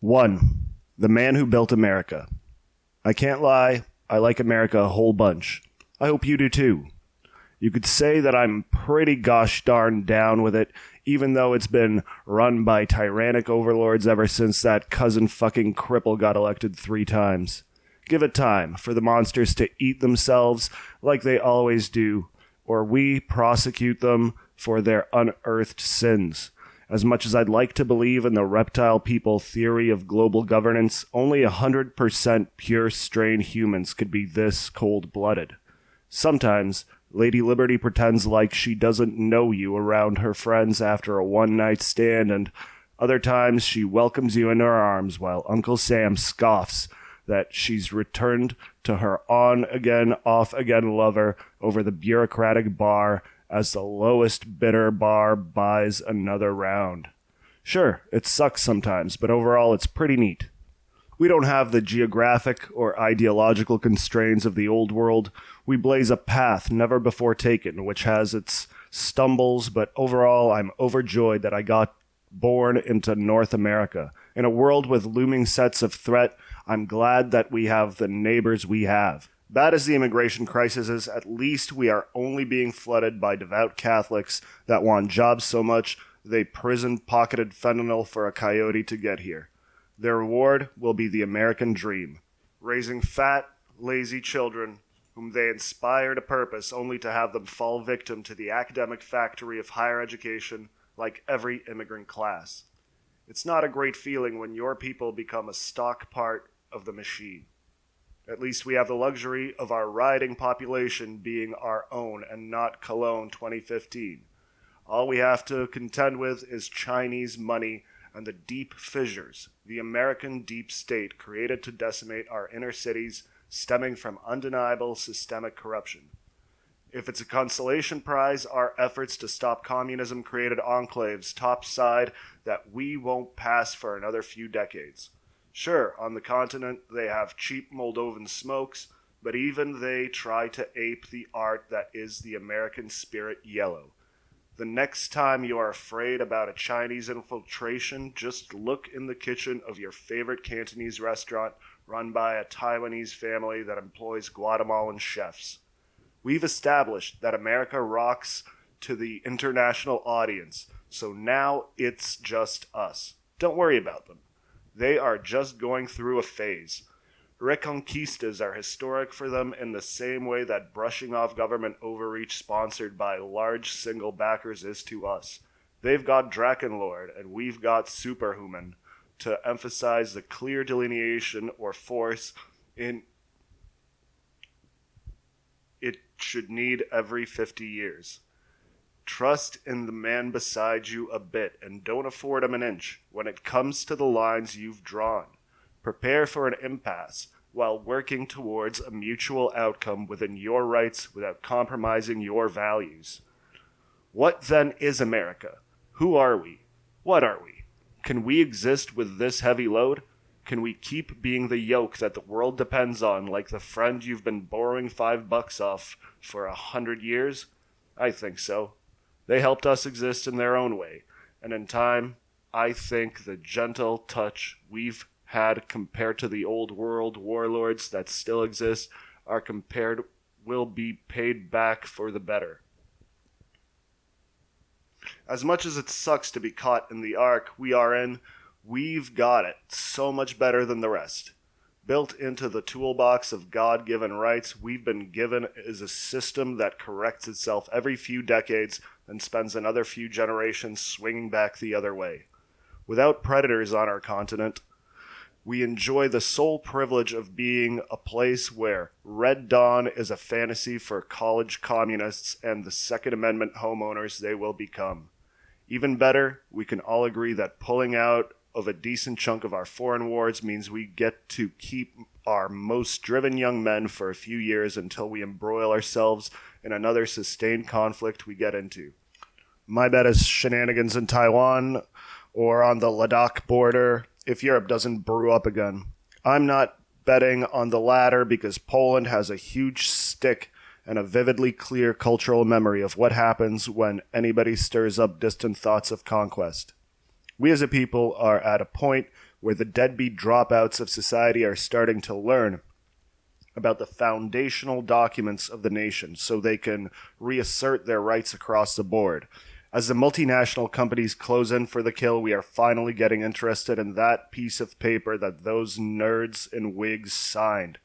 1. The Man Who Built America. I can't lie, I like America a whole bunch. I hope you do too. You could say that I'm pretty gosh darn down with it, even though it's been run by tyrannic overlords ever since that cousin fucking cripple got elected 3 times. Give it time for the monsters to eat themselves like they always do, or we prosecute them for their unearthed sins. As much as I'd like to believe in the reptile people theory of global governance, only 100% pure strain humans could be this cold-blooded. Sometimes, Lady Liberty pretends like she doesn't know you around her friends after a one-night stand, and other times she welcomes you in her arms while Uncle Sam scoffs that she's returned to her on-again, off-again lover over the bureaucratic bar as the lowest bidder bar buys another round. Sure, it sucks sometimes, but overall it's pretty neat. We don't have the geographic or ideological constraints of the old world. We blaze a path never before taken, which has its stumbles, but overall I'm overjoyed that I got born into North America. In a world with looming sets of threat, I'm glad that we have the neighbors we have. Bad as the immigration crisis is, at least we are only being flooded by devout Catholics that want jobs so much they prison-pocketed fentanyl for a coyote to get here. Their reward will be the American dream, raising fat, lazy children whom they inspire to purpose only to have them fall victim to the academic factory of higher education like every immigrant class. It's not a great feeling when your people become a stock part of the machine. At least we have the luxury of our rioting population being our own and not Cologne 2015. All we have to contend with is Chinese money and the deep fissures the American deep state created to decimate our inner cities, stemming from undeniable systemic corruption. If it's a consolation prize, our efforts to stop communism created enclaves topside that we won't pass for another few decades. Sure, on the continent they have cheap Moldovan smokes, but even they try to ape the art that is the American spirit yellow. The next time you are afraid about a Chinese infiltration, just look in the kitchen of your favorite Cantonese restaurant run by a Taiwanese family that employs Guatemalan chefs. We've established that America rocks to the international audience, so now it's just us. Don't worry about them. They are just going through a phase. Reconquistas are historic for them in the same way that brushing off government overreach sponsored by large single backers is to us. They've got Drakenlord and we've got Superhuman to emphasize the clear delineation or force in it should need every 50 years. Trust in the man beside you a bit and don't afford him an inch when it comes to the lines you've drawn. Prepare for an impasse while working towards a mutual outcome within your rights without compromising your values. What then is America? Who are we? What are we? Can we exist with this heavy load? Can we keep being the yoke that the world depends on, like the friend you've been borrowing $5 off for 100 years? I think so. They helped us exist in their own way, and in time, I think the gentle touch we've had compared to the old world warlords that still exist will be paid back for the better. As much as it sucks to be caught in the arc we are in, we've got it so much better than the rest. Built into the toolbox of God-given rights we've been given is a system that corrects itself every few decades and spends another few generations swinging back the other way. Without predators on our continent, we enjoy the sole privilege of being a place where Red Dawn is a fantasy for college communists and the Second Amendment homeowners they will become. Even better, we can all agree that pulling out of a decent chunk of our foreign wars means we get to keep our most driven young men for a few years until we embroil ourselves in another sustained conflict we get into. My bet is shenanigans in Taiwan or on the Ladakh border if Europe doesn't brew up again. I'm not betting on the latter because Poland has a huge stick and a vividly clear cultural memory of what happens when anybody stirs up distant thoughts of conquest. We as a people are at a point where the deadbeat dropouts of society are starting to learn about the foundational documents of the nation so they can reassert their rights across the board. As the multinational companies close in for the kill, we are finally getting interested in that piece of paper that those nerds in wigs signed.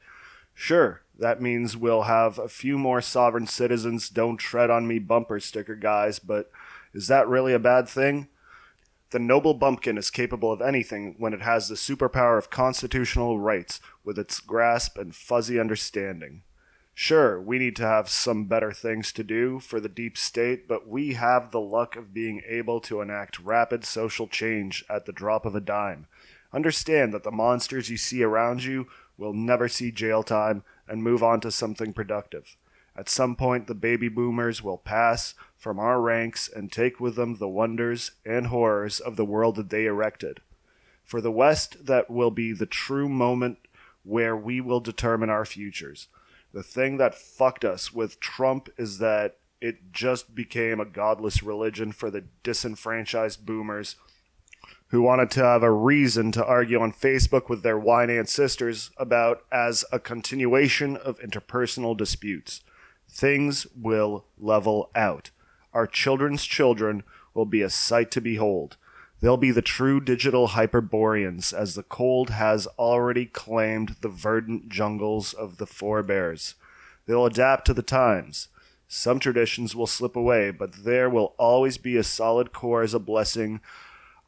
Sure, that means we'll have a few more sovereign citizens, don't tread on me bumper sticker guys, but is that really a bad thing? The noble bumpkin is capable of anything when it has the superpower of constitutional rights with its grasp and fuzzy understanding. Sure, we need to have some better things to do for the deep state, but we have the luck of being able to enact rapid social change at the drop of a dime. Understand that the monsters you see around you will never see jail time and move on to something productive. At some point, the baby boomers will pass from our ranks and take with them the wonders and horrors of the world that they erected. For the West, that will be the true moment where we will determine our futures. The thing that fucked us with Trump is that it just became a godless religion for the disenfranchised boomers who wanted to have a reason to argue on Facebook with their wine aunt sisters about as a continuation of interpersonal disputes. Things will level out. Our children's children will be a sight to behold. They'll be the true digital Hyperboreans, as the cold has already claimed the verdant jungles of the forebears. They'll adapt to the times. Some traditions will slip away, but there will always be a solid core as a blessing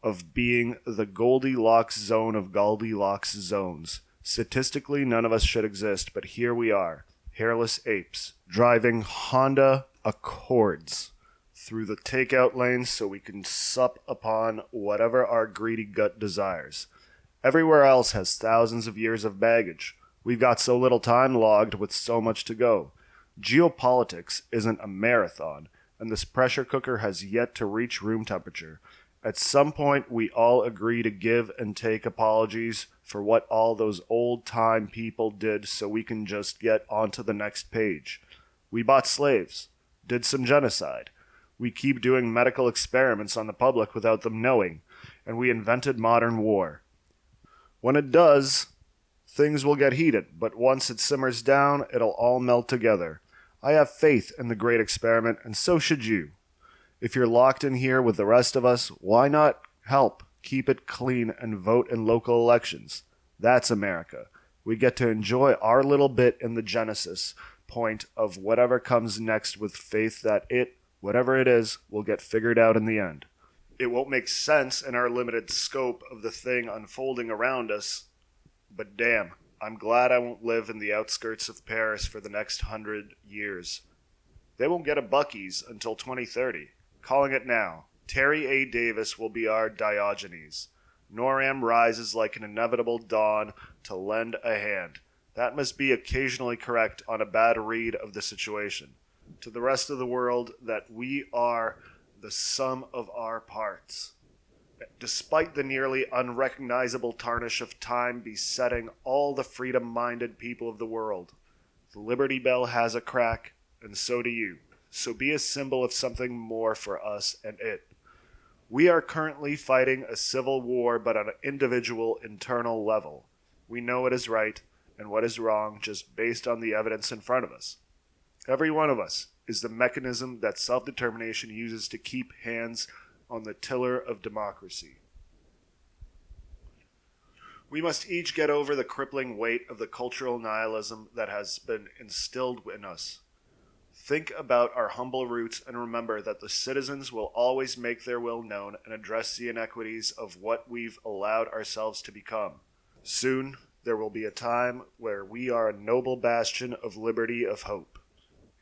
of being the Goldilocks zone of Goldilocks zones. Statistically, none of us should exist, but here we are, hairless apes, driving Honda Accords through the takeout lanes so we can sup upon whatever our greedy gut desires. Everywhere else has thousands of years of baggage. We've got so little time logged with so much to go. Geopolitics isn't a marathon, and this pressure cooker has yet to reach room temperature. At some point, we all agree to give and take apologies for what all those old-time people did so we can just get onto the next page. We bought slaves, did some genocide. We keep doing medical experiments on the public without them knowing, and we invented modern war. When it does, things will get heated, but once it simmers down, it'll all melt together. I have faith in the great experiment, and so should you. If you're locked in here with the rest of us, why not help keep it clean and vote in local elections? That's America. We get to enjoy our little bit in the genesis point of whatever comes next with faith that it, whatever it is, will get figured out in the end. It won't make sense in our limited scope of the thing unfolding around us, but damn, I'm glad I won't live in the outskirts of Paris for the next 100 years. They won't get a Buc-ee's until 2030. Calling it now. Terry A. Davis will be our Diogenes. Noram rises like an inevitable dawn to lend a hand. That must be occasionally correct on a bad read of the situation. To the rest of the world, that we are the sum of our parts. Despite the nearly unrecognizable tarnish of time besetting all the freedom-minded people of the world, the Liberty Bell has a crack, and so do you. So be a symbol of something more for us and it. We are currently fighting a civil war, but on an individual, internal level. We know what is right and what is wrong just based on the evidence in front of us. Every one of us is the mechanism that self-determination uses to keep hands on the tiller of democracy. We must each get over the crippling weight of the cultural nihilism that has been instilled in us. Think about our humble roots and remember that the citizens will always make their will known and address the inequities of what we've allowed ourselves to become. Soon, there will be a time where we are a noble bastion of liberty of hope.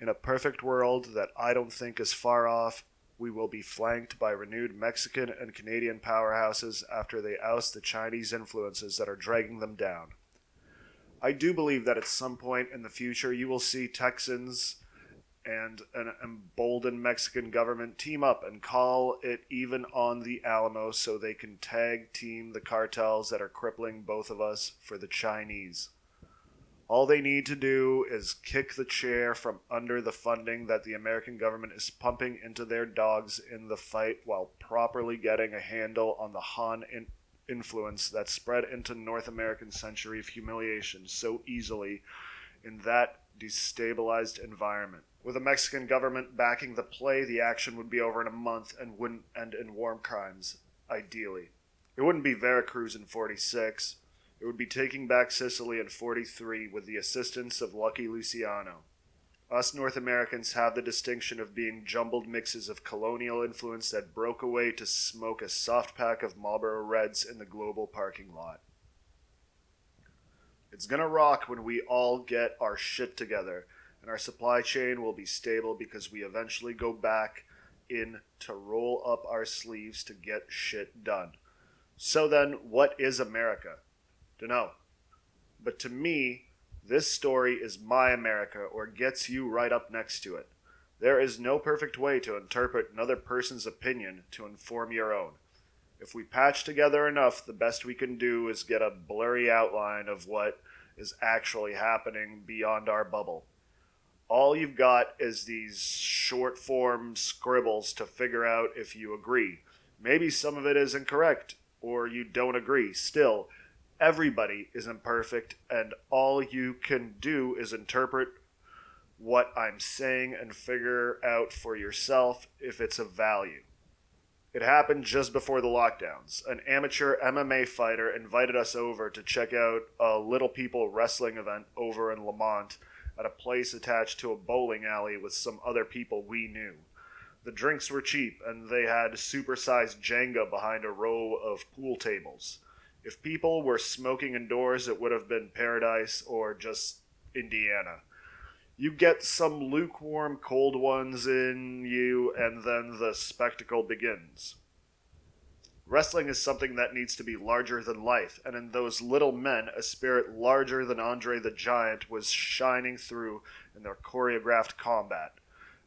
In a perfect world that I don't think is far off, we will be flanked by renewed Mexican and Canadian powerhouses after they oust the Chinese influences that are dragging them down. I do believe that at some point in the future you will see Texans and an emboldened Mexican government team up and call it even on the Alamo so they can tag team the cartels that are crippling both of us for the Chinese. All they need to do is kick the chair from under the funding that the American government is pumping into their dogs in the fight while properly getting a handle on the Han influence that spread into North American century of humiliation so easily in that destabilized environment. With the Mexican government backing the play, the action would be over in a month and wouldn't end in war crimes, ideally. It wouldn't be Veracruz in 46. It would be taking back Sicily in 43 with the assistance of Lucky Luciano. Us North Americans have the distinction of being jumbled mixes of colonial influence that broke away to smoke a soft pack of Marlboro Reds in the global parking lot. It's gonna rock when we all get our shit together, and our supply chain will be stable because we eventually go back in to roll up our sleeves to get shit done. So then, what is America? Dunno. But to me, this story is my America, or gets you right up next to it. There is no perfect way to interpret another person's opinion to inform your own. If we patch together enough, the best we can do is get a blurry outline of what is actually happening beyond our bubble. All you've got is these short-form scribbles to figure out if you agree. Maybe some of it is incorrect, or you don't agree. Still, everybody is imperfect, and all you can do is interpret what I'm saying and figure out for yourself if it's of value. It happened just before the lockdowns. An amateur MMA fighter invited us over to check out a Little People wrestling event over in Lamont at a place attached to a bowling alley with some other people we knew. The drinks were cheap, and they had supersized Jenga behind a row of pool tables. If people were smoking indoors, it would have been paradise or just Indiana. You get some lukewarm cold ones in you, and then the spectacle begins. Wrestling is something that needs to be larger than life, and in those little men, a spirit larger than Andre the Giant was shining through in their choreographed combat.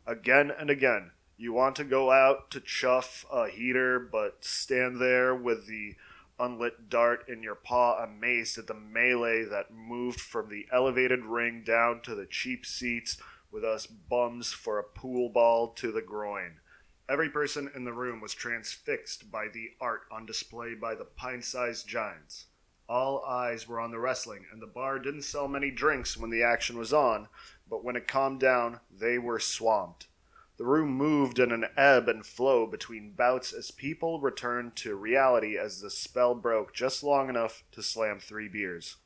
Again and again, you want to go out to chuff a heater, but stand there with the unlit dart in your paw, amazed at the melee that moved from the elevated ring down to the cheap seats with us bums for a pool ball to the groin. Every person in the room was transfixed by the art on display by the pint-sized giants. All eyes were on the wrestling, and the bar didn't sell many drinks when the action was on, but when it calmed down, they were swamped. The room moved in an ebb and flow between bouts as people returned to reality as the spell broke just long enough to slam 3 beers.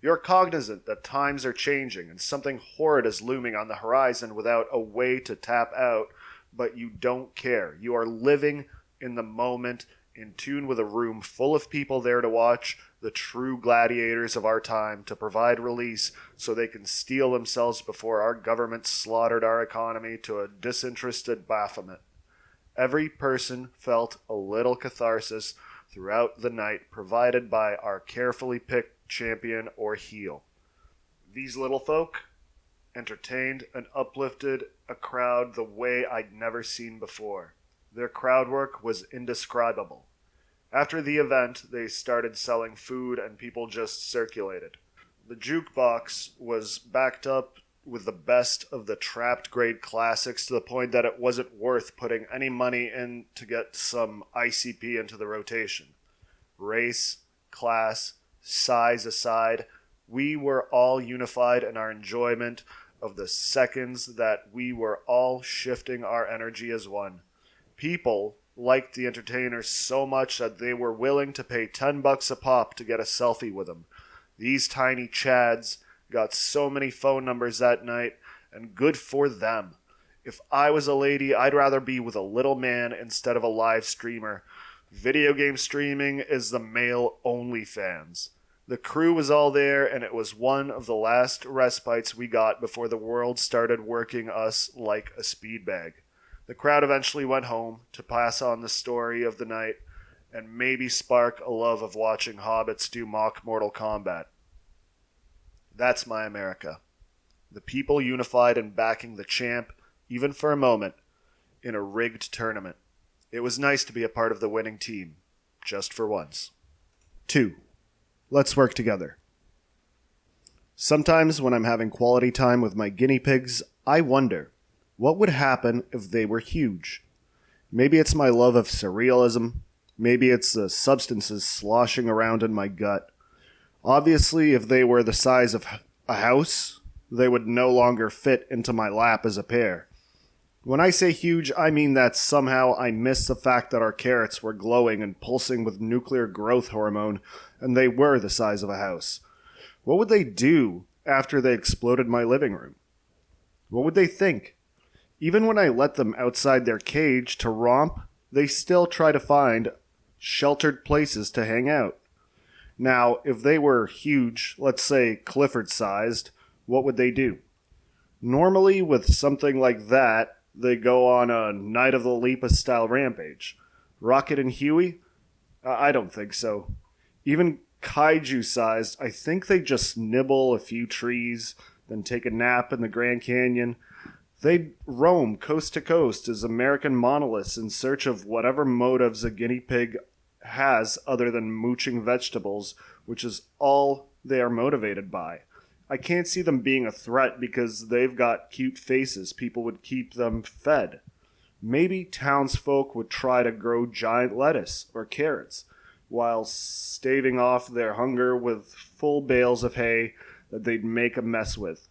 You're cognizant that times are changing and something horrid is looming on the horizon without a way to tap out, but you don't care. You are living in the moment, in tune with a room full of people there to watch the true gladiators of our time, to provide release so they can steel themselves before our government slaughtered our economy to a disinterested Baphomet. Every person felt a little catharsis throughout the night, provided by our carefully picked champion or heel. These little folk entertained and uplifted a crowd the way I'd never seen before. Their crowd work was indescribable. After the event, they started selling food and people just circulated. The jukebox was backed up with the best of the trapped grade classics to the point that it wasn't worth putting any money in to get some ICP into the rotation. Race, class, size aside, we were all unified in our enjoyment of the seconds that we were all shifting our energy as one. People liked the entertainers so much that they were willing to pay $10 a pop to get a selfie with them. These tiny chads got so many phone numbers that night, and good for them. If I was a lady, I'd rather be with a little man instead of a live streamer. Video game streaming is the male OnlyFans. The crew was all there, and it was one of the last respites we got before the world started working us like a speed bag. The crowd eventually went home to pass on the story of the night and maybe spark a love of watching hobbits do mock Mortal Kombat. That's my America. The people unified in backing the champ, even for a moment, in a rigged tournament. It was nice to be a part of the winning team, just for once. 2. Let's work together. Sometimes when I'm having quality time with my guinea pigs, I wonder, what would happen if they were huge? Maybe it's my love of surrealism, Maybe it's the substances sloshing around in my gut. Obviously, if they were the size of a house, they would no longer fit into my lap as a pair. When I say huge, I mean that somehow I missed the fact that our carrots were glowing and pulsing with nuclear growth hormone, and they were the size of a house. What would they do after they exploded my living room? What would they think? Even when I let them outside their cage to romp, they still try to find sheltered places to hang out. Now, if they were huge, let's say Clifford-sized, what would they do? Normally, with something like that, they go on a Night of the Lepus-style rampage. Rocket and Huey? I don't think so. Even kaiju-sized, I think they just nibble a few trees, then take a nap in the Grand Canyon. They'd roam coast to coast as American monoliths in search of whatever motives a guinea pig has other than mooching vegetables, which is all they are motivated by. I can't see them being a threat because they've got cute faces. People would keep them fed. Maybe townsfolk would try to grow giant lettuce or carrots while staving off their hunger with full bales of hay that they'd make a mess with.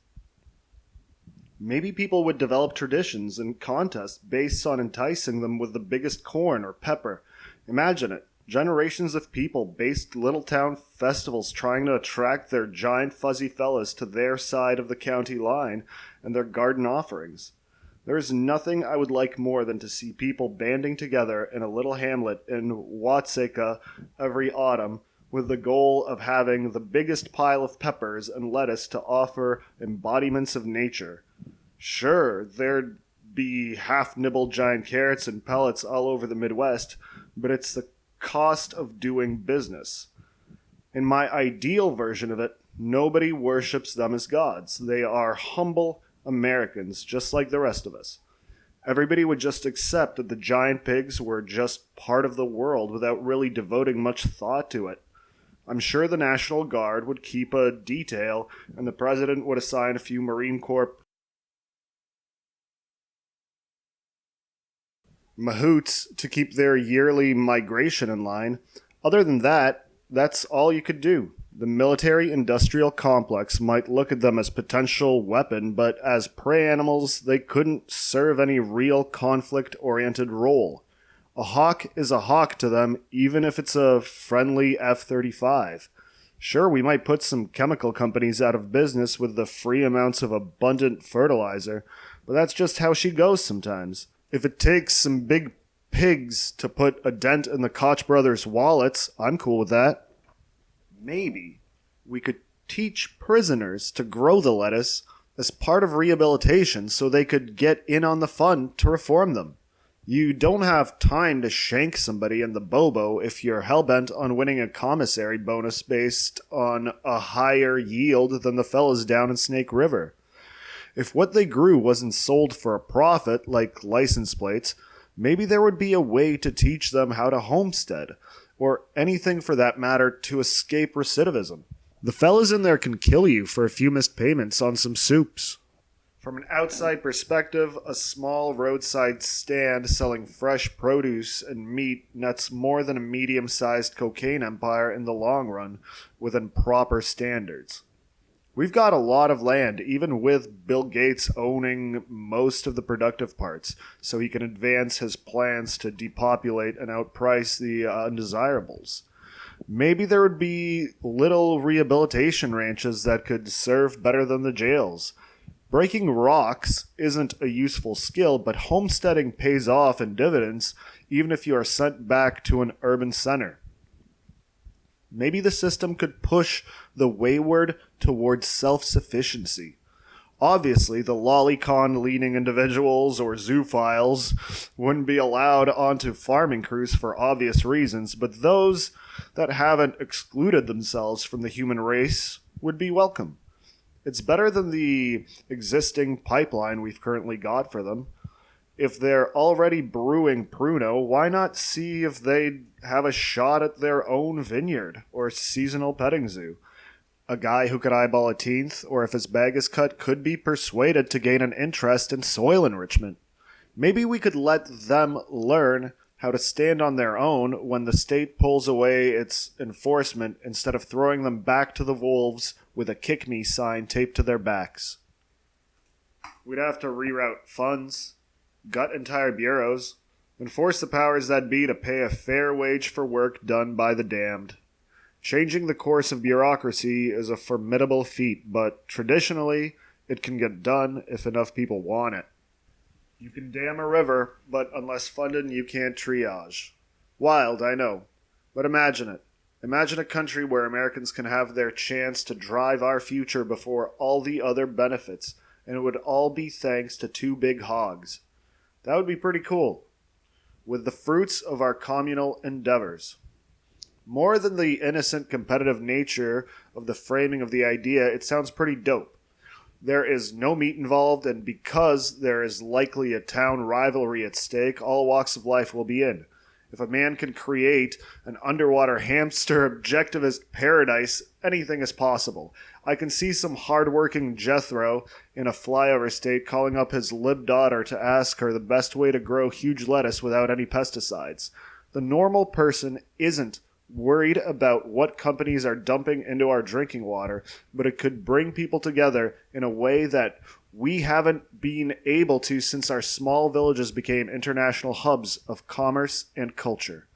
Maybe people would develop traditions and contests based on enticing them with the biggest corn or pepper. Imagine it. Generations of people based little town festivals trying to attract their giant fuzzy fellas to their side of the county line and their garden offerings. There is nothing I would like more than to see people banding together in a little hamlet in Watseka every autumn with the goal of having the biggest pile of peppers and lettuce to offer embodiments of nature. Sure, there'd be half-nibbled giant carrots and pellets all over the Midwest, but it's the cost of doing business. In my ideal version of it, nobody worships them as gods. They are humble Americans, just like the rest of us. Everybody would just accept that the giant pigs were just part of the world without really devoting much thought to it. I'm sure the National Guard would keep a detail, and the president would assign a few Marine Corps mahouts to keep their yearly migration in line. Other than that, that's all you could do. The military-industrial complex might look at them as potential weapon, but as prey animals, they couldn't serve any real conflict-oriented role. A hawk is a hawk to them, even if it's a friendly F-35. Sure, we might put some chemical companies out of business with the free amounts of abundant fertilizer, but that's just how she goes sometimes. If it takes some big pigs to put a dent in the Koch brothers' wallets, I'm cool with that. Maybe we could teach prisoners to grow the lettuce as part of rehabilitation so they could get in on the fun to reform them. You don't have time to shank somebody in the bobo if you're hellbent on winning a commissary bonus based on a higher yield than the fellas down in Snake River. If what they grew wasn't sold for a profit, like license plates, maybe there would be a way to teach them how to homestead, or anything for that matter to escape recidivism. The fellas in there can kill you for a few missed payments on some soups. From an outside perspective, a small roadside stand selling fresh produce and meat nets more than a medium-sized cocaine empire in the long run within proper standards. We've got a lot of land, even with Bill Gates owning most of the productive parts, so he can advance his plans to depopulate and outprice the undesirables. Maybe there would be little rehabilitation ranches that could serve better than the jails. Breaking rocks isn't a useful skill, but homesteading pays off in dividends, even if you are sent back to an urban center. Maybe the system could push the wayward towards self-sufficiency. Obviously, the lolicon-leaning individuals or zoophiles wouldn't be allowed onto farming crews for obvious reasons, but those that haven't excluded themselves from the human race would be welcome. It's better than the existing pipeline we've currently got for them. If they're already brewing Pruno, why not see if they'd have a shot at their own vineyard or seasonal petting zoo? A guy who could eyeball a teenth, or if his bag is cut, could be persuaded to gain an interest in soil enrichment. Maybe we could let them learn how to stand on their own when the state pulls away its enforcement instead of throwing them back to the wolves with a kick me sign taped to their backs. We'd have to reroute funds, gut entire bureaus, and force the powers that be to pay a fair wage for work done by the damned. Changing the course of bureaucracy is a formidable feat, but traditionally, it can get done if enough people want it. You can dam a river, but unless funded, you can't triage. Wild, I know. But imagine it. Imagine a country where Americans can have their chance to drive our future before all the other benefits, and it would all be thanks to two big hogs. That would be pretty cool. With the fruits of our communal endeavors. More than the innocent competitive nature of the framing of the idea, it sounds pretty dope. There is no meat involved, and because there is likely a town rivalry at stake, all walks of life will be in. If a man can create an underwater hamster objectivist paradise, anything is possible. I can see some hard-working Jethro in a flyover state calling up his lib daughter to ask her the best way to grow huge lettuce without any pesticides. The normal person isn't worried about what companies are dumping into our drinking water, but it could bring people together in a way that we haven't been able to since our small villages became international hubs of commerce and culture.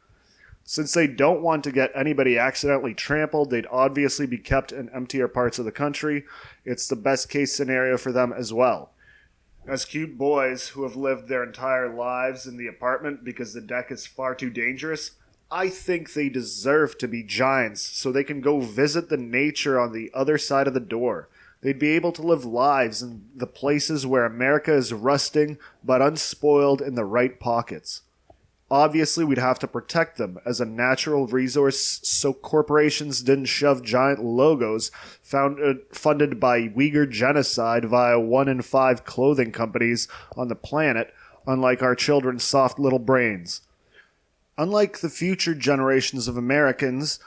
Since they don't want to get anybody accidentally trampled, they'd obviously be kept in emptier parts of the country. It's the best case scenario for them as well. As cute boys who have lived their entire lives in the apartment because the deck is far too dangerous, I think they deserve to be giants so they can go visit the nature on the other side of the door. They'd be able to live lives in the places where America is rusting but unspoiled in the right pockets. Obviously, we'd have to protect them as a natural resource so corporations didn't shove giant logos funded by Uyghur genocide via 1 in 5 clothing companies on the planet, unlike our children's soft little brains. Unlike the future generations of Americans,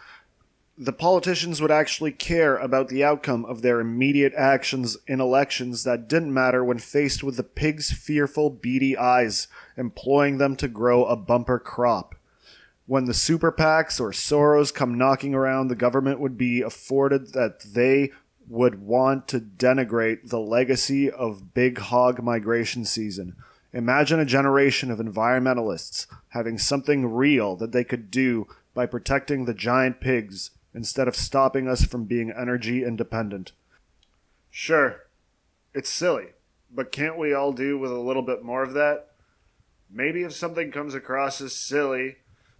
the politicians would actually care about the outcome of their immediate actions in elections that didn't matter when faced with the pigs' fearful, beady eyes, employing them to grow a bumper crop. When the super PACs or Soros come knocking around, the government would be afforded that they would want to denigrate the legacy of big hog migration season. Imagine a generation of environmentalists having something real that they could do by protecting the giant pigs instead of stopping us from being energy independent. Sure, it's silly, but can't we all do with a little bit more of that? Maybe if something comes across as silly,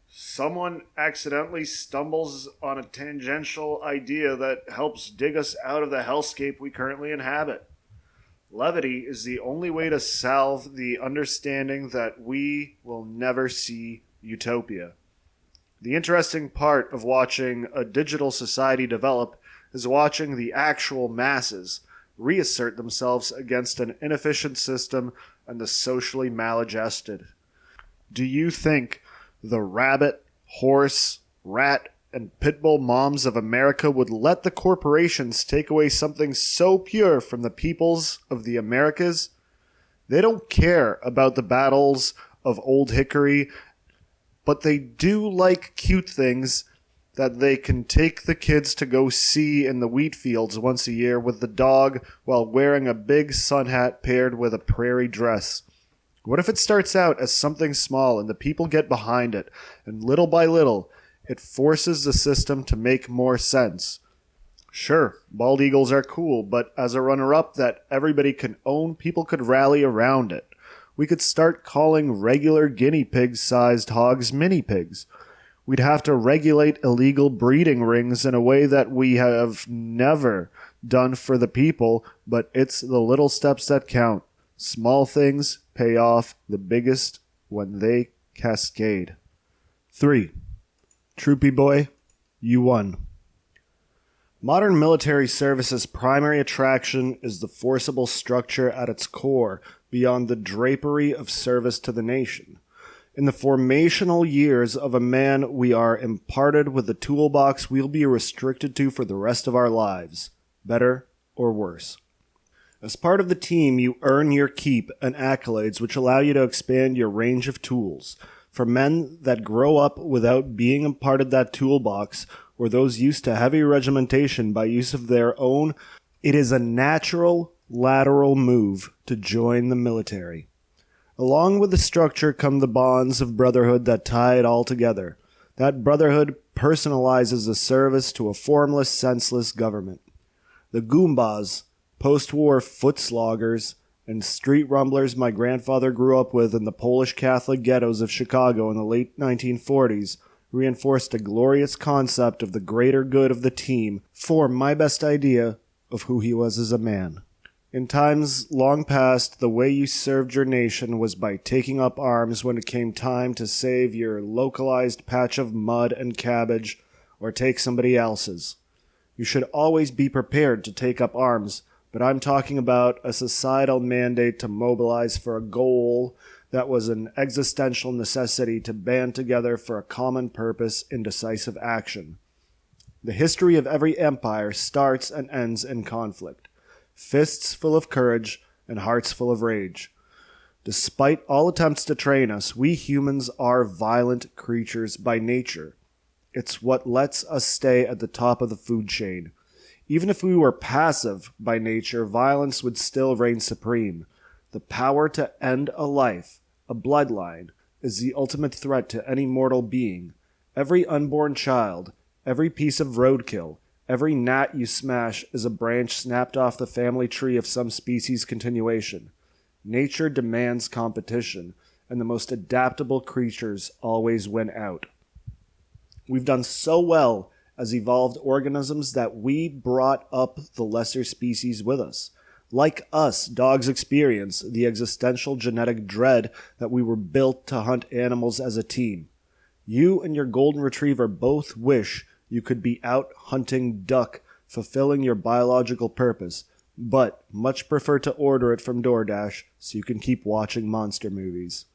someone accidentally stumbles on a tangential idea that helps dig us out of the hellscape we currently inhabit. Levity is the only way to salve the understanding that we will never see utopia. The interesting part of watching a digital society develop is watching the actual masses reassert themselves against an inefficient system and the socially maladjusted. Do you think the rabbit, horse, rat, and pitbull moms of America would let the corporations take away something so pure from the peoples of the Americas? They don't care about the battles of Old Hickory, but they do like cute things that they can take the kids to go see in the wheat fields once a year with the dog while wearing a big sun hat paired with a prairie dress. What if it starts out as something small and the people get behind it, and little by little, it forces the system to make more sense? Sure, bald eagles are cool, but as a runner-up that everybody can own, people could rally around it. We could start calling regular guinea pig-sized hogs mini-pigs. We'd have to regulate illegal breeding rings in a way that we have never done for the people, but it's the little steps that count. Small things pay off the biggest when they cascade. 3. Troopy boy, you won. Modern military service's primary attraction is the forcible structure at its core, beyond the drapery of service to the nation. In the formational years of a man, we are imparted with the toolbox we'll be restricted to for the rest of our lives, better or worse. As part of the team, you earn your keep and accolades which allow you to expand your range of tools. For men that grow up without being imparted that toolbox, or those used to heavy regimentation by use of their own, it is a natural lateral move to join the military. Along with the structure come the bonds of brotherhood that tie it all together. That brotherhood personalizes the service to a formless, senseless government. The Goombas, post-war foot sloggers, and street rumblers my grandfather grew up with in the Polish Catholic ghettos of Chicago in the late 1940s reinforced a glorious concept of the greater good of the team, form my best idea of who he was as a man. In times long past, the way you served your nation was by taking up arms when it came time to save your localized patch of mud and cabbage or take somebody else's. You should always be prepared to take up arms, but I'm talking about a societal mandate to mobilize for a goal that was an existential necessity to band together for a common purpose in decisive action. The history of every empire starts and ends in conflict. Fists full of courage and hearts full of rage. Despite all attempts to train us, we humans are violent creatures by nature. It's what lets us stay at the top of the food chain. Even if we were passive by nature, violence would still reign supreme. The power to end a life, a bloodline, is the ultimate threat to any mortal being. Every unborn child, every piece of roadkill, every gnat you smash is a branch snapped off the family tree of some species' continuation. Nature demands competition, and the most adaptable creatures always win out. We've done so well as evolved organisms that we brought up the lesser species with us. Like us, dogs experience the existential genetic dread that we were built to hunt animals as a team. You and your golden retriever both wish you could be out hunting duck, fulfilling your biological purpose, but much prefer to order it from DoorDash so you can keep watching monster movies.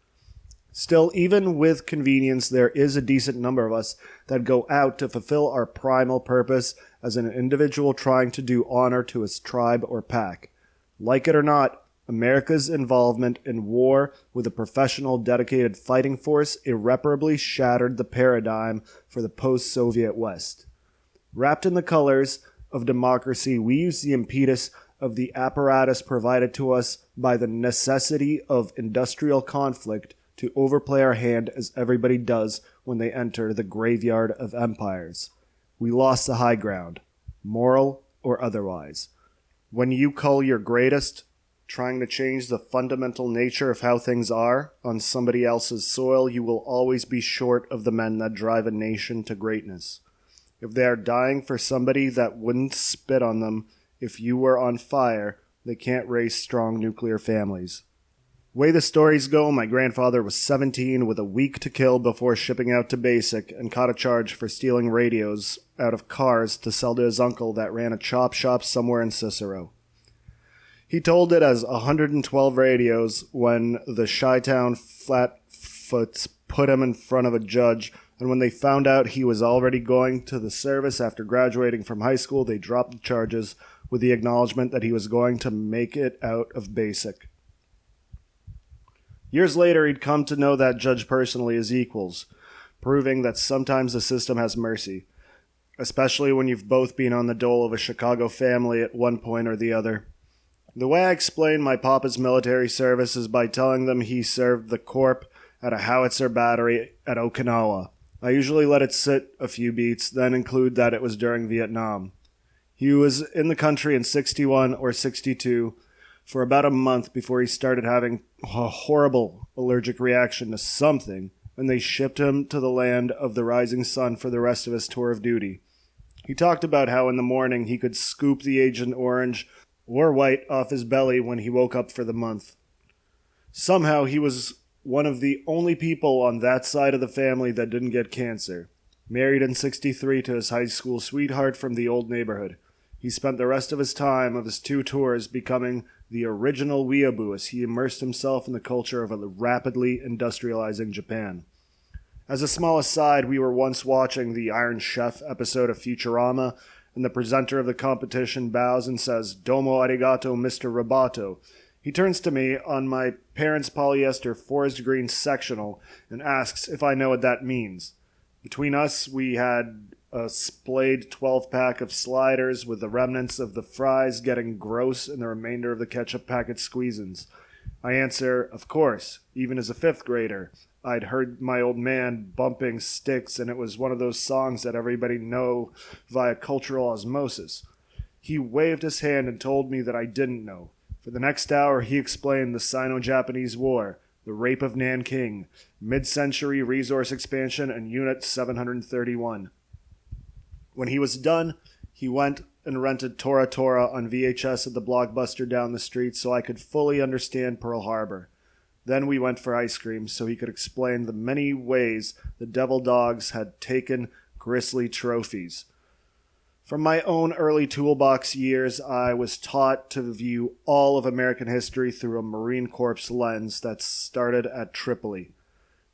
Still, even with convenience, there is a decent number of us that go out to fulfill our primal purpose as an individual trying to do honor to his tribe or pack. Like it or not, America's involvement in war with a professional, dedicated fighting force irreparably shattered the paradigm for the post-Soviet West. Wrapped in the colors of democracy, we use the impetus of the apparatus provided to us by the necessity of industrial conflict to overplay our hand as everybody does when they enter the graveyard of empires. We lost the high ground, moral or otherwise. When you cull your greatest, trying to change the fundamental nature of how things are on somebody else's soil, you will always be short of the men that drive a nation to greatness. If they are dying for somebody that wouldn't spit on them if you were on fire, they can't raise strong nuclear families. Way the stories go, my grandfather was 17 with a week to kill before shipping out to basic and caught a charge for stealing radios out of cars to sell to his uncle that ran a chop shop somewhere in Cicero. He told it as 112 radios when the Chi-Town Flatfoots put him in front of a judge, and when they found out he was already going to the service after graduating from high school, they dropped the charges with the acknowledgement that he was going to make it out of basic. Years later, he'd come to know that judge personally as equals, proving that sometimes the system has mercy, especially when you've both been on the dole of a Chicago family at one point or the other. The way I explain my papa's military service is by telling them he served the Corp at a howitzer battery at Okinawa. I usually let it sit a few beats, then include that it was during Vietnam. He was in the country in 61 or 62 for about a month before he started having a horrible allergic reaction to something, and they shipped him to the land of the rising sun for the rest of his tour of duty. He talked about how in the morning he could scoop the Agent Orange or White off his belly when he woke up for the month. Somehow he was one of the only people on that side of the family that didn't get cancer. Married in 63 to his high school sweetheart from the old neighborhood. He spent the rest of his time of his 2 tours becoming the original weeaboo as he immersed himself in the culture of a rapidly industrializing Japan. As a small aside, we were once watching the Iron Chef episode of Futurama, and the presenter of the competition bows and says, "Domo arigato, Mr. Roboto." He turns to me on my parents' polyester forest green sectional and asks if I know what that means. Between us, we had a splayed 12-pack of sliders with the remnants of the fries getting gross and the remainder of the ketchup packet squeezins. I answer, of course, even as a 5th grader. I'd heard my old man bumping sticks, and it was one of those songs that everybody know via cultural osmosis. He waved his hand and told me that I didn't know. For the next hour, he explained the Sino-Japanese War, the Rape of Nanking, mid-century resource expansion, and Unit 731. When he was done, he went and rented Tora Tora on VHS at the Blockbuster down the street so I could fully understand Pearl Harbor. Then we went for ice cream so he could explain the many ways the devil dogs had taken grisly trophies. From my own early toolbox years, I was taught to view all of American history through a Marine Corps lens that started at Tripoli.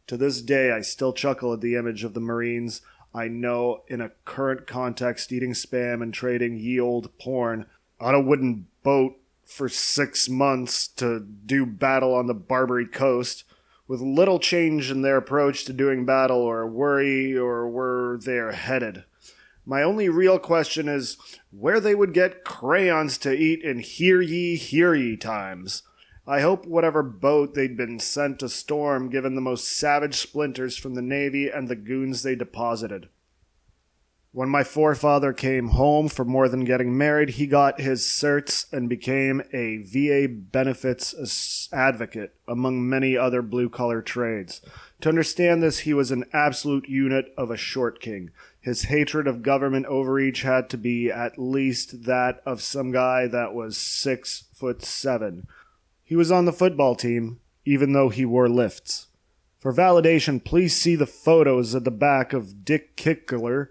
To this day, I still chuckle at the image of the Marines I know in a current context eating Spam and trading ye olde porn on a wooden boat for 6 months to do battle on the Barbary coast, with little change in their approach to doing battle or worry or where they're headed. My only real question is where they would get crayons to eat in hear ye times. I hope whatever boat they'd been sent to storm given the most savage splinters from the Navy and the goons they deposited. When my forefather came home for more than getting married, he got his certs and became a VA benefits advocate, among many other blue-collar trades. To understand this, he was an absolute unit of a short king. His hatred of government overreach had to be at least that of some guy that was 6'7". He was on the football team, even though he wore lifts. For validation, please see the photos at the back of Dick Kickler,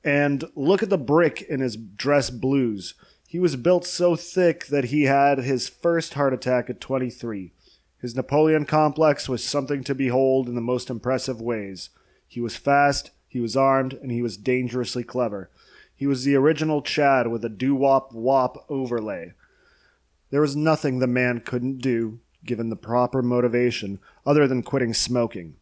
and look at the brick in his dress blues. He was built so thick that he had his first heart attack at 23. His Napoleon complex was something to behold in the most impressive ways. He was fast, he was armed, and he was dangerously clever. He was the original Chad with a doo-wop-wop overlay. There was nothing the man couldn't do, given the proper motivation, other than quitting smoking.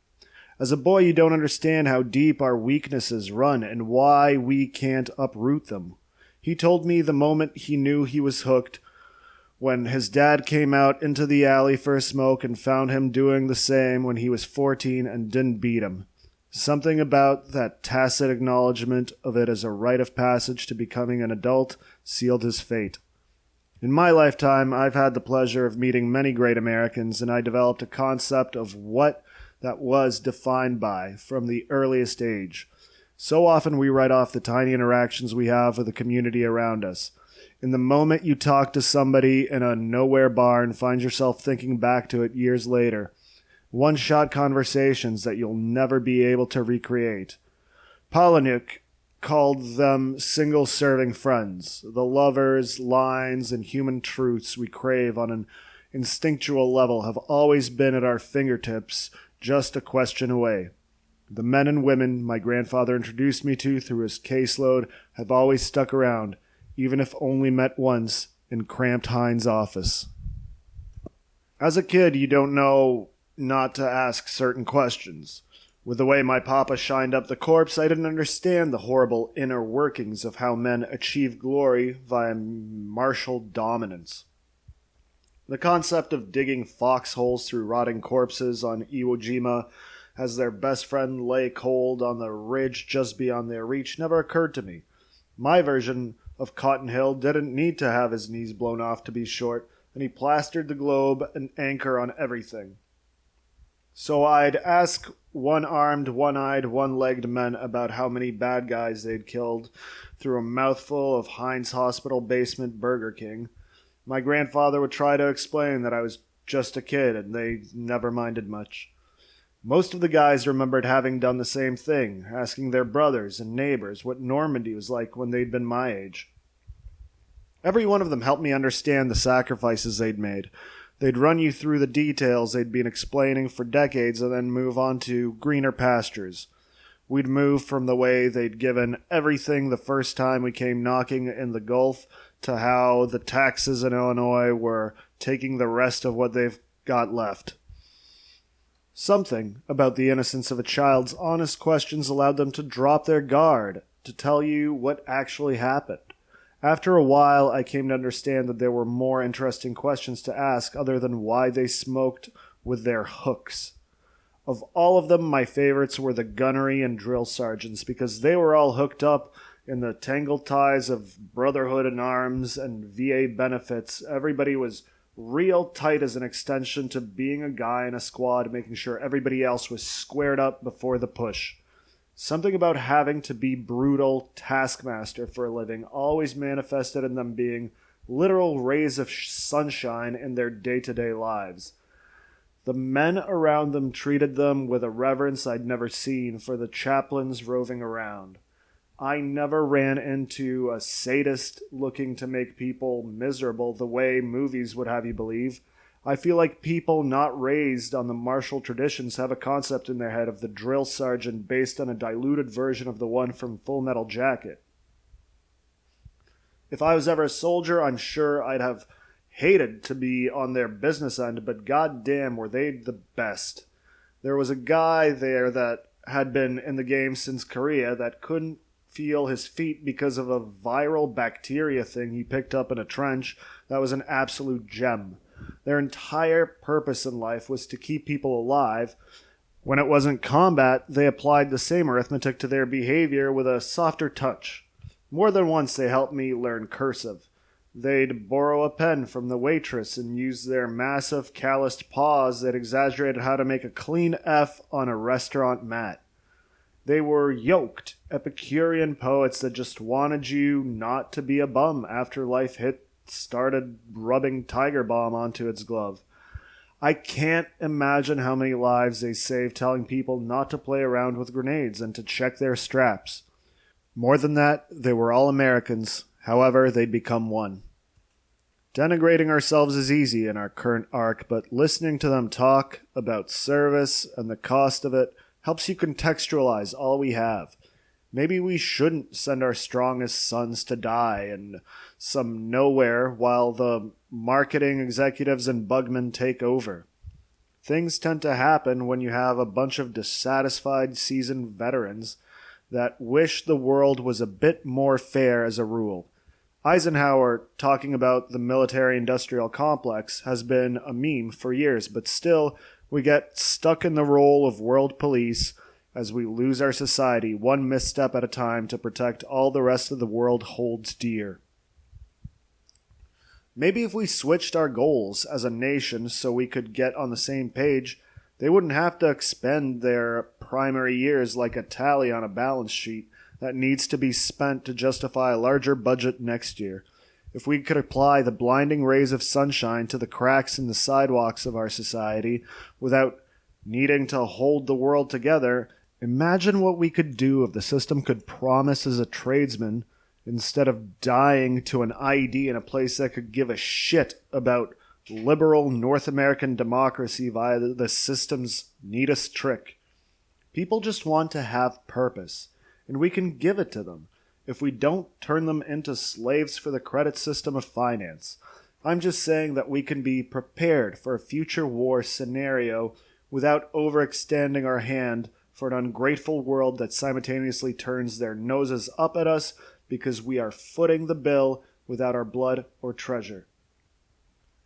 As a boy, you don't understand how deep our weaknesses run and why we can't uproot them. He told me the moment he knew he was hooked, when his dad came out into the alley for a smoke and found him doing the same when he was 14 and didn't beat him. Something about that tacit acknowledgement of it as a rite of passage to becoming an adult sealed his fate. In my lifetime, I've had the pleasure of meeting many great Americans, and I developed a concept of what that was defined by from the earliest age. So often we write off the tiny interactions we have with the community around us. In the moment you talk to somebody in a nowhere bar and find yourself thinking back to it years later. One-shot conversations that you'll never be able to recreate. Polynuk called them single-serving friends, the lovers, lines, and human truths we crave on an instinctual level have always been at our fingertips, just a question away. The men and women my grandfather introduced me to through his caseload have always stuck around, even if only met once in cramped Heinz office. As a kid, you don't know not to ask certain questions. With the way my papa shined up the corpse, I didn't understand the horrible inner workings of how men achieve glory via martial dominance. The concept of digging foxholes through rotting corpses on Iwo Jima as their best friend lay cold on the ridge just beyond their reach never occurred to me. My version of Cotton Hill didn't need to have his knees blown off to be short, and he plastered the globe and anchor on everything. So I'd ask one-armed, one-eyed, one-legged men about how many bad guys they'd killed through a mouthful of Heinz Hospital basement Burger King. My grandfather would try to explain that I was just a kid and they never minded much. Most of the guys remembered having done the same thing, asking their brothers and neighbors what Normandy was like when they'd been my age. Every one of them helped me understand the sacrifices they'd made. They'd run you through the details they'd been explaining for decades and then move on to greener pastures. We'd move from the way they'd given everything the first time we came knocking in the Gulf to how the taxes in Illinois were taking the rest of what they've got left. Something about the innocence of a child's honest questions allowed them to drop their guard, to tell you what actually happened. After a while, I came to understand that there were more interesting questions to ask other than why they smoked with their hooks. Of all of them, my favorites were the gunnery and drill sergeants, because they were all hooked up in the tangled ties of brotherhood in arms and VA benefits. Everybody was real tight as an extension to being a guy in a squad, making sure everybody else was squared up before the push. Something about having to be brutal taskmaster for a living always manifested in them being literal rays of sunshine in their day-to-day lives. The men around them treated them with a reverence I'd never seen for the chaplains roving around. I never ran into a sadist looking to make people miserable the way movies would have you believe. I feel like people not raised on the martial traditions have a concept in their head of the drill sergeant based on a diluted version of the one from Full Metal Jacket. If I was ever a soldier, I'm sure I'd have hated to be on their business end, but goddamn were they the best. There was a guy there that had been in the game since Korea that couldn't feel his feet because of a viral bacteria thing he picked up in a trench that was an absolute gem. Their entire purpose in life was to keep people alive. When it wasn't combat, they applied the same arithmetic to their behavior with a softer touch. More than once they helped me learn cursive. They'd borrow a pen from the waitress and use their massive calloused paws that exaggerated how to make a clean F on a restaurant mat. They were yoked, Epicurean poets that just wanted you not to be a bum after life started rubbing Tiger Balm onto its glove. I can't imagine how many lives they saved telling people not to play around with grenades and to check their straps. More than that, they were all Americans, however they'd become one. Denigrating ourselves is easy in our current arc, but listening to them talk about service and the cost of it helps you contextualize all we have. Maybe we shouldn't send our strongest sons to die in some nowhere while the marketing executives and bugmen take over. Things tend to happen when you have a bunch of dissatisfied seasoned veterans that wish the world was a bit more fair as a rule. Eisenhower talking about the military-industrial complex has been a meme for years, but still we get stuck in the role of world police as we lose our society one misstep at a time to protect all the rest of the world holds dear. Maybe if we switched our goals as a nation so we could get on the same page, they wouldn't have to expend their primary years like a tally on a balance sheet that needs to be spent to justify a larger budget next year. If we could apply the blinding rays of sunshine to the cracks in the sidewalks of our society without needing to hold the world together, imagine what we could do if the system could promise as a tradesman instead of dying to an IED in a place that could give a shit about liberal North American democracy via the system's neatest trick. People just want to have purpose, and we can give it to them if we don't turn them into slaves for the credit system of finance. I'm just saying that we can be prepared for a future war scenario without overextending our hand for an ungrateful world that simultaneously turns their noses up at us because we are footing the bill without our blood or treasure.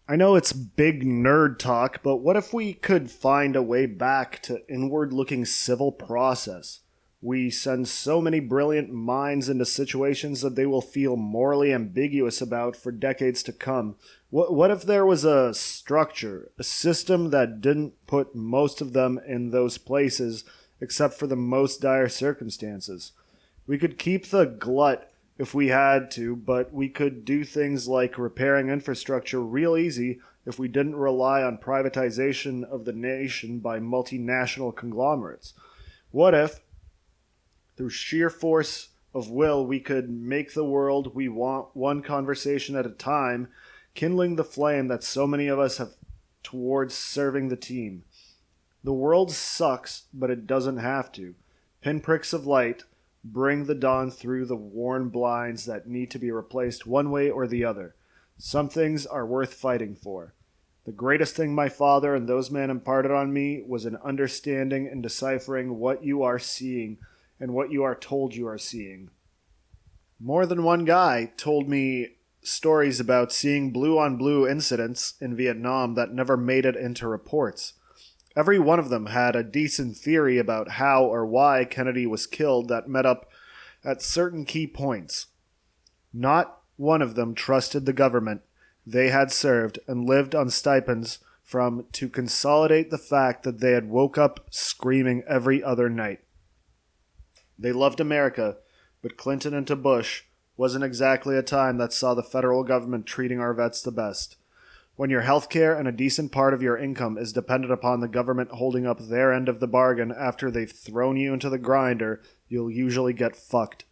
I know it's big nerd talk, but what if we could find a way back to inward-looking civil process? We send so many brilliant minds into situations that they will feel morally ambiguous about for decades to come. What if there was a structure, a system that didn't put most of them in those places except for the most dire circumstances? We could keep the glut if we had to, but we could do things like repairing infrastructure real easy if we didn't rely on privatization of the nation by multinational conglomerates. What if, through sheer force of will, we could make the world we want one conversation at a time, kindling the flame that so many of us have towards serving the team? The world sucks, but it doesn't have to. Pinpricks of light bring the dawn through the worn blinds that need to be replaced one way or the other. Some things are worth fighting for. The greatest thing my father and those men imparted on me was an understanding and deciphering what you are seeing and what you are told you are seeing. More than one guy told me stories about seeing blue-on-blue incidents in Vietnam that never made it into reports. Every one of them had a decent theory about how or why Kennedy was killed that met up at certain key points. Not one of them trusted the government they had served and lived on stipends from to consolidate the fact that they had woke up screaming every other night. They loved America, but Clinton into Bush wasn't exactly a time that saw the federal government treating our vets the best. When your health care and a decent part of your income is dependent upon the government holding up their end of the bargain after they've thrown you into the grinder, you'll usually get fucked.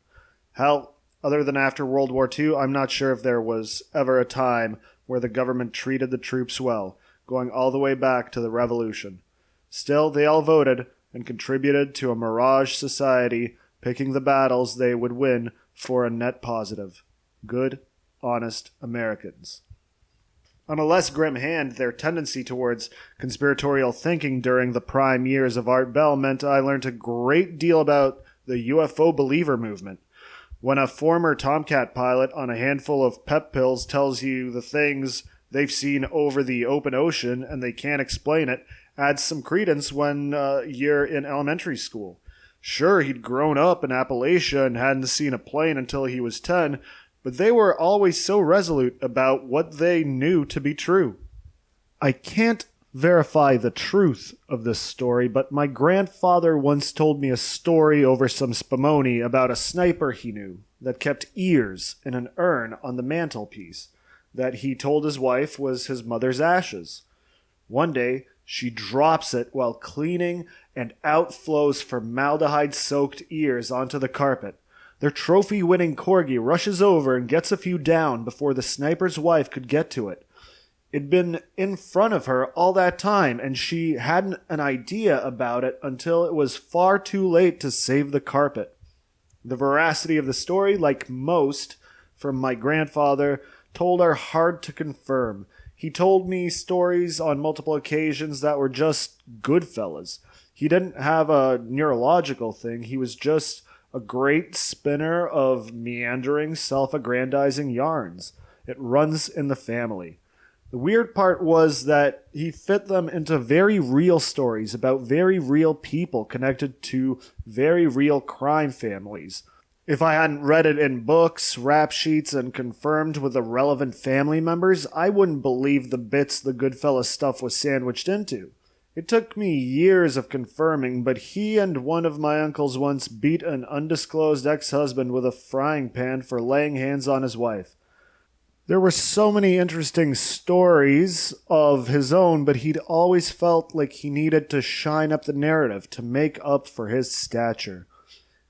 Hell, other than after World War II, I'm not sure if there was ever a time where the government treated the troops well, going all the way back to the Revolution. Still, they all voted and contributed to a mirage society, picking the battles they would win for a net positive. Good, honest Americans. On a less grim hand, their tendency towards conspiratorial thinking during the prime years of Art Bell meant I learned a great deal about the UFO believer movement. When a former Tomcat pilot on a handful of pep pills tells you the things they've seen over the open ocean and they can't explain it, adds some credence when you're in elementary school. Sure, he'd grown up in Appalachia and hadn't seen a plane until he was 10, but they were always so resolute about what they knew to be true. I can't verify the truth of this story, but my grandfather once told me a story over some spumoni about a sniper he knew that kept ears in an urn on the mantelpiece that he told his wife was his mother's ashes. One day, she drops it while cleaning and out flows formaldehyde-soaked ears onto the carpet. Their trophy-winning corgi rushes over and gets a few down before the sniper's wife could get to it. It'd been in front of her all that time, and she hadn't an idea about it until it was far too late to save the carpet. The veracity of the story, like most from my grandfather, told are hard to confirm. He told me stories on multiple occasions that were just Goodfellas. He didn't have a neurological thing. He was just a great spinner of meandering, self-aggrandizing yarns. It runs in the family. The weird part was that he fit them into very real stories about very real people connected to very real crime families. If I hadn't read it in books, rap sheets, and confirmed with the relevant family members, I wouldn't believe the bits the Goodfellas stuff was sandwiched into. It took me years of confirming, but he and one of my uncles once beat an undisclosed ex-husband with a frying pan for laying hands on his wife. There were so many interesting stories of his own, but he'd always felt like he needed to shine up the narrative to make up for his stature.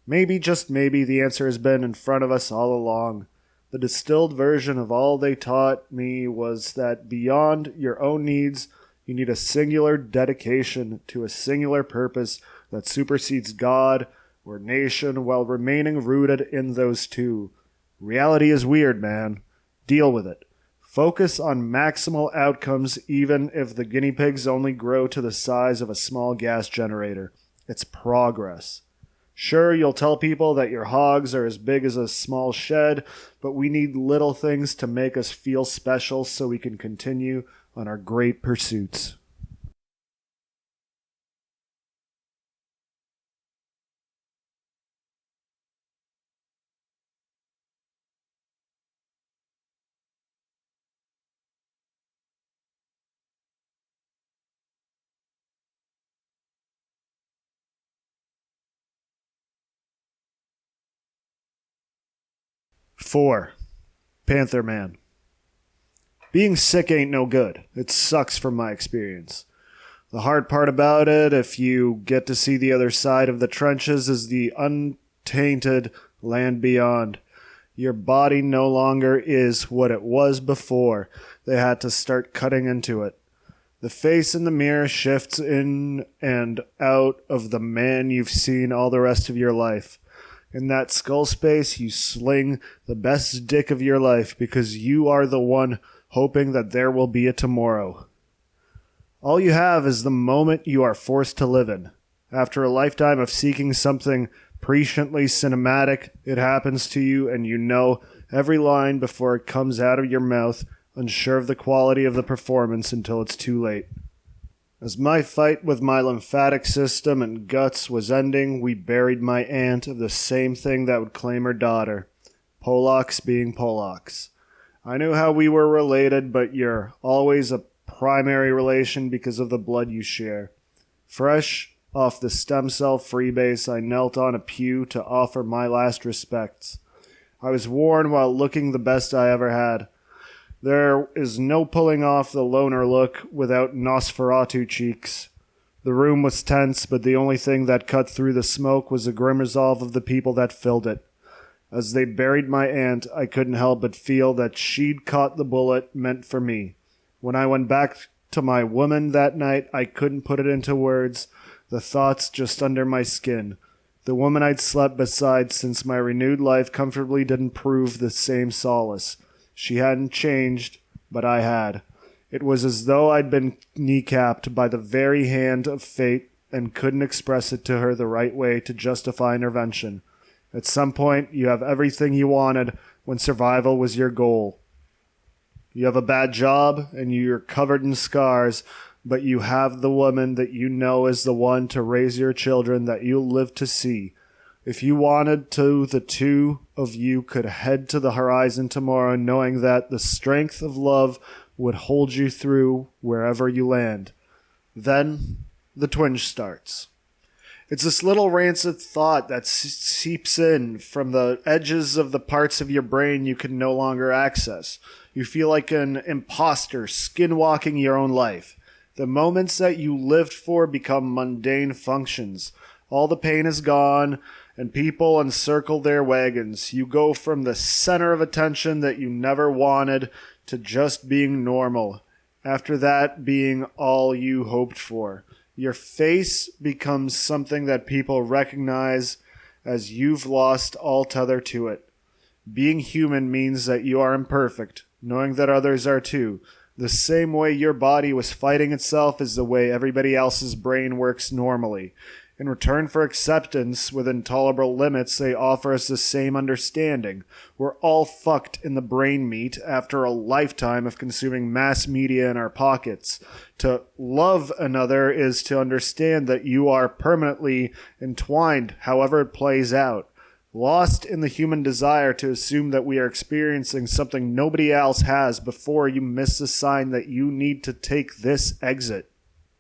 Maybe, just maybe, the answer has been in front of us all along. The distilled version of all they taught me was that beyond your own needs, you need a singular dedication to a singular purpose that supersedes God or nation while remaining rooted in those two. Reality is weird, man. Deal with it. Focus on maximal outcomes even if the guinea pigs only grow to the size of a small gas generator. It's progress. Sure, you'll tell people that your hogs are as big as a small shed, but we need little things to make us feel special so we can continue on our great pursuits. Four, Panther Man. Being sick ain't no good. It sucks from my experience. The hard part about it, if you get to see the other side of the trenches, is the untainted land beyond. Your body no longer is what it was before. They had to start cutting into it. The face in the mirror shifts in and out of the man you've seen all the rest of your life. In that skull space, you sling the best dick of your life because you are the one hoping that there will be a tomorrow. All you have is the moment you are forced to live in. After a lifetime of seeking something presciently cinematic, it happens to you and you know every line before it comes out of your mouth, unsure of the quality of the performance until it's too late. As my fight with my lymphatic system and guts was ending, we buried my aunt of the same thing that would claim her daughter. Polacks being Polacks. I knew how we were related, but you're always a primary relation because of the blood you share. Fresh off the stem cell freebase, I knelt on a pew to offer my last respects. I was worn while looking the best I ever had. There is no pulling off the loner look without Nosferatu cheeks. The room was tense, but the only thing that cut through the smoke was the grim resolve of the people that filled it. As they buried my aunt, I couldn't help but feel that she'd caught the bullet meant for me. When I went back to my woman that night, I couldn't put it into words, the thoughts just under my skin. The woman I'd slept beside since my renewed life comfortably didn't prove the same solace. She hadn't changed, but I had. It was as though I'd been kneecapped by the very hand of fate and couldn't express it to her the right way to justify intervention. At some point, you have everything you wanted when survival was your goal. You have a bad job and you're covered in scars, but you have the woman that you know is the one to raise your children that you'll live to see. If you wanted to, the two of you could head to the horizon tomorrow knowing that the strength of love would hold you through wherever you land. Then the twinge starts. It's this little rancid thought that seeps in from the edges of the parts of your brain you can no longer access. You feel like an imposter skinwalking your own life. The moments that you lived for become mundane functions. All the pain is gone, and people encircle their wagons. You go from the center of attention that you never wanted to just being normal. After that, being all you hoped for. Your face becomes something that people recognize as you've lost all tether to it. Being human means that you are imperfect, knowing that others are too. The same way your body was fighting itself is the way everybody else's brain works normally. In return for acceptance within tolerable limits, they offer us the same understanding. We're all fucked in the brain meat after a lifetime of consuming mass media in our pockets. To love another is to understand that you are permanently entwined, however it plays out. Lost in the human desire to assume that we are experiencing something nobody else has before you miss the sign that you need to take this exit.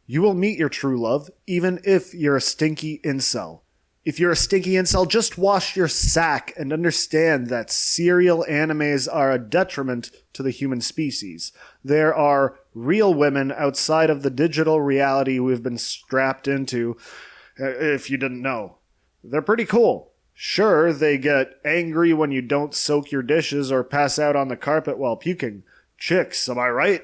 You will meet your true love, even if you're a stinky incel. If you're a stinky incel, just wash your sack and understand that serial animes are a detriment to the human species. There are real women outside of the digital reality we've been strapped into, if you didn't know. They're pretty cool. Sure, they get angry when you don't soak your dishes or pass out on the carpet while puking. Chicks, am I right?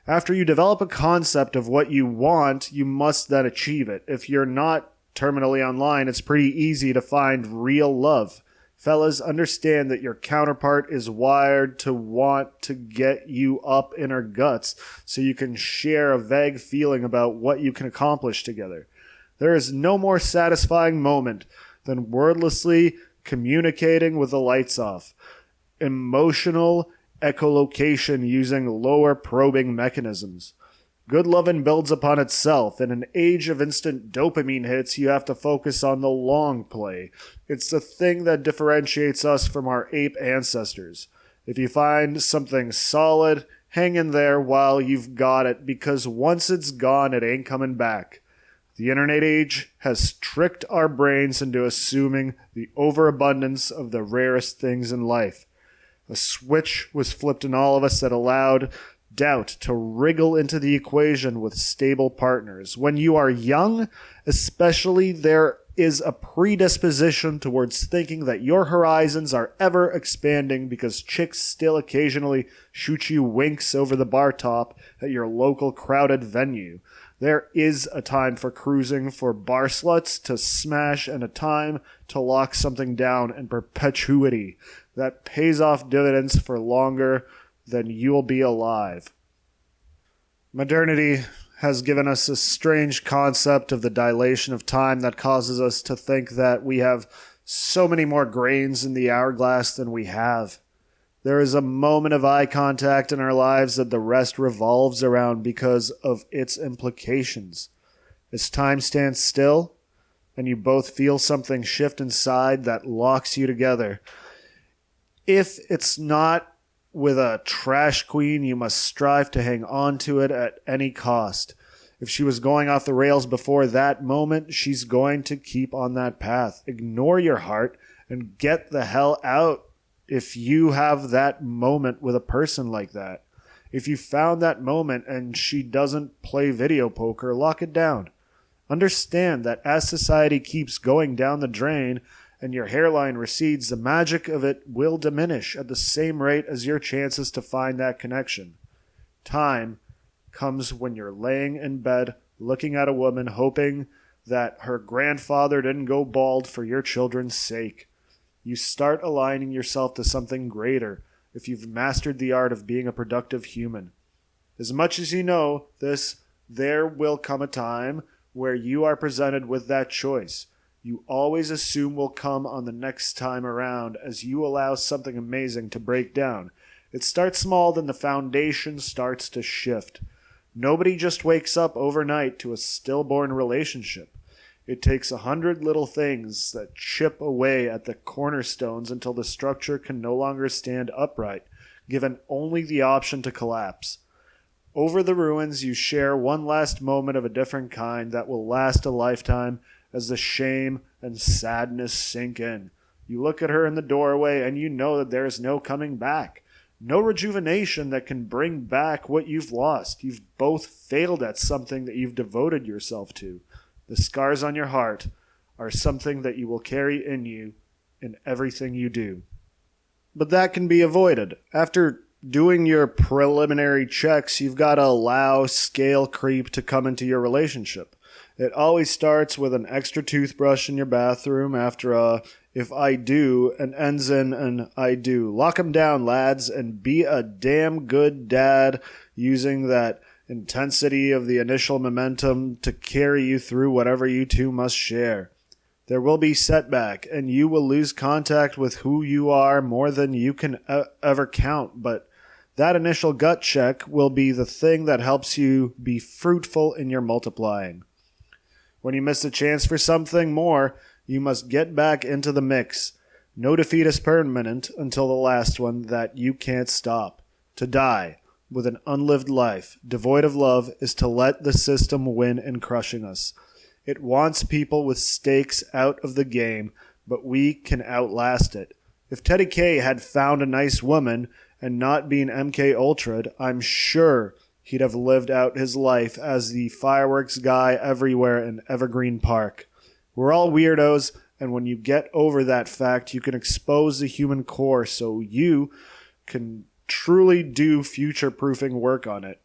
After you develop a concept of what you want, you must then achieve it. If you're not terminally online, it's pretty easy to find real love. Fellas, understand that your counterpart is wired to want to get you up in her guts so you can share a vague feeling about what you can accomplish together. There is no more satisfying moment than wordlessly communicating with the lights off. Emotional echolocation using lower probing mechanisms. Good loving builds upon itself. In an age of instant dopamine hits, you have to focus on the long play. It's the thing that differentiates us from our ape ancestors. If you find something solid, hang in there while you've got it, because once it's gone, it ain't coming back. The internet age has tricked our brains into assuming the overabundance of the rarest things in life. A switch was flipped in all of us that allowed doubt to wriggle into the equation with stable partners. When you are young, especially, there is a predisposition towards thinking that your horizons are ever expanding because chicks still occasionally shoot you winks over the bar top at your local crowded venue. There is a time for cruising for bar sluts to smash and a time to lock something down in perpetuity that pays off dividends for longer than you'll be alive. Modernity has given us a strange concept of the dilation of time that causes us to think that we have so many more grains in the hourglass than we have. There is a moment of eye contact in our lives that the rest revolves around because of its implications. As time stands still, and you both feel something shift inside that locks you together. If it's not with a trash queen, you must strive to hang on to it at any cost. If she was going off the rails before that moment, she's going to keep on that path. Ignore your heart and get the hell out if you have that moment with a person like that. If you found that moment and she doesn't play video poker, lock it down. Understand that as society keeps going down the drain and your hairline recedes, the magic of it will diminish at the same rate as your chances to find that connection. Time comes when you're laying in bed looking at a woman hoping that her grandfather didn't go bald for your children's sake. You start aligning yourself to something greater if you've mastered the art of being a productive human. As much as you know this, there will come a time where you are presented with that choice. You always assume will come on the next time around as you allow something amazing to break down. It starts small, then the foundation starts to shift. Nobody just wakes up overnight to a stillborn relationship. It takes 100 little things that chip away at the cornerstones until the structure can no longer stand upright, given only the option to collapse. Over the ruins, you share one last moment of a different kind that will last a lifetime as the shame and sadness sink in. You look at her in the doorway and you know that there is no coming back. No rejuvenation that can bring back what you've lost. You've both failed at something that you've devoted yourself to. The scars on your heart are something that you will carry in you in everything you do. But that can be avoided. After doing your preliminary checks, you've got to allow scale creep to come into your relationship. It always starts with an extra toothbrush in your bathroom after a if I do and ends in an I do. Lock 'em down, lads, and be a damn good dad using that intensity of the initial momentum to carry you through whatever you two must share. There will be setback, and you will lose contact with who you are more than you can ever count, but that initial gut check will be the thing that helps you be fruitful in your multiplying. When you miss a chance for something more, you must get back into the mix. No defeat is permanent until the last one that you can't stop. To die with an unlived life, devoid of love, is to let the system win in crushing us. It wants people with stakes out of the game, but we can outlast it. If Teddy K had found a nice woman and not been MK Ultra'd, I'm sure he'd have lived out his life as the fireworks guy everywhere in Evergreen Park. We're all weirdos, and when you get over that fact, you can expose the human core so you can truly do future-proofing work on it.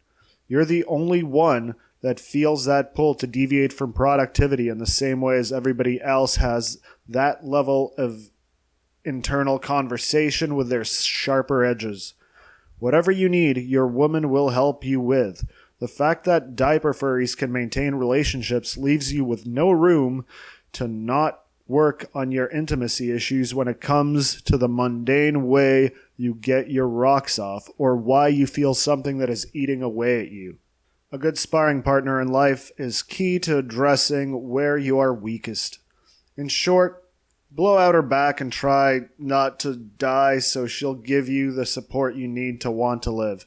You're the only one that feels that pull to deviate from productivity in the same way as everybody else has that level of internal conversation with their sharper edges. Whatever you need, your woman will help you with. The fact that diaper furries can maintain relationships leaves you with no room to not work on your intimacy issues when it comes to the mundane way you get your rocks off or why you feel something that is eating away at you. A good sparring partner in life is key to addressing where you are weakest. In short, blow out her back and try not to die so she'll give you the support you need to want to live.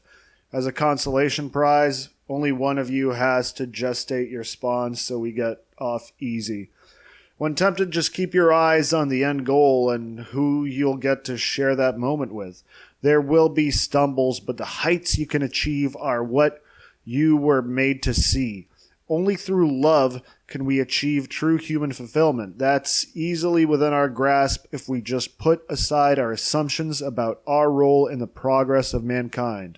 As a consolation prize, only one of you has to gestate your spawn so we get off easy. When tempted, just keep your eyes on the end goal and who you'll get to share that moment with. There will be stumbles, but the heights you can achieve are what you were made to see. Only through love can we achieve true human fulfillment. That's easily within our grasp if we just put aside our assumptions about our role in the progress of mankind.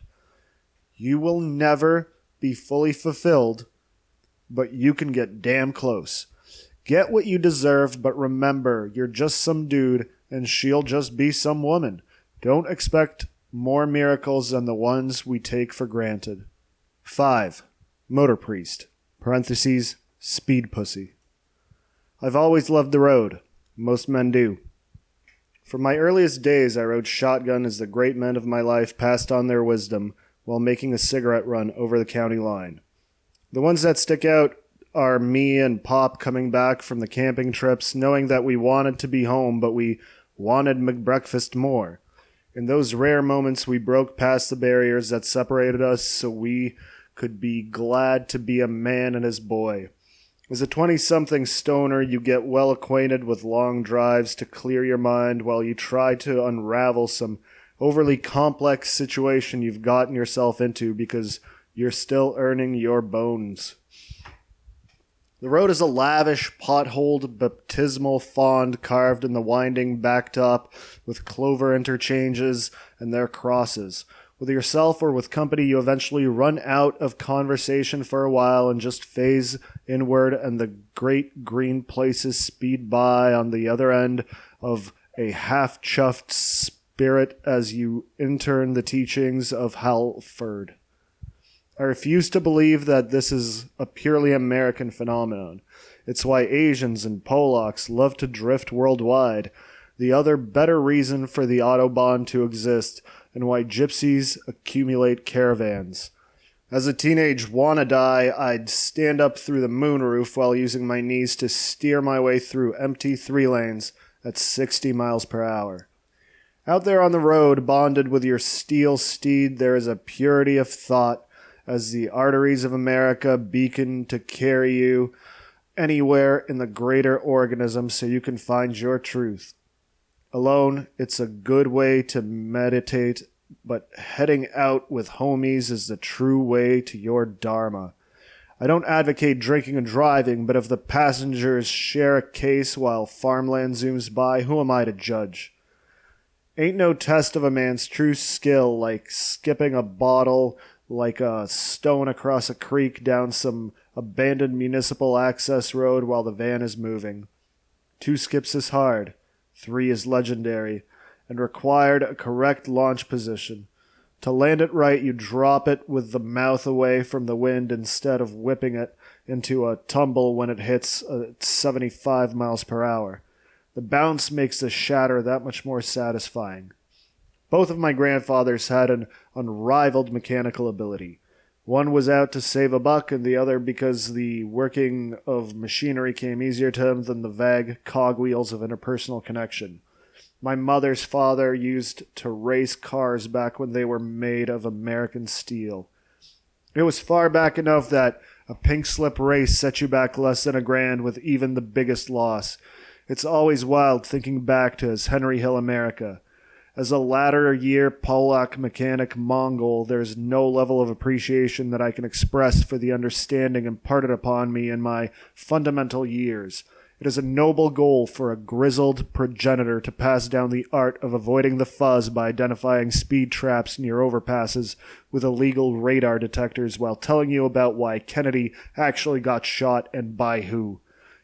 You will never be fully fulfilled, but you can get damn close. Get what you deserve, but remember, you're just some dude, and she'll just be some woman. Don't expect more miracles than the ones we take for granted. 5. Motor priest, parentheses, speed pussy. I've always loved the road. Most men do. From my earliest days, I rode shotgun as the great men of my life passed on their wisdom while making a cigarette run over the county line. The ones that stick out are me and Pop coming back from the camping trips, knowing that we wanted to be home, but we wanted McBreakfast more. In those rare moments, we broke past the barriers that separated us so we could be glad to be a man and his boy. As a 20-something stoner, you get well acquainted with long drives to clear your mind while you try to unravel some overly complex situation you've gotten yourself into because you're still earning your bones. The road is a lavish, potholed, baptismal font carved in the winding backtop with clover interchanges and their crosses. With yourself or with company, you eventually run out of conversation for a while and just phase inward, and the great green places speed by on the other end of a half-chuffed spirit as you intern the teachings of Halford. I refuse to believe that this is a purely American phenomenon. It's why Asians and Polacks love to drift worldwide, the other better reason for the Autobahn to exist, and why gypsies accumulate caravans. As a teenage wanna-die, I'd stand up through the moonroof while using my knees to steer my way through empty 3-lanes at 60 miles per hour. Out there on the road, bonded with your steel steed, there is a purity of thought as the arteries of America beacon to carry you anywhere in the greater organism so you can find your truth. Alone, it's a good way to meditate, but heading out with homies is the true way to your dharma. I don't advocate drinking and driving, but if the passengers share a case while farmland zooms by, who am I to judge? Ain't no test of a man's true skill like skipping a bottle like a stone across a creek down some abandoned municipal access road while the van is moving. 2 skips is hard. 3 is legendary, and required a correct launch position. To land it right, you drop it with the mouth away from the wind instead of whipping it into a tumble when it hits 75 miles per hour. The bounce makes the shatter that much more satisfying. Both of my grandfathers had an unrivaled mechanical ability. One was out to save a buck, and the other because the working of machinery came easier to him than the vague cogwheels of interpersonal connection. My mother's father used to race cars back when they were made of American steel. It was far back enough that a pink slip race set you back less than $1,000 with even the biggest loss. It's always wild thinking back to his Henry Hill America. As a latter-year Polak mechanic Mongol, there is no level of appreciation that I can express for the understanding imparted upon me in my fundamental years. It is a noble goal for a grizzled progenitor to pass down the art of avoiding the fuzz by identifying speed traps near overpasses with illegal radar detectors while telling you about why Kennedy actually got shot and by who.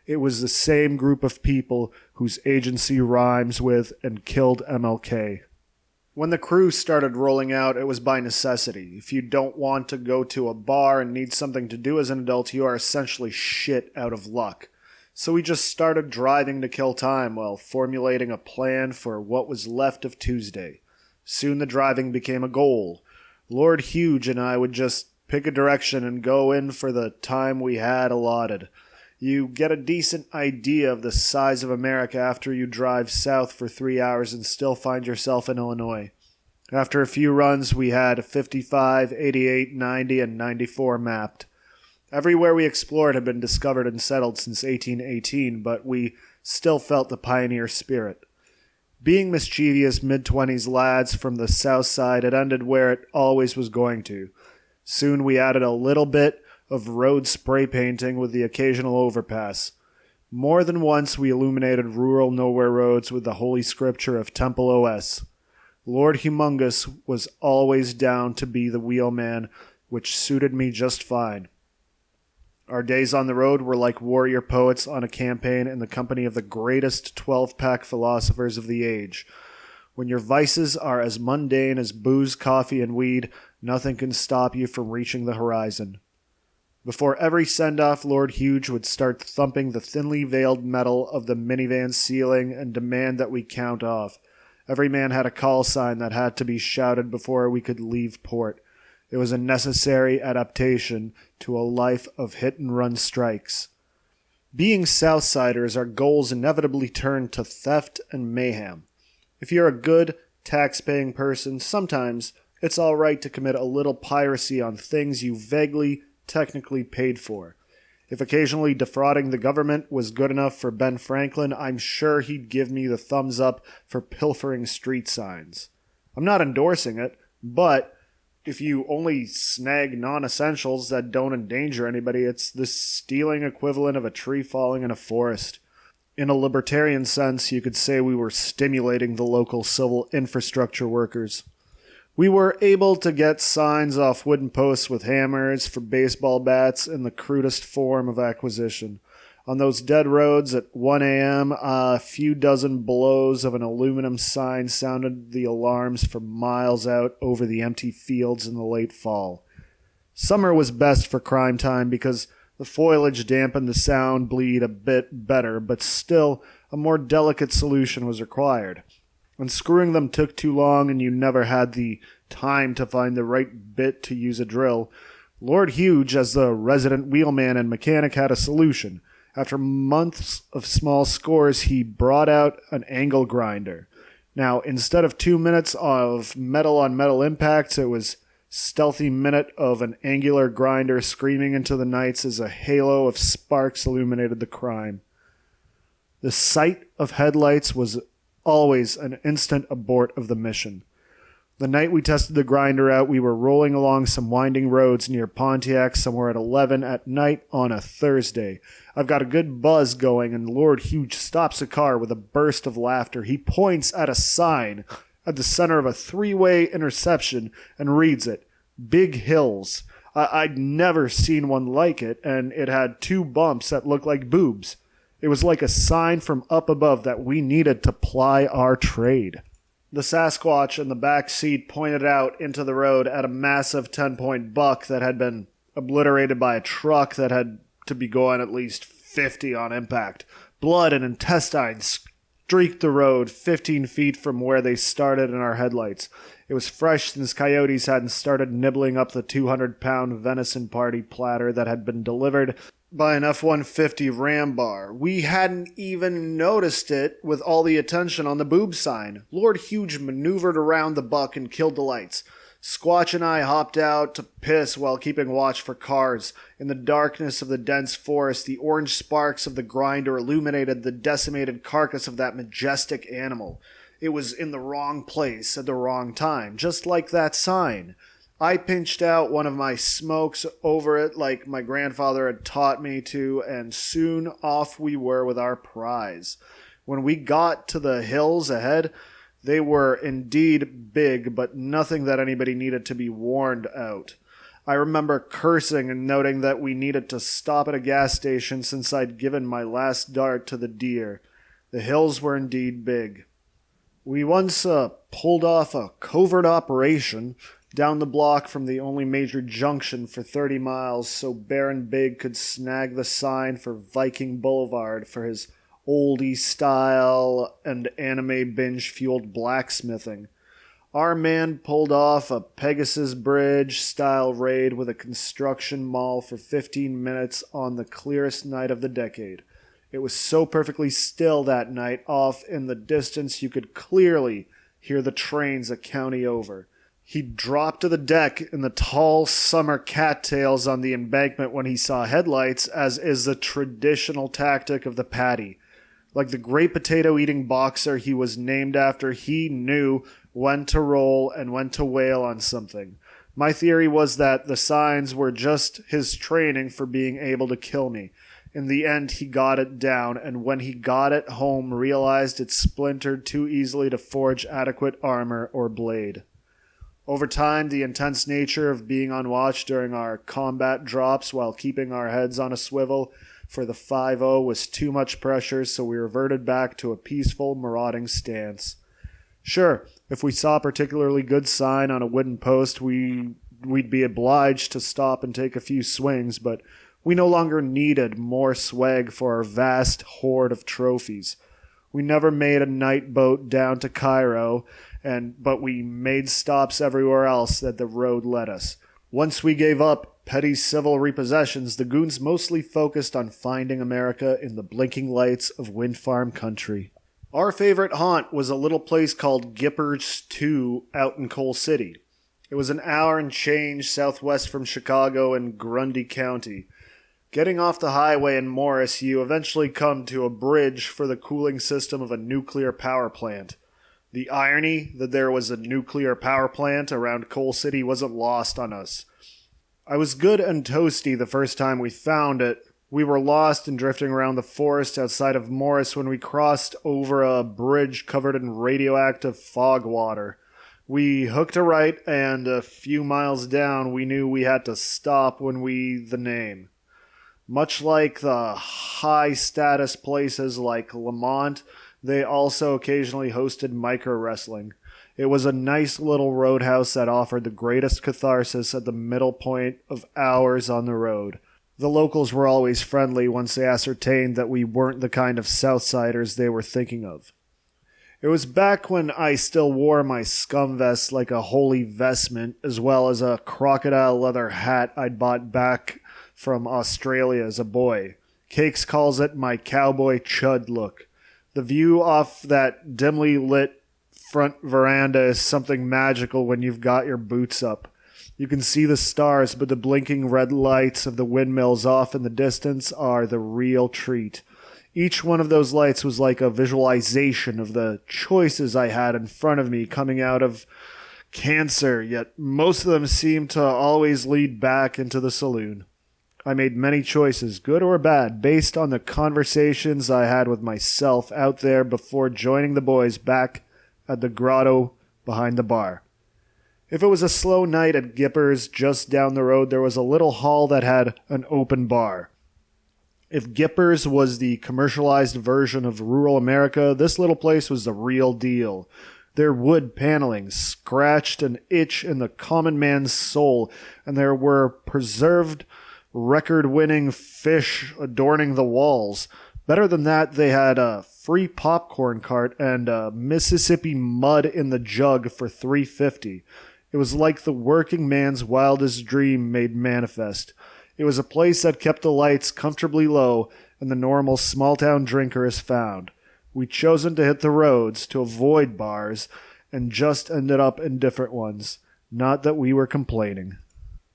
It was the same group of people whose agency rhymes with and killed MLK. When the crew started rolling out, it was by necessity. If you don't want to go to a bar and need something to do as an adult, you are essentially shit out of luck. So we just started driving to kill time while formulating a plan for what was left of Tuesday. Soon the driving became a goal. Lord Huge and I would just pick a direction and go in for the time we had allotted. You get a decent idea of the size of America after you drive south for 3 hours and still find yourself in Illinois. After a few runs, we had 55, 88, 90, and 94 mapped. Everywhere we explored had been discovered and settled since 1818, but we still felt the pioneer spirit. Being mischievous mid-20s lads from the south side, it ended where it always was going to. Soon we added a little bit of road spray painting with the occasional overpass. More than once we illuminated rural nowhere roads with the holy scripture of Temple OS. Lord Humongous was always down to be the wheelman, which suited me just fine. Our days on the road were like warrior poets on a campaign in the company of the greatest 12-pack philosophers of the age. When your vices are as mundane as booze, coffee, and weed, nothing can stop you from reaching the horizon. Before every send-off, Lord Huge would start thumping the thinly veiled metal of the minivan ceiling and demand that we count off. Every man had a call sign that had to be shouted before we could leave port. It was a necessary adaptation to a life of hit-and-run strikes. Being Southsiders, our goals inevitably turned to theft and mayhem. If you're a good, tax-paying person, sometimes it's all right to commit a little piracy on things you vaguely, technically paid for. If occasionally defrauding the government was good enough for Ben Franklin, I'm sure he'd give me the thumbs up for pilfering street signs. I'm not endorsing it, but if you only snag non-essentials that don't endanger anybody, it's the stealing equivalent of a tree falling in a forest. In a libertarian sense, you could say we were stimulating the local civil infrastructure workers. We were able to get signs off wooden posts with hammers for baseball bats in the crudest form of acquisition. On those dead roads at 1 a.m., a few dozen blows of an aluminum sign sounded the alarms for miles out over the empty fields in the late fall. Summer was best for crime time because the foliage dampened the sound bleed a bit better, but still a more delicate solution was required. Unscrewing them took too long, and you never had the time to find the right bit to use a drill. Lord Huge, as the resident wheelman and mechanic, had a solution. After months of small scores, he brought out an angle grinder. Now, instead of 2 minutes of metal-on-metal impacts, it was stealthy minute of an angular grinder screaming into the nights as a halo of sparks illuminated the crime. The sight of headlights was always an instant abort of the mission. The night we tested the grinder out, we were rolling along some winding roads near Pontiac somewhere at 11 at night on a Thursday. I've got a good buzz going, and Lord Huge stops a car with a burst of laughter. He points at a sign at the center of a three-way intersection and reads it. Big Hills. I'd never seen one like it, and it had 2 bumps that looked like boobs. It was like a sign from up above that we needed to ply our trade. The Sasquatch in the back seat pointed out into the road at a massive 10-point buck that had been obliterated by a truck that had to be going at least 50 on impact. Blood and intestines streaked the road 15 feet from where they started in our headlights. It was fresh since coyotes hadn't started nibbling up the 200-pound venison party platter that had been delivered by an F-150 Ram bar. We hadn't even noticed it with all the attention on the boob sign. Lord Huge maneuvered around the buck and killed the lights. Squatch and I hopped out to piss while keeping watch for cars. In the darkness of the dense forest, the orange sparks of the grinder illuminated the decimated carcass of that majestic animal. It was in the wrong place at the wrong time, just like that sign. I pinched out one of my smokes over it like my grandfather had taught me to, and soon off we were with our prize. When we got to the hills ahead, they were indeed big, but nothing that anybody needed to be warned out. I remember cursing and noting that we needed to stop at a gas station since I'd given my last dart to the deer. The hills were indeed big. We once pulled off a covert operation down the block from the only major junction for 30 miles so Baron Big could snag the sign for Viking Boulevard for his oldie style and anime binge-fueled blacksmithing. Our man pulled off a Pegasus Bridge-style raid with a construction mall for 15 minutes on the clearest night of the decade. It was so perfectly still that night, off in the distance you could clearly hear the trains a county over. He dropped to the deck in the tall summer cattails on the embankment when he saw headlights, as is the traditional tactic of the Paddy. Like the great potato-eating boxer he was named after, he knew when to roll and when to wail on something. My theory was that the signs were just his training for being able to kill me. In the end, he got it down, and when he got it home, realized it splintered too easily to forge adequate armor or blade. Over time, the intense nature of being on watch during our combat drops while keeping our heads on a swivel for the 5-0 was too much pressure, so we reverted back to a peaceful, marauding stance. Sure, if we saw a particularly good sign on a wooden post, we we'd be obliged to stop and take a few swings, but we no longer needed more swag for our vast hoard of trophies. We never made a night boat down to Cairo, but we made stops everywhere else that the road led us. Once we gave up petty civil repossessions, the goons mostly focused on finding America in the blinking lights of wind farm country. Our favorite haunt was a little place called Gippers 2 out in Coal City. It was an hour and change southwest from Chicago in Grundy County. Getting off the highway in Morris, you eventually come to a bridge for the cooling system of a nuclear power plant. The irony that there was a nuclear power plant around Coal City wasn't lost on us. I was good and toasty the first time we found it. We were lost and drifting around the forest outside of Morris when we crossed over a bridge covered in radioactive fog water. We hooked a right, and a few miles down we knew we had to stop when the name. Much like the high-status places like Lamont, they also occasionally hosted micro-wrestling. It was a nice little roadhouse that offered the greatest catharsis at the middle point of hours on the road. The locals were always friendly once they ascertained that we weren't the kind of Southsiders they were thinking of. It was back when I still wore my scum vest like a holy vestment, as well as a crocodile leather hat I'd bought back from Australia as a boy. Cakes calls it my cowboy chud look. The view off that dimly lit front veranda is something magical when you've got your boots up. You can see the stars, but the blinking red lights of the windmills off in the distance are the real treat. Each one of those lights was like a visualization of the choices I had in front of me coming out of cancer, yet most of them seemed to always lead back into the saloon. I made many choices, good or bad, based on the conversations I had with myself out there before joining the boys back at the grotto behind the bar. If it was a slow night at Gippers just down the road, there was a little hall that had an open bar. If Gippers was the commercialized version of rural America, this little place was the real deal. Their wood paneling scratched an itch in the common man's soul, and there were preserved record-winning fish adorning the walls. Better than that, they had a free popcorn cart and a Mississippi mud in the jug for $3.50. It was like the working man's wildest dream made manifest. It was a place that kept the lights comfortably low, and the normal small-town drinker is found. We'd chosen to hit the roads to avoid bars, and just ended up in different ones. Not that we were complaining.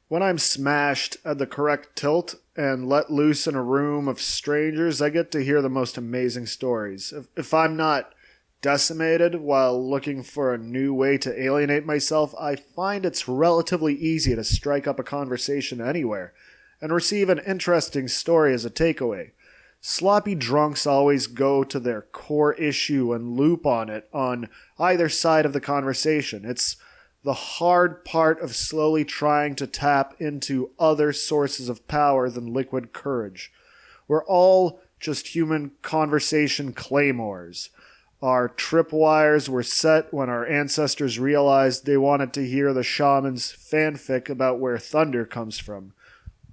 When I'm smashed at the correct tilt and let loose in a room of strangers, I get to hear the most amazing stories. If I'm not decimated while looking for a new way to alienate myself, I find it's relatively easy to strike up a conversation anywhere and receive an interesting story as a takeaway. Sloppy drunks always go to their core issue and loop on it on either side of the conversation. It's the hard part of slowly trying to tap into other sources of power than liquid courage. We're all just human conversation claymores. Our tripwires were set when our ancestors realized they wanted to hear the shaman's fanfic about where thunder comes from.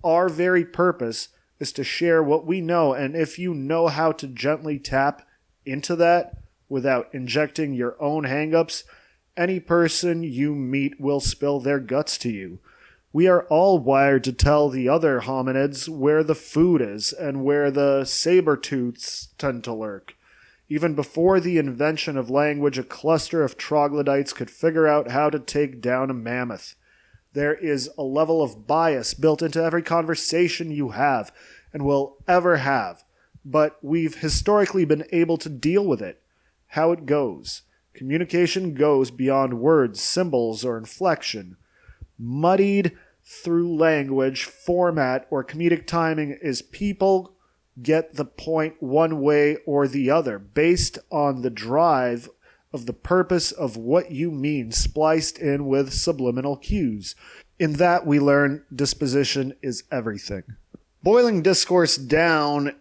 Our very purpose is to share what we know, and if you know how to gently tap into that without injecting your own hang-ups, any person you meet will spill their guts to you. We are all wired to tell the other hominids where the food is and where the saber-tooths tend to lurk. Even before the invention of language, a cluster of troglodytes could figure out how to take down a mammoth. There is a level of bias built into every conversation you have and will ever have, but we've historically been able to deal with it. How it goes. Communication goes beyond words, symbols, or inflection. Muddied through language, format, or comedic timing is people get the point one way or the other, based on the drive of the purpose of what you mean, spliced in with subliminal cues. In that we learn disposition is everything. Boiling discourse down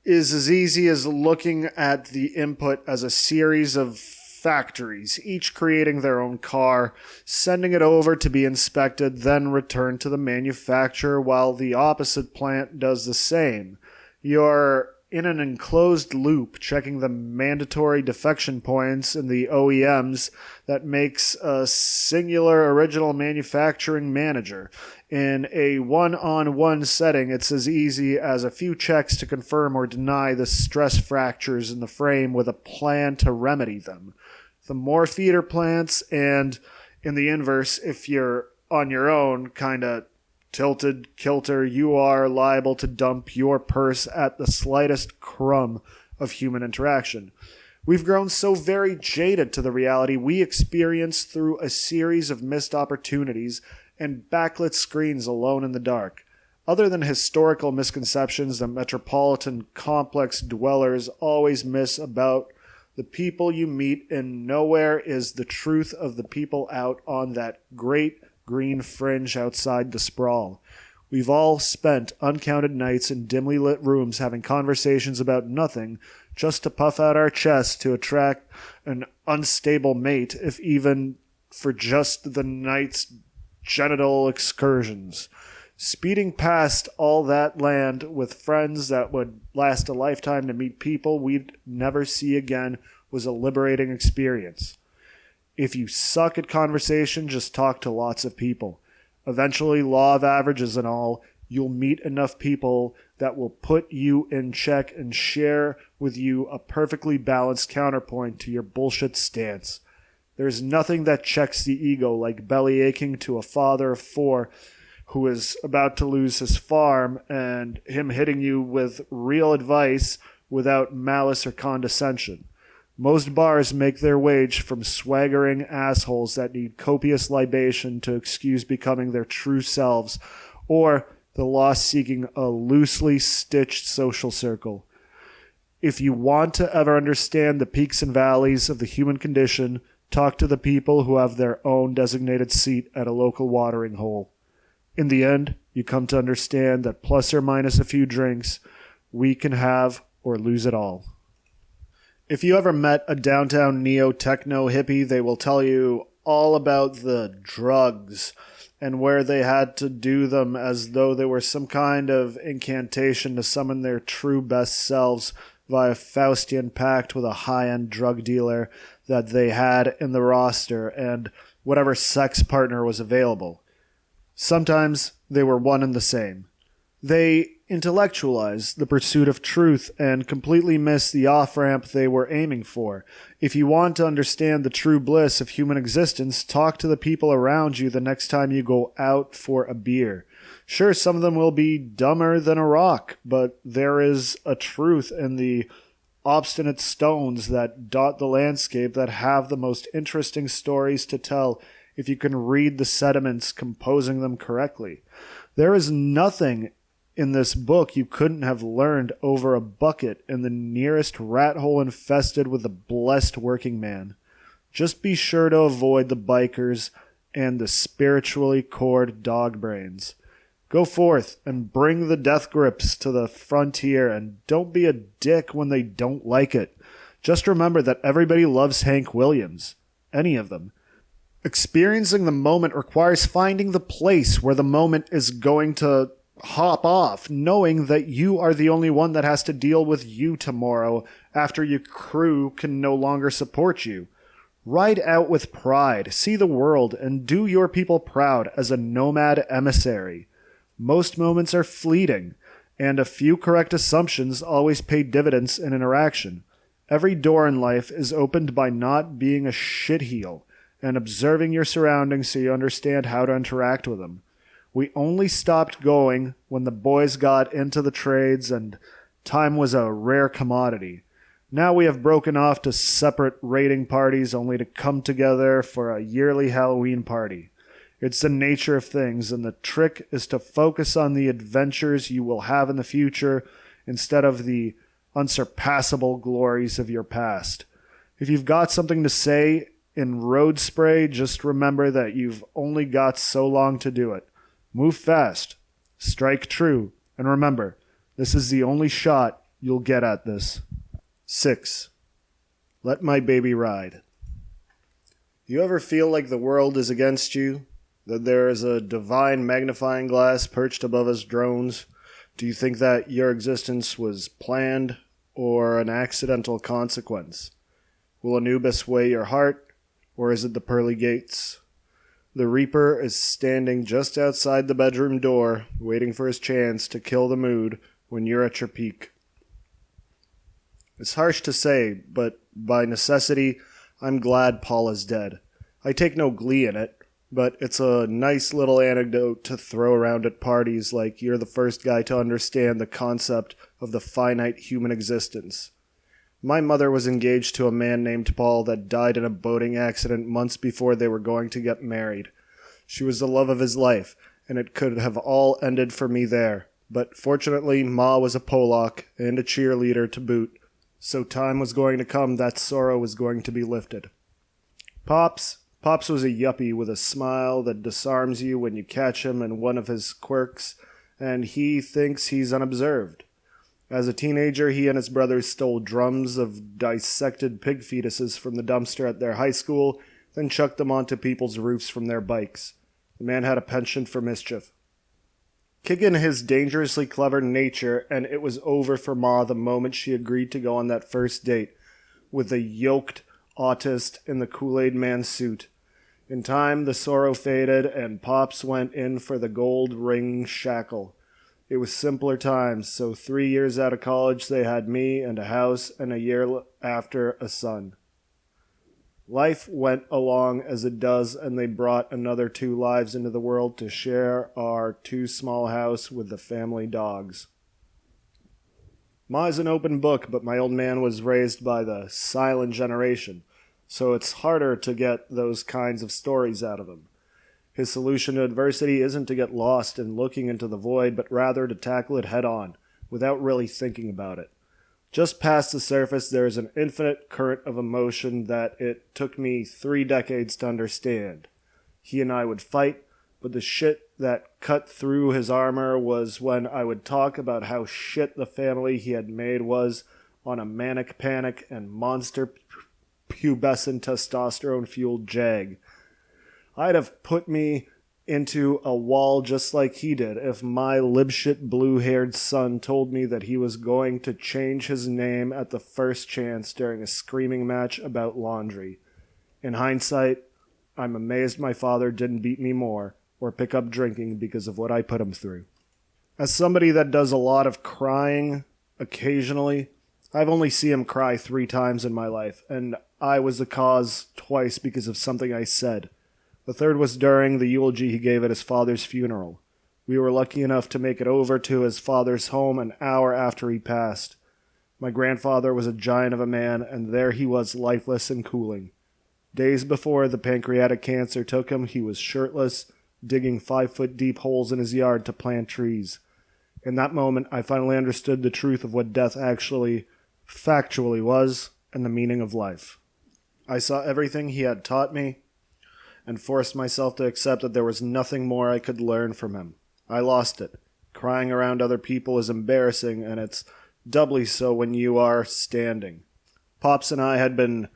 is as easy as looking at the input as a series of factories, each creating their own car, sending it over to be inspected, then returned to the manufacturer while the opposite plant does the same. You're in an enclosed loop, checking the mandatory defection points in the OEMs that makes a singular original manufacturing manager. In a one-on-one setting, it's as easy as a few checks to confirm or deny the stress fractures in the frame with a plan to remedy them. The more feeder plants, and in the inverse, if you're on your own, kinda tilted kilter, you are liable to dump your purse at the slightest crumb of human interaction. We've grown so very jaded to the reality we experience through a series of missed opportunities and backlit screens alone in the dark. Other than historical misconceptions that metropolitan complex dwellers always miss about the people you meet, and nowhere is the truth of the people out on that great green fringe outside the sprawl. We've all spent uncounted nights in dimly lit rooms having conversations about nothing just to puff out our chests to attract an unstable mate, if even for just the night's genital excursions. Speeding past all that land with friends that would last a lifetime to meet people we'd never see again was a liberating experience. If you suck at conversation, just talk to lots of people. Eventually, law of averages and all, you'll meet enough people that will put you in check and share with you a perfectly balanced counterpoint to your bullshit stance. There's nothing that checks the ego like belly aching to a father of 4 who is about to lose his farm and him hitting you with real advice without malice or condescension. Most bars make their wage from swaggering assholes that need copious libation to excuse becoming their true selves, or the lost seeking a loosely stitched social circle. If you want to ever understand the peaks and valleys of the human condition, talk to the people who have their own designated seat at a local watering hole. In the end, you come to understand that plus or minus a few drinks, we can have or lose it all. If you ever met a downtown neo-techno hippie, they will tell you all about the drugs and where they had to do them as though they were some kind of incantation to summon their true best selves via Faustian pact with a high-end drug dealer that they had in the roster and whatever sex partner was available. Sometimes they were one and the same. They intellectualize the pursuit of truth and completely miss the off-ramp they were aiming for. If you want to understand the true bliss of human existence, talk to the people around you the next time you go out for a beer. Sure, some of them will be dumber than a rock, but there is a truth in the obstinate stones that dot the landscape that have the most interesting stories to tell if you can read the sediments composing them correctly. There is nothing in this book you couldn't have learned over a bucket in the nearest rat hole infested with the blessed working man. Just be sure to avoid the bikers and the spiritually cored dog brains. Go forth and bring the death grips to the frontier, and don't be a dick when they don't like it. Just remember that everybody loves Hank Williams. Any of them. Experiencing the moment requires finding the place where the moment is going to hop off, knowing that you are the only one that has to deal with you tomorrow after your crew can no longer support you. Ride out with pride, see the world, and do your people proud as a nomad emissary. Most moments are fleeting, and a few correct assumptions always pay dividends in interaction. Every door in life is opened by not being a shitheel and observing your surroundings so you understand how to interact with them. We only stopped going when the boys got into the trades and time was a rare commodity. Now we have broken off to separate raiding parties only to come together for a yearly Halloween party. It's the nature of things, and the trick is to focus on the adventures you will have in the future instead of the unsurpassable glories of your past. If you've got something to say in road spray, just remember that you've only got so long to do it. Move fast, strike true, and remember, this is the only shot you'll get at this. 6. Let my baby ride. You ever feel like the world is against you? That there is a divine magnifying glass perched above us drones? Do you think that your existence was planned or an accidental consequence? Will Anubis weigh your heart, or is it the pearly gates? The Reaper is standing just outside the bedroom door, waiting for his chance to kill the mood when you're at your peak. It's harsh to say, but by necessity, I'm glad Paul is dead. I take no glee in it, but it's a nice little anecdote to throw around at parties like you're the first guy to understand the concept of the finite human existence. My mother was engaged to a man named Paul that died in a boating accident months before they were going to get married. She was the love of his life, and it could have all ended for me there. But fortunately, Ma was a Polak and a cheerleader to boot, so time was going to come that sorrow was going to be lifted. Pops was a yuppie with a smile that disarms you when you catch him in one of his quirks, and he thinks he's unobserved. As a teenager, he and his brothers stole drums of dissected pig fetuses from the dumpster at their high school, then chucked them onto people's roofs from their bikes. The man had a penchant for mischief. Kick in his dangerously clever nature, and it was over for Ma the moment she agreed to go on that first date with the yoked autist in the Kool-Aid Man suit. In time, the sorrow faded, and Pops went in for the gold ring shackle. It was simpler times, so 3 years out of college they had me and a house, and a year after a son. Life went along as it does, and they brought another 2 lives into the world to share our 2 small house with the family dogs. Ma is an open book, but my old man was raised by the silent generation, so it's harder to get those kinds of stories out of him. His solution to adversity isn't to get lost in looking into the void, but rather to tackle it head on, without really thinking about it. Just past the surface, there is an infinite current of emotion that it took me 3 decades to understand. He and I would fight, but the shit that cut through his armor was when I would talk about how shit the family he had made was on a manic panic and monster pubescent testosterone-fueled jag. I'd have put me into a wall just like he did if my libshit blue-haired son told me that he was going to change his name at the first chance during a screaming match about laundry. In hindsight, I'm amazed my father didn't beat me more or pick up drinking because of what I put him through. As somebody that does a lot of crying occasionally, I've only seen him cry 3 times in my life, and I was the cause twice because of something I said. The third was during the eulogy he gave at his father's funeral. We were lucky enough to make it over to his father's home an hour after he passed. My grandfather was a giant of a man, and there he was lifeless and cooling. Days before the pancreatic cancer took him, he was shirtless, digging 5-foot-deep holes in his yard to plant trees. In that moment, I finally understood the truth of what death actually, factually was, and the meaning of life. I saw everything he had taught me, and forced myself to accept that there was nothing more I could learn from him. I lost it. Crying around other people is embarrassing, and it's doubly so when you are standing. Pops and I had been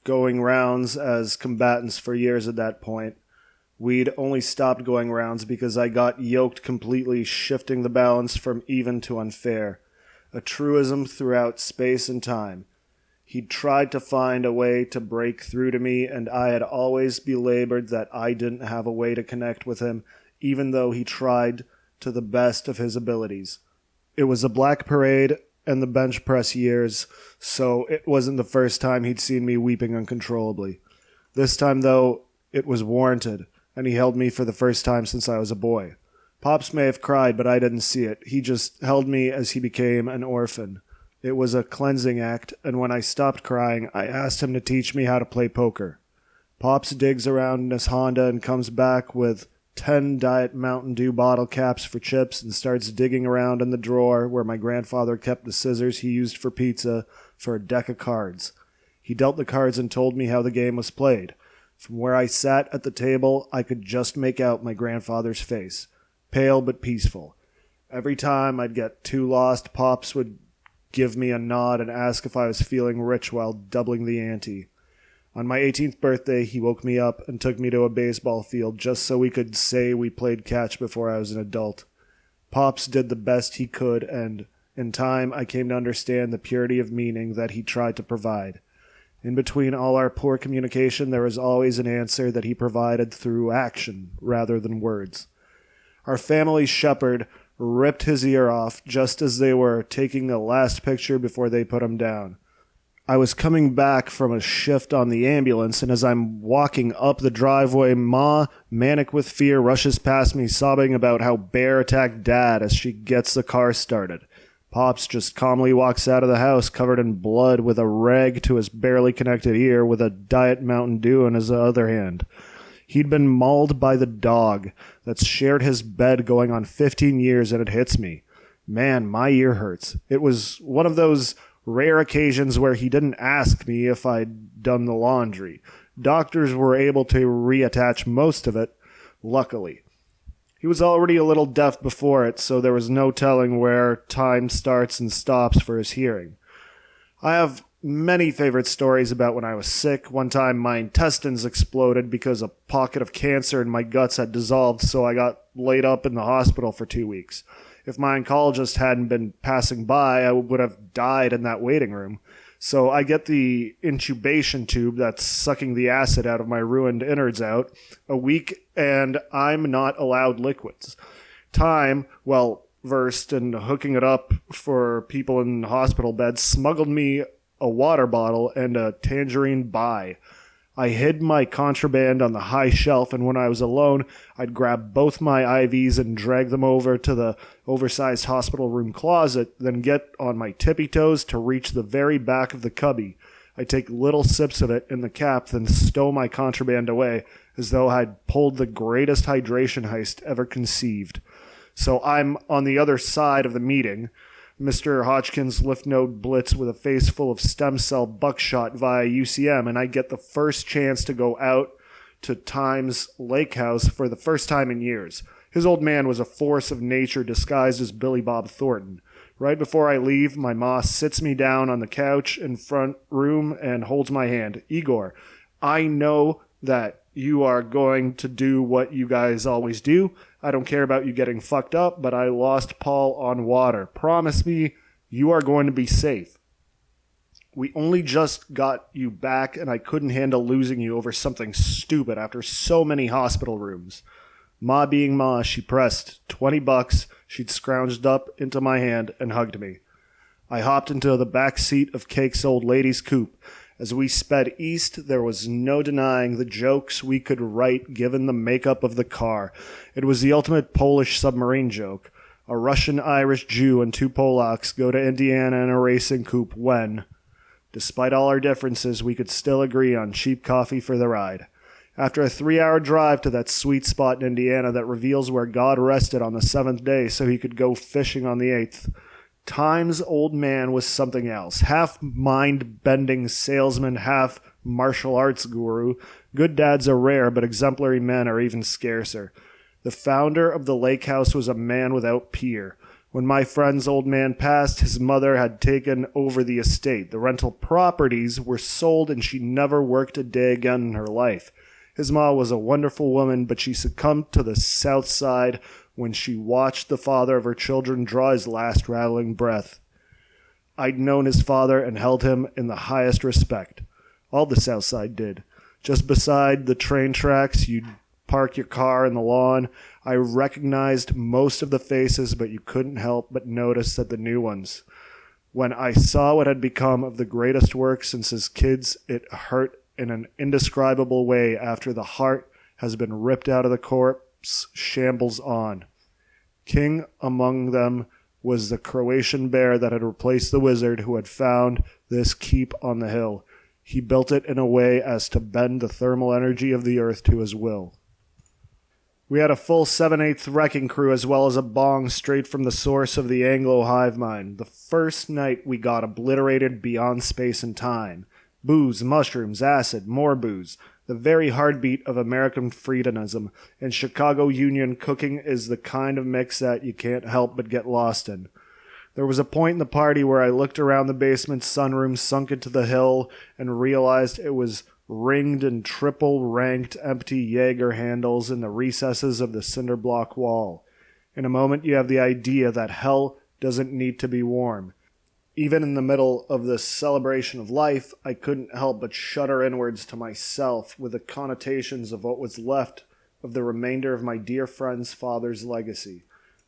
going rounds as combatants for years at that point. We'd only stopped going rounds because I got yoked completely, shifting the balance from even to unfair. A truism throughout space and time. He'd tried to find a way to break through to me, and I had always belabored that I didn't have a way to connect with him, even though he tried to the best of his abilities. It was a black parade and the bench press years, so it wasn't the first time he'd seen me weeping uncontrollably. This time, though, it was warranted, and he held me for the first time since I was a boy. Pops may have cried, but I didn't see it. He just held me as he became an orphan. It was a cleansing act, and when I stopped crying, I asked him to teach me how to play poker. Pops digs around in his Honda and comes back with 10 Diet Mountain Dew bottle caps for chips and starts digging around in the drawer where my grandfather kept the scissors he used for pizza for a deck of cards. He dealt the cards and told me how the game was played. From where I sat at the table, I could just make out my grandfather's face, pale but peaceful. Every time I'd get too lost, Pops would give me a nod and ask if I was feeling rich while doubling the ante. On my 18th birthday, he woke me up and took me to a baseball field just so we could say we played catch before I was an adult. Pops did the best he could, and in time I came to understand the purity of meaning that he tried to provide. In between all our poor communication, there was always an answer that he provided through action rather than words. Our family shepherd ripped his ear off just as they were taking the last picture before they put him down. I was coming back from a shift on the ambulance, and as I'm walking up the driveway, Ma, manic with fear, rushes past me, sobbing about how Bear attacked Dad as she gets the car started. Pops just calmly walks out of the house covered in blood with a rag to his barely connected ear with a Diet Mountain Dew in his other hand. He'd been mauled by the dog that's shared his bed going on 15 years, and it hits me. Man, my ear hurts. It was one of those rare occasions where he didn't ask me if I'd done the laundry. Doctors were able to reattach most of it, luckily. He was already a little deaf before it, so there was no telling where time starts and stops for his hearing. I have many favorite stories about when I was sick. One time my intestines exploded because a pocket of cancer in my guts had dissolved, so I got laid up in the hospital for 2 weeks. If my oncologist hadn't been passing by, I would have died in that waiting room. So I get the intubation tube that's sucking the acid out of my ruined innards out a week, and I'm not allowed liquids. Time, well versed in hooking it up for people in hospital beds, smuggled me a water bottle and a tangerine bye. I hid my contraband on the high shelf, and when I was alone, I'd grab both my IVs and drag them over to the oversized hospital room closet, then get on my tippy toes to reach the very back of the cubby. I'd take little sips of it in the cap, then stow my contraband away, as though I'd pulled the greatest hydration heist ever conceived. So I'm on the other side of the meeting. Mr. Hodgkin's lift node blitz with a face full of stem cell buckshot via UCM, and I get the first chance to go out to Time's lake house for the first time in years. His old man was a force of nature disguised as Billy Bob Thornton. Right before I leave, my ma sits me down on the couch in front room and holds my hand. Igor, I know that you are going to do what you guys always do. I don't care about you getting fucked up, but I lost Paul on water. Promise me you are going to be safe. We only just got you back, and I couldn't handle losing you over something stupid after so many hospital rooms. Ma being Ma, she pressed $20 she'd scrounged up into my hand and hugged me. I hopped into the back seat of Cake's old lady's coupe. As we sped east, there was no denying the jokes we could write given the makeup of the car. It was the ultimate Polish submarine joke. A Russian-Irish Jew and 2 Polacks go to Indiana in a racing coupe when, despite all our differences, we could still agree on cheap coffee for the ride. After a 3-hour drive to that sweet spot in Indiana that reveals where God rested on the 7th day so he could go fishing on the 8th, Time's old man was something else. Half mind-bending salesman, half martial arts guru. Good dads are rare, but exemplary men are even scarcer. The founder of the lake house was a man without peer. When my friend's old man passed, his mother had taken over the estate. The rental properties were sold, and she never worked a day again in her life. His ma was a wonderful woman, but she succumbed to the South Side when she watched the father of her children draw his last rattling breath. I'd known his father and held him in the highest respect. All the South Side did. Just beside the train tracks, you'd park your car in the lawn. I recognized most of the faces, but you couldn't help but notice that the new ones. When I saw what had become of the greatest work since his kids, it hurt in an indescribable way after the heart has been ripped out of the corpse shambles on. King among them was the Croatian bear that had replaced the wizard who had found this keep on the hill. He built it in a way as to bend the thermal energy of the earth to his will. We had a full 7/8 wrecking crew as well as a bong straight from the source of the Anglo hive mind. The first night we got obliterated beyond space and time. Booze, mushrooms, acid, more booze. The very heartbeat of American freedomism. In Chicago Union, cooking is the kind of mix that you can't help but get lost in. There was a point in the party where I looked around the basement sunroom sunk into the hill and realized it was ringed and triple-ranked empty Jaeger handles in the recesses of the cinder block wall. In a moment you have the idea that hell doesn't need to be warm. Even in the middle of this celebration of life, I couldn't help but shudder inwards to myself with the connotations of what was left of the remainder of my dear friend's father's legacy.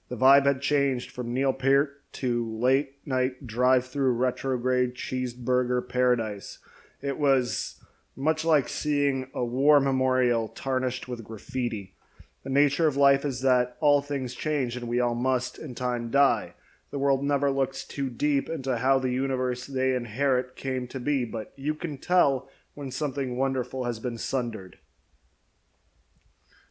The vibe had changed from Neil Peart to late-night drive-through retrograde cheeseburger paradise. It was much like seeing a war memorial tarnished with graffiti. The nature of life is that all things change and we all must, in time, die. The world never looks too deep into how the universe they inherit came to be, but you can tell when something wonderful has been sundered.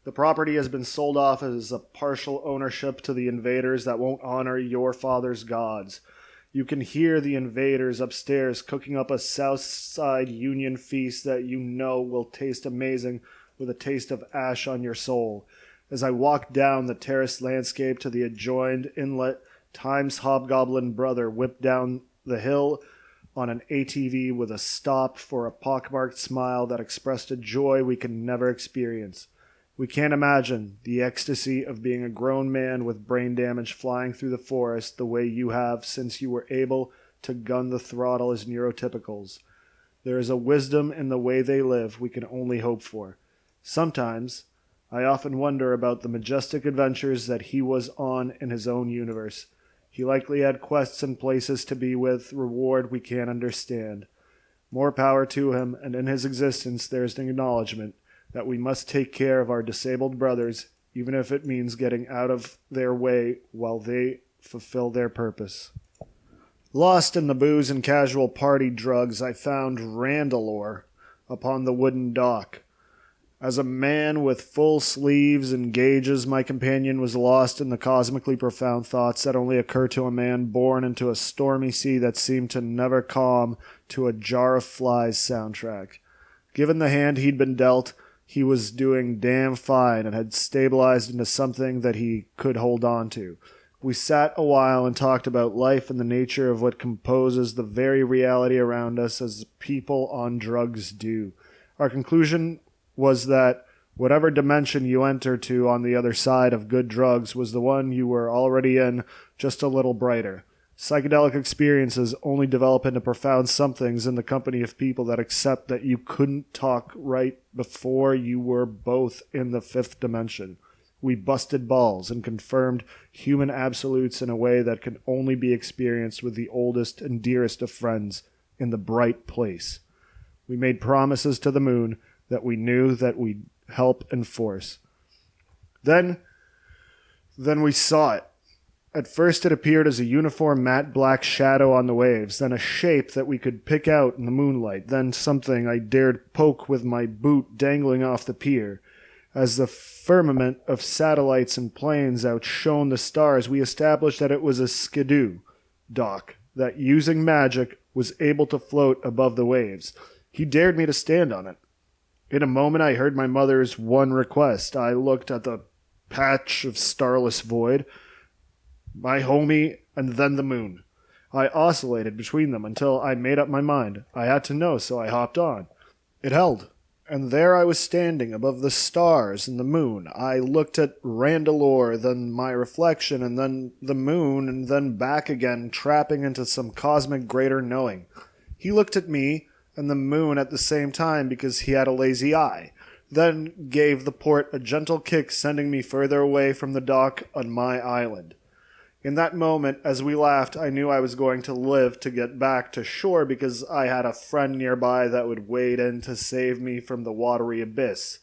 The property has been sold off as a partial ownership to the invaders that won't honor your father's gods. You can hear the invaders upstairs cooking up a South Side Union feast that you know will taste amazing with a taste of ash on your soul. As I walk down the terraced landscape to the adjoined inlet, Time's hobgoblin brother whipped down the hill on an ATV with a stop for a pockmarked smile that expressed a joy we can never experience. We can't imagine the ecstasy of being a grown man with brain damage flying through the forest the way you have since you were able to gun the throttle as neurotypicals. There is a wisdom in the way they live we can only hope for. Sometimes, I often wonder about the majestic adventures that he was on in his own universe. He likely had quests and places to be with reward we can't understand. More power to him, and in his existence there is an acknowledgement that we must take care of our disabled brothers, even if it means getting out of their way while they fulfill their purpose. Lost in the booze and casual party drugs, I found Randalore upon the wooden dock. As a man with full sleeves and gauges, my companion was lost in the cosmically profound thoughts that only occur to a man born into a stormy sea that seemed to never calm to a Jar of Flies soundtrack. Given the hand he'd been dealt, he was doing damn fine and had stabilized into something that he could hold on to. We sat a while and talked about life and the nature of what composes the very reality around us as people on drugs do. Our conclusion was that whatever dimension you enter to on the other side of good drugs was the one you were already in, just a little brighter. Psychedelic experiences only develop into profound somethings in the company of people that accept that you couldn't talk right before you were both in the fifth dimension. We busted balls and confirmed human absolutes in a way that can only be experienced with the oldest and dearest of friends in the bright place. We made promises to the moon that we knew that we'd help enforce. Then we saw it. At first it appeared as a uniform matte black shadow on the waves, then a shape that we could pick out in the moonlight, then something I dared poke with my boot dangling off the pier. As the firmament of satellites and planes outshone the stars, we established that it was a skidoo dock that, using magic, was able to float above the waves. He dared me to stand on it. In a moment I heard my mother's one request. I looked at the patch of starless void, my homie, and then the moon. I oscillated between them until I made up my mind. I had to know, so I hopped on. It held, and there I was standing above the stars and the moon. I looked at Randalore, then my reflection, and then the moon, and then back again, trapping into some cosmic greater knowing. He looked at me and the moon at the same time because he had a lazy eye, then gave the port a gentle kick, sending me further away from the dock on my island. In that moment, as we laughed, I knew I was going to live to get back to shore because I had a friend nearby that would wade in to save me from the watery abyss.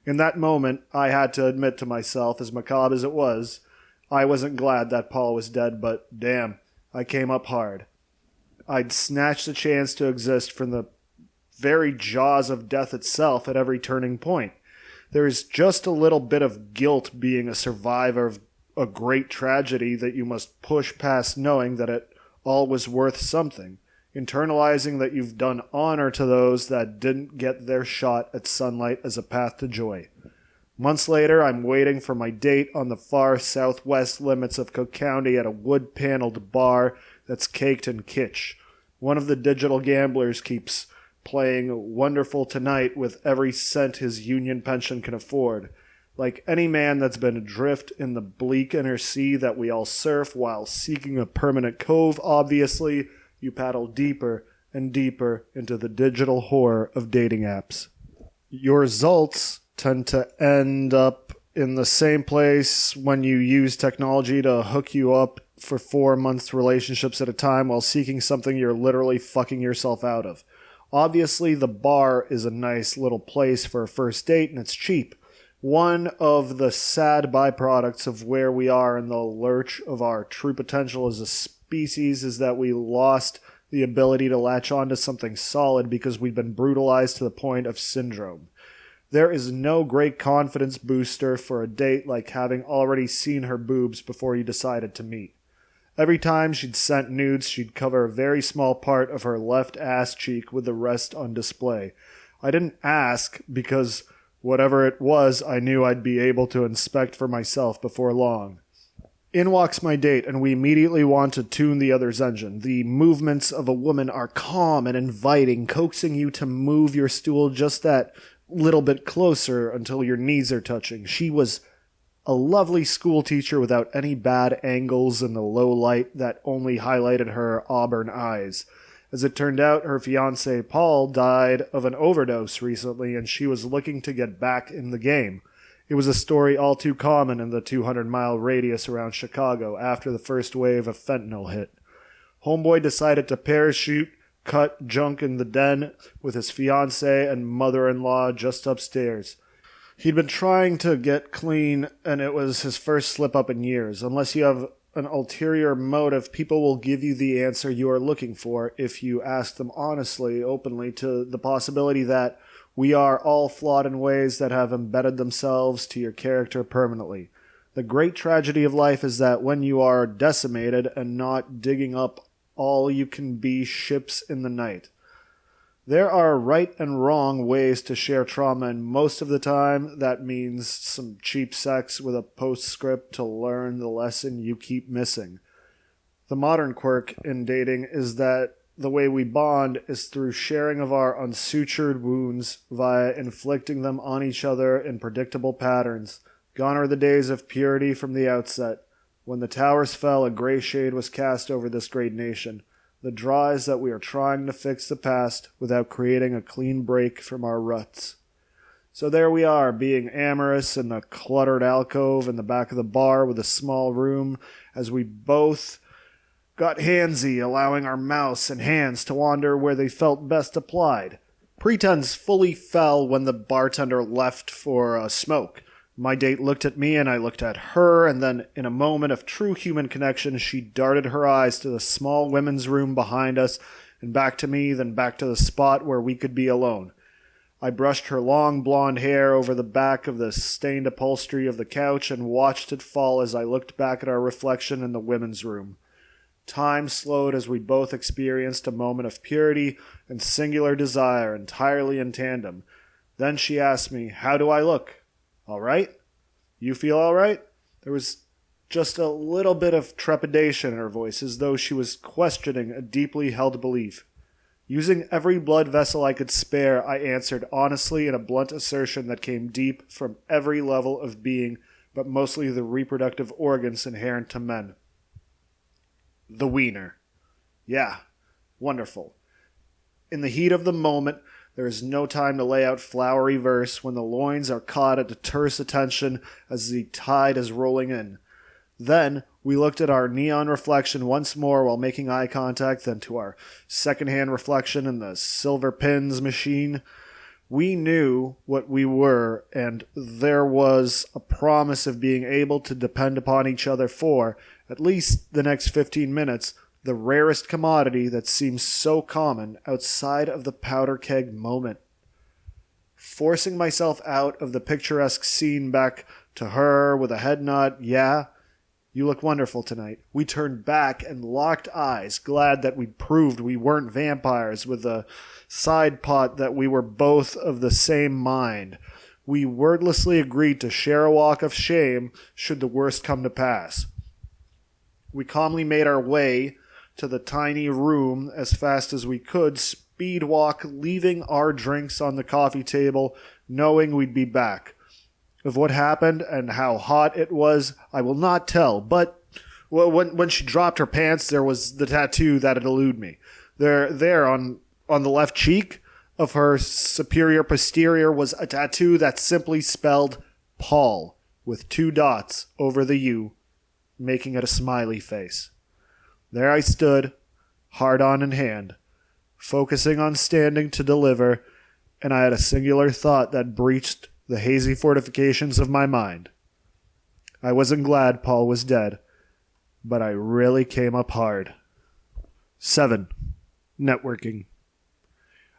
In that moment, I had to admit to myself, as macabre as it was, I wasn't glad that Paul was dead, but damn, I came up hard. I'd snatched the chance to exist from the very jaws of death itself at every turning point. There is just a little bit of guilt being a survivor of a great tragedy that you must push past, knowing that it all was worth something, internalizing that you've done honor to those that didn't get their shot at sunlight as a path to joy. Months later, I'm waiting for my date on the far southwest limits of Cook County at a wood-paneled bar that's caked in kitsch. One of the digital gamblers keeps playing Wonderful Tonight with every cent his union pension can afford. Like any man that's been adrift in the bleak inner sea that we all surf while seeking a permanent cove, obviously, you paddle deeper and deeper into the digital horror of dating apps. Your results tend to end up in the same place when you use technology to hook you up for 4 months relationships at a time while seeking something you're literally fucking yourself out of. Obviously, the bar is a nice little place for a first date and it's cheap. One of the sad byproducts of where we are in the lurch of our true potential as a species is that we lost the ability to latch on to something solid because we've been brutalized to the point of syndrome. There is no great confidence booster for a date like having already seen her boobs before you decided to meet. Every time she'd sent nudes, she'd cover a very small part of her left ass cheek with the rest on display. I didn't ask because whatever it was, I knew I'd be able to inspect for myself before long. In walks my date, and we immediately want to tune the other's engine. The movements of a woman are calm and inviting, coaxing you to move your stool just that little bit closer until your knees are touching. She was a lovely school teacher without any bad angles in the low light that only highlighted her auburn eyes. As it turned out, her fiancé Paul died of an overdose recently, and she was looking to get back in the game. It was a story all too common in the 200-mile radius around Chicago after the first wave of fentanyl hit. Homeboy decided to parachute, cut junk in the den with his fiancée and mother-in-law just upstairs. He'd been trying to get clean, and it was his first slip-up in years. Unless you have an ulterior motive, people will give you the answer you are looking for if you ask them honestly, openly, to the possibility that we are all flawed in ways that have embedded themselves to your character permanently. The great tragedy of life is that when you are decimated and not digging up all you can be ships in the night. There are right and wrong ways to share trauma, and most of the time that means some cheap sex with a postscript to learn the lesson you keep missing. The modern quirk in dating is that the way we bond is through sharing of our unsutured wounds via inflicting them on each other in predictable patterns. Gone are the days of purity from the outset. When the towers fell, a gray shade was cast over this great nation. The draw is that we are trying to fix the past without creating a clean break from our ruts. So there we are, being amorous in the cluttered alcove in the back of the bar with a small room, as we both got handsy, allowing our mouths and hands to wander where they felt best applied. Pretense fully fell when the bartender left for a smoke. My date looked at me and I looked at her, and then in a moment of true human connection, she darted her eyes to the small women's room behind us and back to me, then back to the spot where we could be alone. I brushed her long blonde hair over the back of the stained upholstery of the couch and watched it fall as I looked back at our reflection in the women's room. Time slowed as we both experienced a moment of purity and singular desire entirely in tandem. Then she asked me, "How do I look? All right? You feel all right?" There was just a little bit of trepidation in her voice, as though she was questioning a deeply held belief. Using every blood vessel I could spare, I answered honestly in a blunt assertion that came deep from every level of being, but mostly the reproductive organs inherent to men. The wiener. Yeah, wonderful. In the heat of the moment, there is no time to lay out flowery verse when the loins are caught at a terse attention as the tide is rolling in. Then we looked at our neon reflection once more while making eye contact, then to our second-hand reflection in the silver pins machine. We knew what we were, and there was a promise of being able to depend upon each other for, at least the next 15 minutes, the rarest commodity that seems so common outside of the powder keg moment. Forcing myself out of the picturesque scene back to her with a head nod, "Yeah, you look wonderful tonight," we turned back and locked eyes, glad that we'd proved we weren't vampires, with a side pot that we were both of the same mind. We wordlessly agreed to share a walk of shame should the worst come to pass. We calmly made our way to the tiny room as fast as we could, speed walk, leaving our drinks on the coffee table, knowing we'd be back. Of what happened and how hot it was, I will not tell, but when she dropped her pants, there was the tattoo that had eluded me. There on the left cheek of her superior posterior was a tattoo that simply spelled Paul with 2 dots over the U, making it a smiley face. There I stood, hard-on in hand, focusing on standing to deliver, and I had a singular thought that breached the hazy fortifications of my mind. I wasn't glad Paul was dead, but I really came up hard. 7. Networking.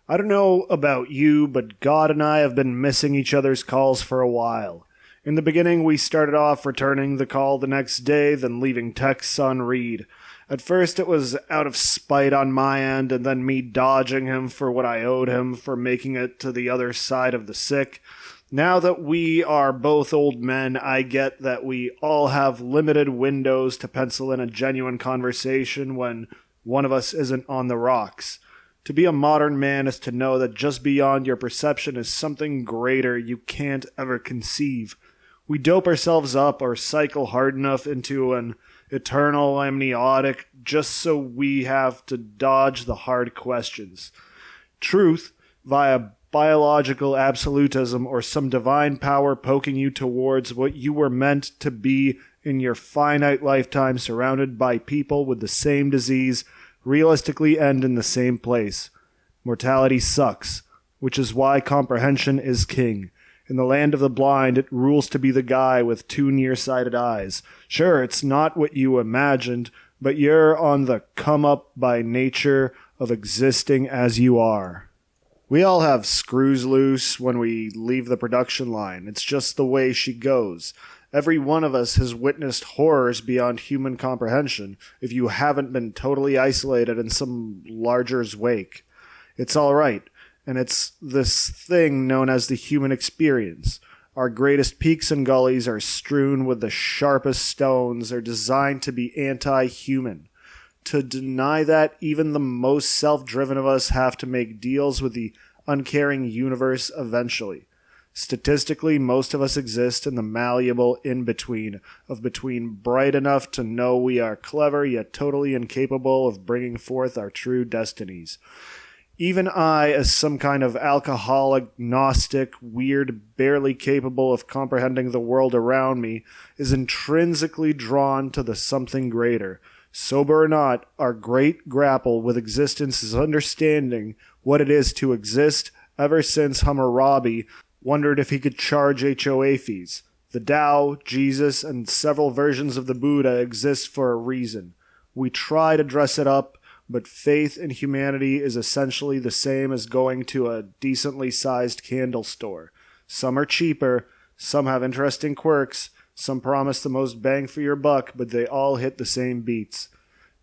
I don't know about you, but God and I have been missing each other's calls for a while. In the beginning, we started off returning the call the next day, then leaving texts on read. At first, it was out of spite on my end, and then me dodging him for what I owed him for making it to the other side of the sick. Now that we are both old men, I get that we all have limited windows to pencil in a genuine conversation when one of us isn't on the rocks. To be a modern man is to know that just beyond your perception is something greater you can't ever conceive. We dope ourselves up or cycle hard enough into an eternal amniotic just so we have to dodge the hard questions. Truth, via biological absolutism or some divine power poking you towards what you were meant to be in your finite lifetime surrounded by people with the same disease, realistically end in the same place. Mortality sucks, which is why comprehension is king. In the land of the blind, it rules to be the guy with 2 nearsighted eyes. Sure, it's not what you imagined, but you're on the come-up by nature of existing as you are. We all have screws loose when we leave the production line. It's just the way she goes. Every one of us has witnessed horrors beyond human comprehension if you haven't been totally isolated in some larger's wake. It's all right. And it's this thing known as the human experience. Our greatest peaks and gullies are strewn with the sharpest stones. They're designed to be anti-human. To deny that, even the most self-driven of us have to make deals with the uncaring universe eventually. Statistically, most of us exist in the malleable in-between of between bright enough to know we are clever yet totally incapable of bringing forth our true destinies. Even I, as some kind of alcoholic, gnostic, weird, barely capable of comprehending the world around me, is intrinsically drawn to the something greater. Sober or not, our great grapple with existence is understanding what it is to exist ever since Hammurabi wondered if he could charge HOA fees. The Tao, Jesus, and several versions of the Buddha exist for a reason. We try to dress it up, but faith in humanity is essentially the same as going to a decently sized candle store. Some are cheaper, some have interesting quirks, some promise the most bang for your buck, but they all hit the same beats.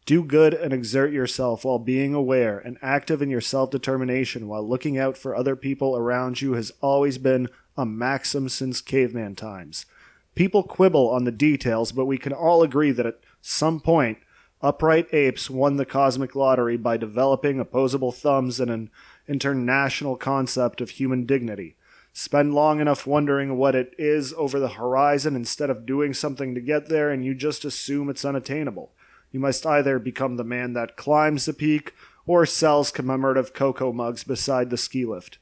Do good and exert yourself while being aware and active in your self-determination while looking out for other people around you has always been a maxim since caveman times. People quibble on the details, but we can all agree that at some point, upright apes won the cosmic lottery by developing opposable thumbs and an international concept of human dignity. Spend long enough wondering what it is over the horizon instead of doing something to get there, and you just assume it's unattainable. You must either become the man that climbs the peak or sells commemorative cocoa mugs beside the ski lift.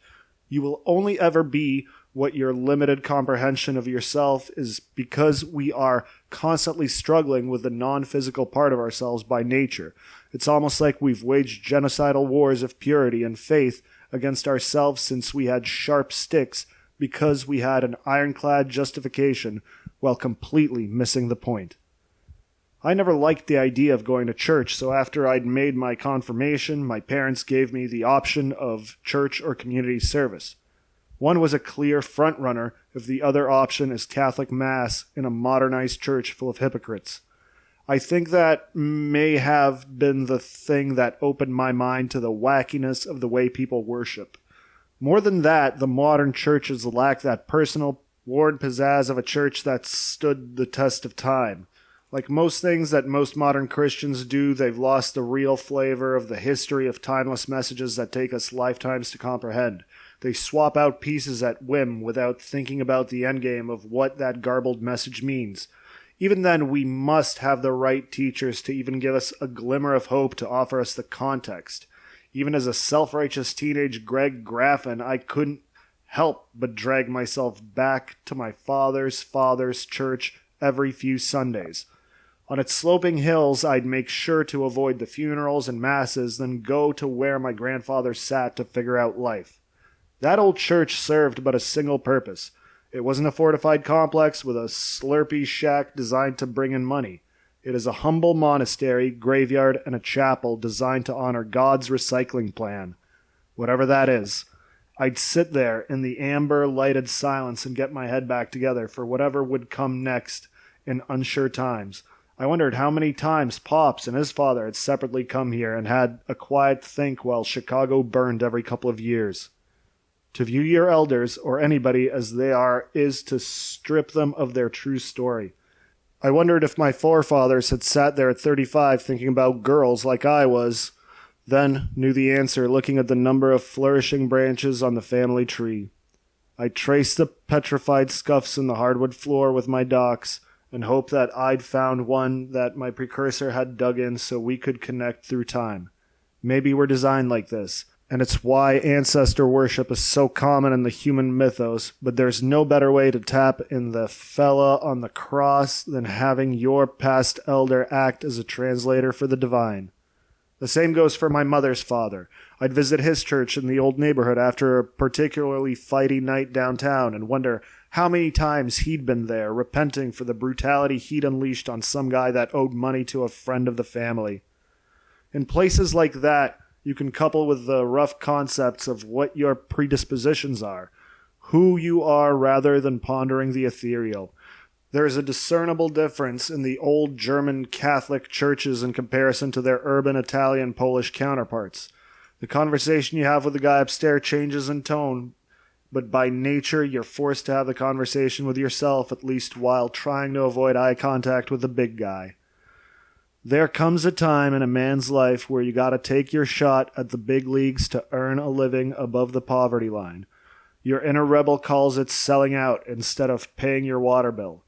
You will only ever be what your limited comprehension of yourself is because we are constantly struggling with the non-physical part of ourselves by nature. It's almost like we've waged genocidal wars of purity and faith against ourselves since we had sharp sticks because we had an ironclad justification while completely missing the point. I never liked the idea of going to church, so after I'd made my confirmation, my parents gave me the option of church or community service. One was a clear front-runner if the other option is Catholic Mass in a modernized church full of hypocrites. I think that may have been the thing that opened my mind to the wackiness of the way people worship. More than that, the modern churches lack that personal, worn pizzazz of a church that stood the test of time. Like most things that most modern Christians do, they've lost the real flavor of the history of timeless messages that take us lifetimes to comprehend. They swap out pieces at whim without thinking about the endgame of what that garbled message means. Even then, we must have the right teachers to even give us a glimmer of hope to offer us the context. Even as a self-righteous teenage Greg Graffin, I couldn't help but drag myself back to my father's church every few Sundays. On its sloping hills, I'd make sure to avoid the funerals and masses, then go to where my grandfather sat to figure out life. That old church served but a single purpose. It wasn't a fortified complex with a slurpy shack designed to bring in money. It is a humble monastery, graveyard, and a chapel designed to honor God's recycling plan. Whatever that is. I'd sit there in the amber-lighted silence and get my head back together for whatever would come next in unsure times. I wondered how many times Pops and his father had separately come here and had a quiet think while Chicago burned every couple of years. To view your elders, or anybody as they are, is to strip them of their true story. I wondered if my forefathers had sat there at 35 thinking about girls like I was, then knew the answer looking at the number of flourishing branches on the family tree. I traced the petrified scuffs in the hardwood floor with my docks, and hoped that I'd found one that my precursor had dug in so we could connect through time. Maybe we're designed like this, and it's why ancestor worship is so common in the human mythos, but there's no better way to tap in the fella on the cross than having your past elder act as a translator for the divine. The same goes for my mother's father. I'd visit his church in the old neighborhood after a particularly fighty night downtown and wonder how many times he'd been there, repenting for the brutality he'd unleashed on some guy that owed money to a friend of the family. In places like that, you can couple with the rough concepts of what your predispositions are, who you are rather than pondering the ethereal. There is a discernible difference in the old German Catholic churches in comparison to their urban Italian Polish counterparts. The conversation you have with the guy upstairs changes in tone, but by nature you're forced to have the conversation with yourself at least while trying to avoid eye contact with the big guy. There comes a time in a man's life where you gotta take your shot at the big leagues to earn a living above the poverty line. Your inner rebel calls it selling out instead of paying your water bill.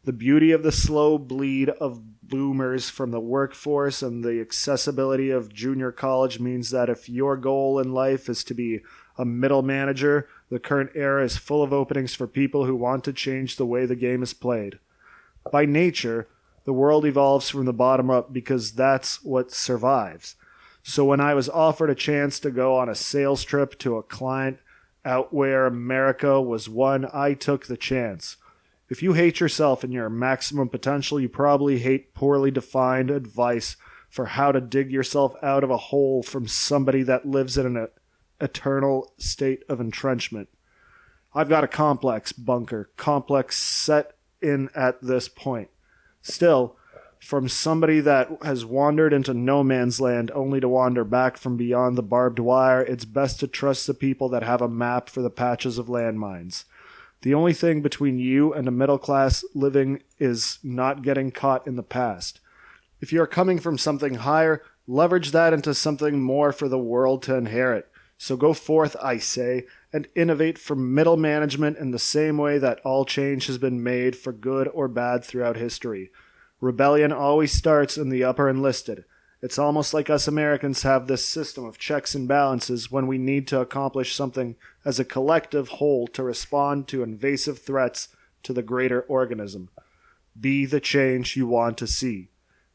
The beauty of the slow bleed of boomers from the workforce and the accessibility of junior college means that if your goal in life is to be a middle manager, the current era is full of openings for people who want to change the way the game is played. By nature, the world evolves from the bottom up because that's what survives. So when I was offered a chance to go on a sales trip to a client out where America was won, I took the chance. If you hate yourself and your maximum potential, you probably hate poorly defined advice for how to dig yourself out of a hole from somebody that lives in an eternal state of entrenchment. I've got a complex set in at this point. Still, from somebody that has wandered into no man's land only to wander back from beyond the barbed wire, it's best to trust the people that have a map for the patches of landmines. The only thing between you and a middle-class living is not getting caught in the past. If you're coming from something higher, leverage that into something more for the world to inherit. So go forth, I say, and innovate from middle management in the same way that all change has been made for good or bad throughout history. Rebellion always starts in the upper enlisted. It's almost like us Americans have this system of checks and balances when we need to accomplish something as a collective whole to respond to invasive threats to the greater organism. Be the change you want to see.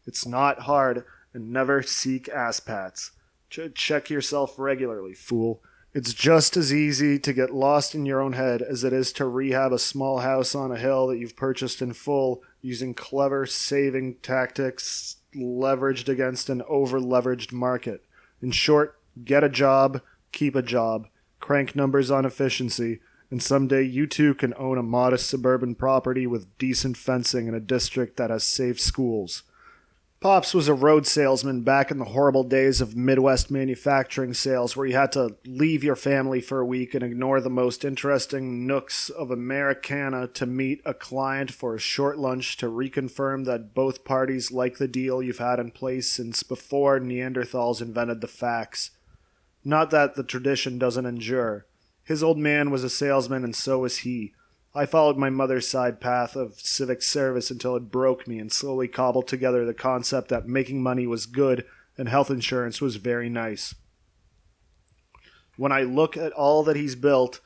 It's not hard, and never seek asspats. Check yourself regularly, fool. It's just as easy to get lost in your own head as it is to rehab a small house on a hill that you've purchased in full using clever saving tactics leveraged against an over-leveraged market. In short, get a job, keep a job, crank numbers on efficiency, and someday you too can own a modest suburban property with decent fencing in a district that has safe schools. Pops was a road salesman back in the horrible days of Midwest manufacturing sales where you had to leave your family for a week and ignore the most interesting nooks of Americana to meet a client for a short lunch to reconfirm that both parties like the deal you've had in place since before Neanderthals invented the fax. Not that the tradition doesn't endure. His old man was a salesman and so was he. I followed my mother's side path of civic service until it broke me and slowly cobbled together the concept that making money was good and health insurance was very nice. When I look at all that he's built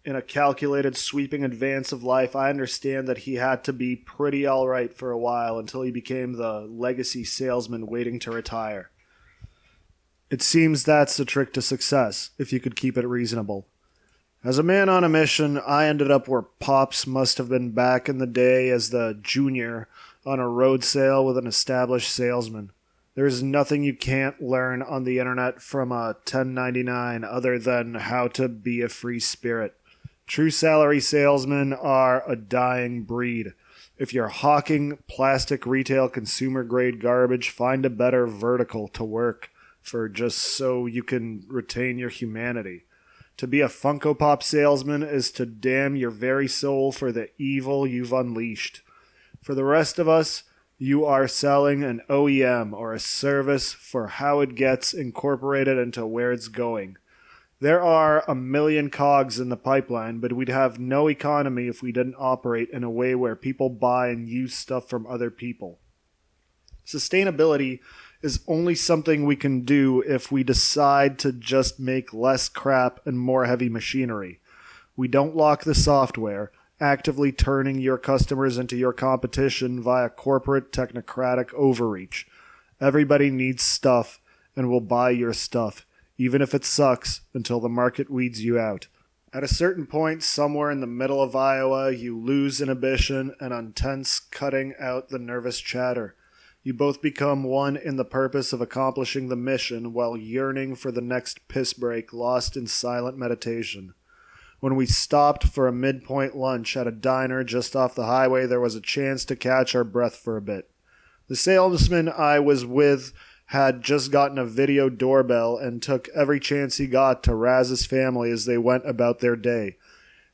in a calculated, sweeping advance of life, I understand that he had to be pretty all right for a while until he became the legacy salesman waiting to retire. It seems that's the trick to success, if you could keep it reasonable. As a man on a mission, I ended up where Pops must have been back in the day as the junior on a road sale with an established salesman. There's nothing you can't learn on the internet from a 1099 other than how to be a free spirit. True salary salesmen are a dying breed. If you're hawking plastic retail consumer grade garbage, find a better vertical to work for just so you can retain your humanity. To be a Funko Pop salesman is to damn your very soul for the evil you've unleashed. For the rest of us, you are selling an OEM or a service for how it gets incorporated into where it's going. There are a million cogs in the pipeline, but we'd have no economy if we didn't operate in a way where people buy and use stuff from other people. Sustainability is only something we can do if we decide to just make less crap and more heavy machinery. We don't lock the software, actively turning your customers into your competition via corporate technocratic overreach. Everybody needs stuff and will buy your stuff, even if it sucks, until the market weeds you out. At a certain point, somewhere in the middle of Iowa, you lose inhibition and untense, cutting out the nervous chatter. You both become one in the purpose of accomplishing the mission while yearning for the next piss break, lost in silent meditation. When we stopped for a midpoint lunch at a diner just off the highway, there was a chance to catch our breath for a bit. The salesman I was with had just gotten a video doorbell and took every chance he got to razz his family as they went about their day.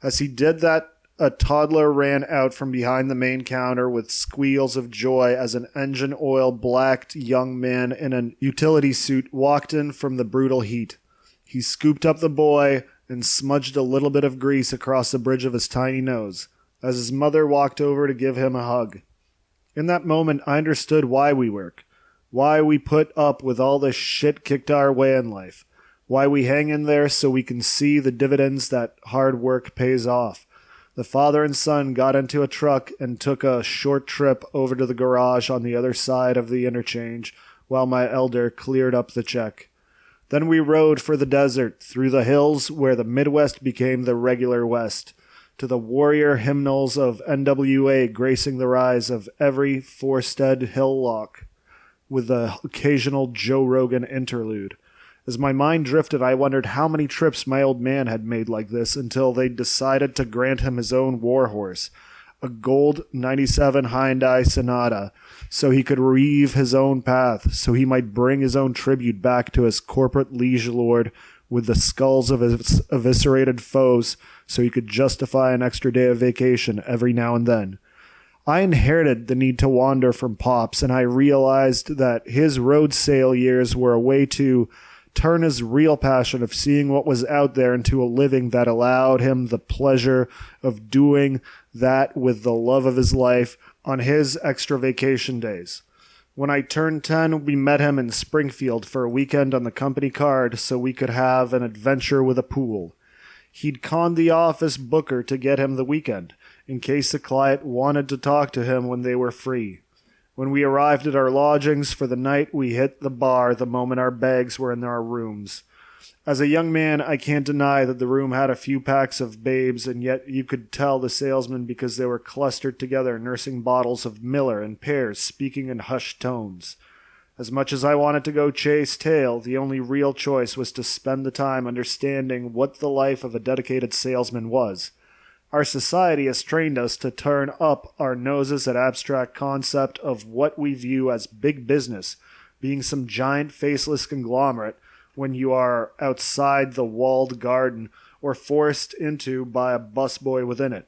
As he did that, a toddler ran out from behind the main counter with squeals of joy as an engine oil blacked young man in a utility suit walked in from the brutal heat. He scooped up the boy and smudged a little bit of grease across the bridge of his tiny nose as his mother walked over to give him a hug. In that moment, I understood why we work, why we put up with all the shit kicked our way in life, why we hang in there so we can see the dividends that hard work pays off. The father and son got into a truck and took a short trip over to the garage on the other side of the interchange while my elder cleared up the check. Then we rode for the desert, through the hills where the Midwest became the regular West, to the warrior hymnals of NWA gracing the rise of every forested hillock, with the occasional Joe Rogan interlude. As my mind drifted, I wondered how many trips my old man had made like this until they decided to grant him his own warhorse, a gold 97 Hyundai Sonata, so he could reave his own path, so he might bring his own tribute back to his corporate liege lord with the skulls of his eviscerated foes, so he could justify an extra day of vacation every now and then. I inherited the need to wander from Pops, and I realized that his road sale years were a way to turn his real passion of seeing what was out there into a living that allowed him the pleasure of doing that with the love of his life on his extra vacation days. When I turned 10, we met him in Springfield for a weekend on the company card so we could have an adventure with a pool. He'd conned the office booker to get him the weekend, in case the client wanted to talk to him when they were free. When we arrived at our lodgings for the night, we hit the bar the moment our bags were in our rooms. As a young man, I can't deny that the room had a few packs of babes, and yet you could tell the salesmen because they were clustered together nursing bottles of Miller in pairs, speaking in hushed tones. As much as I wanted to go chase tail, the only real choice was to spend the time understanding what the life of a dedicated salesman was. Our society has trained us to turn up our noses at abstract concept of what we view as big business, being some giant faceless conglomerate when you are outside the walled garden or forced into by a busboy within it.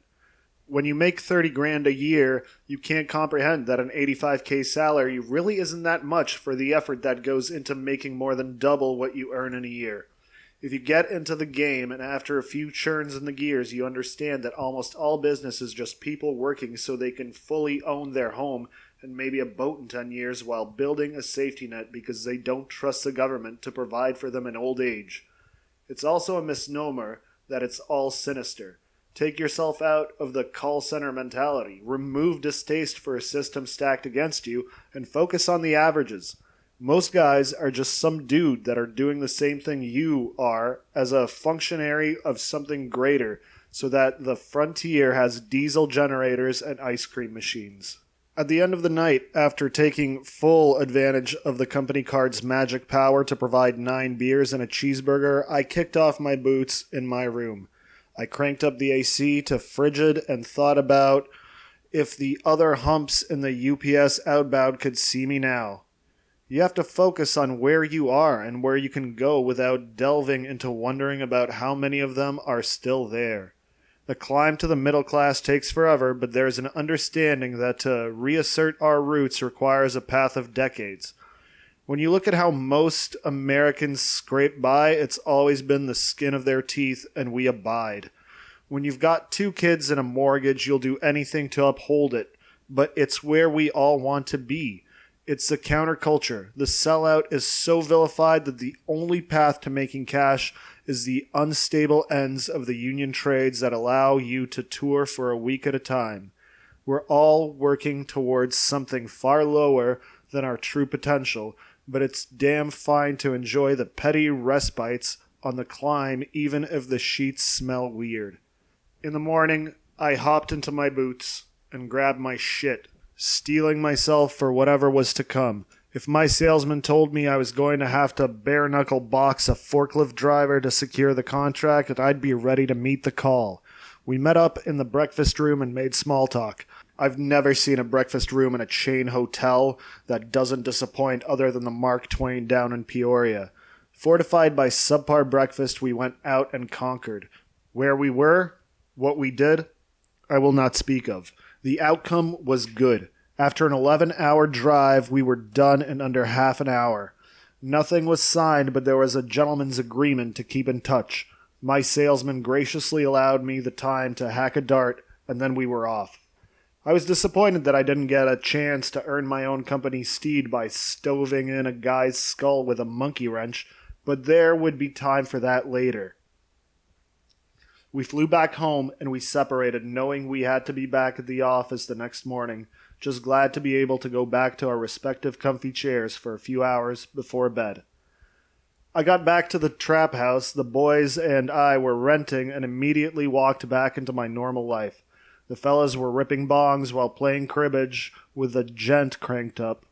When you make 30 grand a year, you can't comprehend that an 85K salary really isn't that much for the effort that goes into making more than double what you earn in a year. If you get into the game and after a few churns in the gears, you understand that almost all business is just people working so they can fully own their home and maybe a boat in 10 years while building a safety net because they don't trust the government to provide for them in old age. It's also a misnomer that it's all sinister. Take yourself out of the call center mentality, remove distaste for a system stacked against you, and focus on the averages. Most guys are just some dude that are doing the same thing you are as a functionary of something greater, so that the frontier has diesel generators and ice cream machines. At the end of the night, after taking full advantage of the company card's magic power to provide 9 beers and a cheeseburger, I kicked off my boots in my room. I cranked up the AC to frigid and thought about if the other humps in the UPS outbound could see me now. You have to focus on where you are and where you can go without delving into wondering about how many of them are still there. The climb to the middle class takes forever, but there's an understanding that to reassert our roots requires a path of decades. When you look at how most Americans scrape by, it's always been the skin of their teeth, and we abide. When you've got 2 kids and a mortgage, you'll do anything to uphold it, but it's where we all want to be. It's the counterculture. The sellout is so vilified that the only path to making cash is the unstable ends of the union trades that allow you to tour for a week at a time. We're all working towards something far lower than our true potential, but it's damn fine to enjoy the petty respites on the climb even if the sheets smell weird. In the morning, I hopped into my boots and grabbed my shit, steeling myself for whatever was to come. If my salesman told me I was going to have to bare-knuckle box a forklift driver to secure the contract, I'd be ready to meet the call. We met up in the breakfast room and made small talk. I've never seen a breakfast room in a chain hotel that doesn't disappoint other than the Mark Twain down in Peoria. Fortified by subpar breakfast, we went out and conquered. Where we were, what we did, I will not speak of. The outcome was good. After an 11-hour drive, we were done in under half an hour. Nothing was signed, but there was a gentleman's agreement to keep in touch. My salesman graciously allowed me the time to hack a dart, and then we were off. I was disappointed that I didn't get a chance to earn my own company's steed by stoving in a guy's skull with a monkey wrench, but there would be time for that later. We flew back home and we separated, knowing we had to be back at the office the next morning, just glad to be able to go back to our respective comfy chairs for a few hours before bed. I got back to the trap house the boys and I were renting and immediately walked back into my normal life. The fellas were ripping bongs while playing cribbage with the gent cranked up.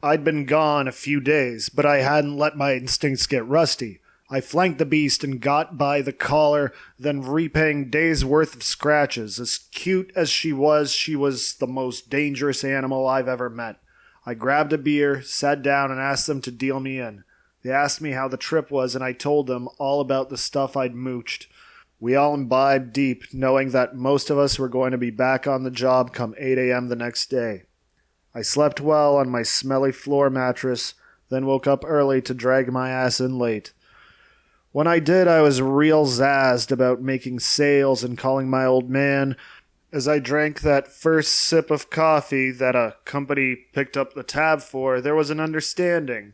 I'd been gone a few days, but I hadn't let my instincts get rusty. I flanked the beast and got by the collar, then repaying days' worth of scratches. As cute as she was the most dangerous animal I've ever met. I grabbed a beer, sat down, and asked them to deal me in. They asked me how the trip was, and I told them all about the stuff I'd mooched. We all imbibed deep, knowing that most of us were going to be back on the job come 8 a.m. the next day. I slept well on my smelly floor mattress, then woke up early to drag my ass in late. When I did, I was real zazzed about making sales and calling my old man. As I drank that first sip of coffee that a company picked up the tab for, there was an understanding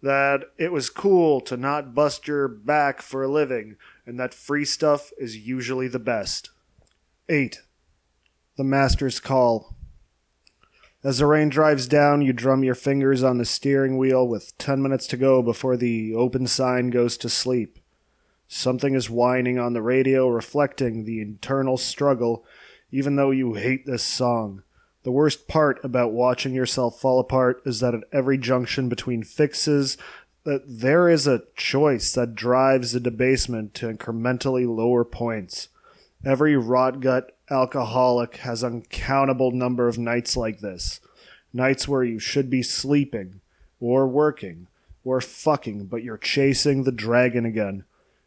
that it was cool to not bust your back for a living, and that free stuff is usually the best. 8. The Master's Call. As the rain drives down, you drum your fingers on the steering wheel with 10 minutes to go before the open sign goes to sleep. Something is whining on the radio, reflecting the internal struggle, even though you hate this song. The worst part about watching yourself fall apart is that at every junction between fixes, that there is a choice that drives the debasement to incrementally lower points. Every rot-gut alcoholic has uncountable number of nights like this. Nights where you should be sleeping, or working, or fucking, but you're chasing the dragon again.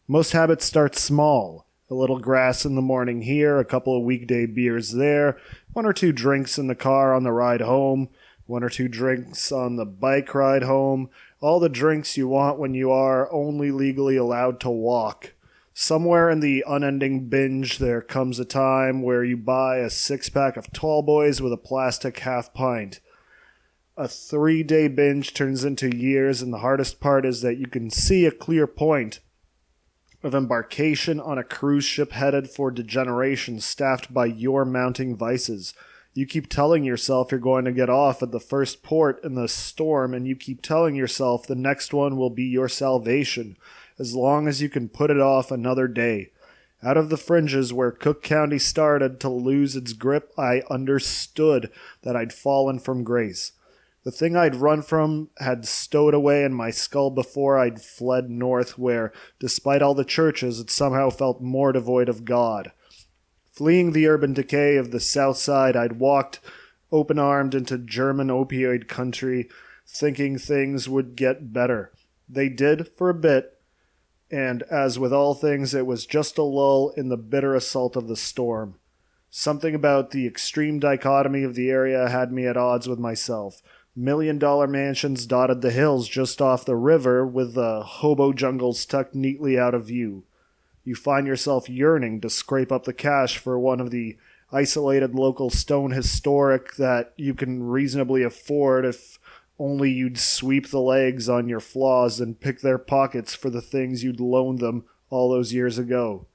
Most habits start small. A little grass in the morning here, a couple of weekday beers there, 1 or 2 drinks in the car on the ride home, 1 or 2 drinks on the bike ride home, all the drinks you want when you are only legally allowed to walk. Somewhere in the unending binge there comes a time where you buy a 6-pack of Tall Boys with a plastic half pint. A 3-day binge turns into years, and the hardest part is that you can see a clear point of embarkation on a cruise ship headed for degeneration, staffed by your mounting vices. You keep telling yourself you're going to get off at the first port in the storm, and you keep telling yourself the next one will be your salvation, as long as you can put it off another day. Out of the fringes where Cook County started to lose its grip, I understood that I'd fallen from grace. The thing I'd run from had stowed away in my skull before I'd fled north, where, despite all the churches, it somehow felt more devoid of God. Fleeing the urban decay of the south side, I'd walked open-armed into German opioid country, thinking things would get better. They did for a bit, and as with all things, it was just a lull in the bitter assault of the storm. Something about the extreme dichotomy of the area had me at odds with myself. $1-million mansions dotted the hills just off the river, with the hobo jungles tucked neatly out of view. You find yourself yearning to scrape up the cash for one of the isolated local stone historic that you can reasonably afford if only you'd sweep the legs on your flaws and pick their pockets for the things you'd loaned them all those years ago.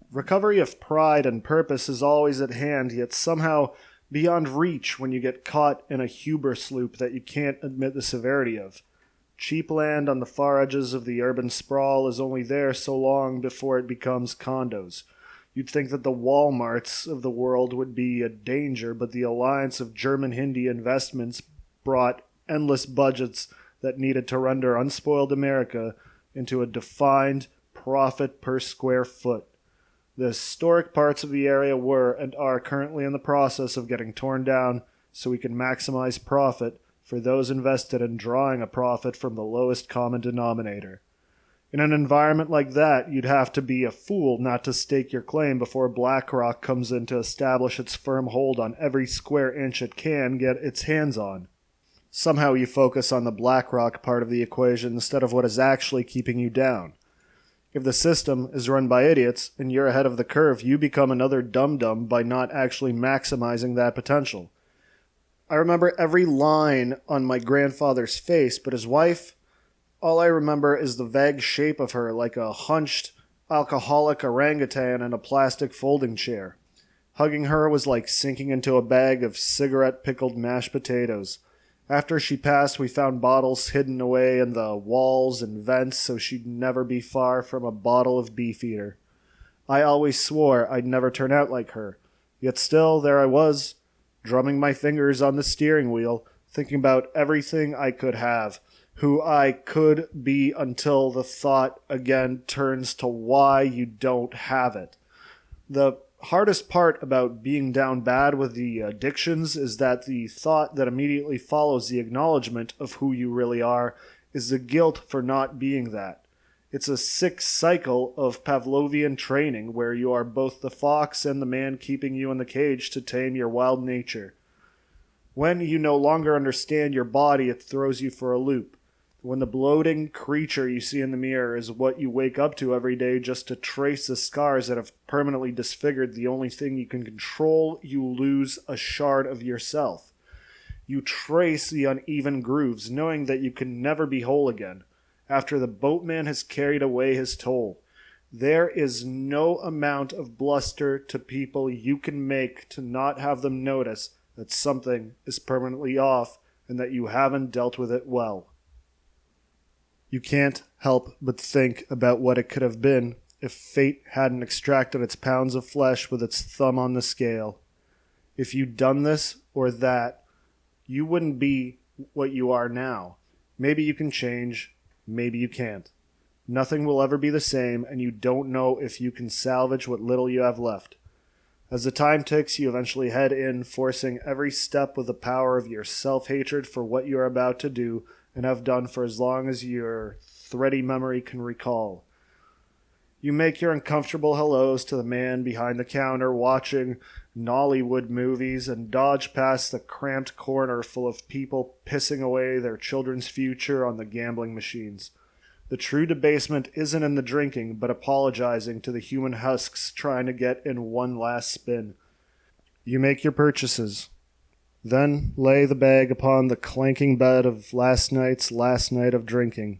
Recovery of pride and purpose is always at hand, yet somehow beyond reach when you get caught in a hubris loop that you can't admit the severity of. Cheap land on the far edges of the urban sprawl is only there so long before it becomes condos. You'd think that the Walmarts of the world would be a danger, but the alliance of German Hindi investments brought endless budgets that needed to render unspoiled America into a defined profit per square foot. The historic parts of the area were and are currently in the process of getting torn down so we can maximize profit for those invested in drawing a profit from the lowest common denominator. In an environment like that, you'd have to be a fool not to stake your claim before BlackRock comes in to establish its firm hold on every square inch it can get its hands on. Somehow you focus on the BlackRock part of the equation instead of what is actually keeping you down. If the system is run by idiots and you're ahead of the curve, you become another dum-dum by not actually maximizing that potential. I remember every line on my grandfather's face, but his wife, all I remember is the vague shape of her, like a hunched, alcoholic orangutan in a plastic folding chair. Hugging her was like sinking into a bag of cigarette-pickled mashed potatoes. After she passed, we found bottles hidden away in the walls and vents so she'd never be far from a bottle of Beefeater. I always swore I'd never turn out like her. Yet still, there I was, drumming my fingers on the steering wheel, thinking about everything I could have, who I could be, until the thought again turns to why you don't have it. The hardest part about being down bad with the addictions is that the thought that immediately follows the acknowledgement of who you really are is the guilt for not being that. It's a sick cycle of Pavlovian training where you are both the fox and the man keeping you in the cage to tame your wild nature. When you no longer understand your body, it throws you for a loop. When the bloating creature you see in the mirror is what you wake up to every day just to trace the scars that have permanently disfigured the only thing you can control, you lose a shard of yourself. You trace the uneven grooves, knowing that you can never be whole again, after the boatman has carried away his toll. There is no amount of bluster to people you can make to not have them notice that something is permanently off and that you haven't dealt with it well. You can't help but think about what it could have been if fate hadn't extracted its pounds of flesh with its thumb on the scale. If you'd done this or that, you wouldn't be what you are now. Maybe you can change, maybe you can't. Nothing will ever be the same, and you don't know if you can salvage what little you have left. As the time ticks, you eventually head in, forcing every step with the power of your self-hatred for what you are about to do and have done for as long as your thready memory can recall. You make your uncomfortable hellos to the man behind the counter watching Nollywood movies and dodge past the cramped corner full of people pissing away their children's future on the gambling machines. The true debasement isn't in the drinking, but apologizing to the human husks trying to get in one last spin. You make your purchases. Then lay the bag upon the clanking bed of last night's last night of drinking.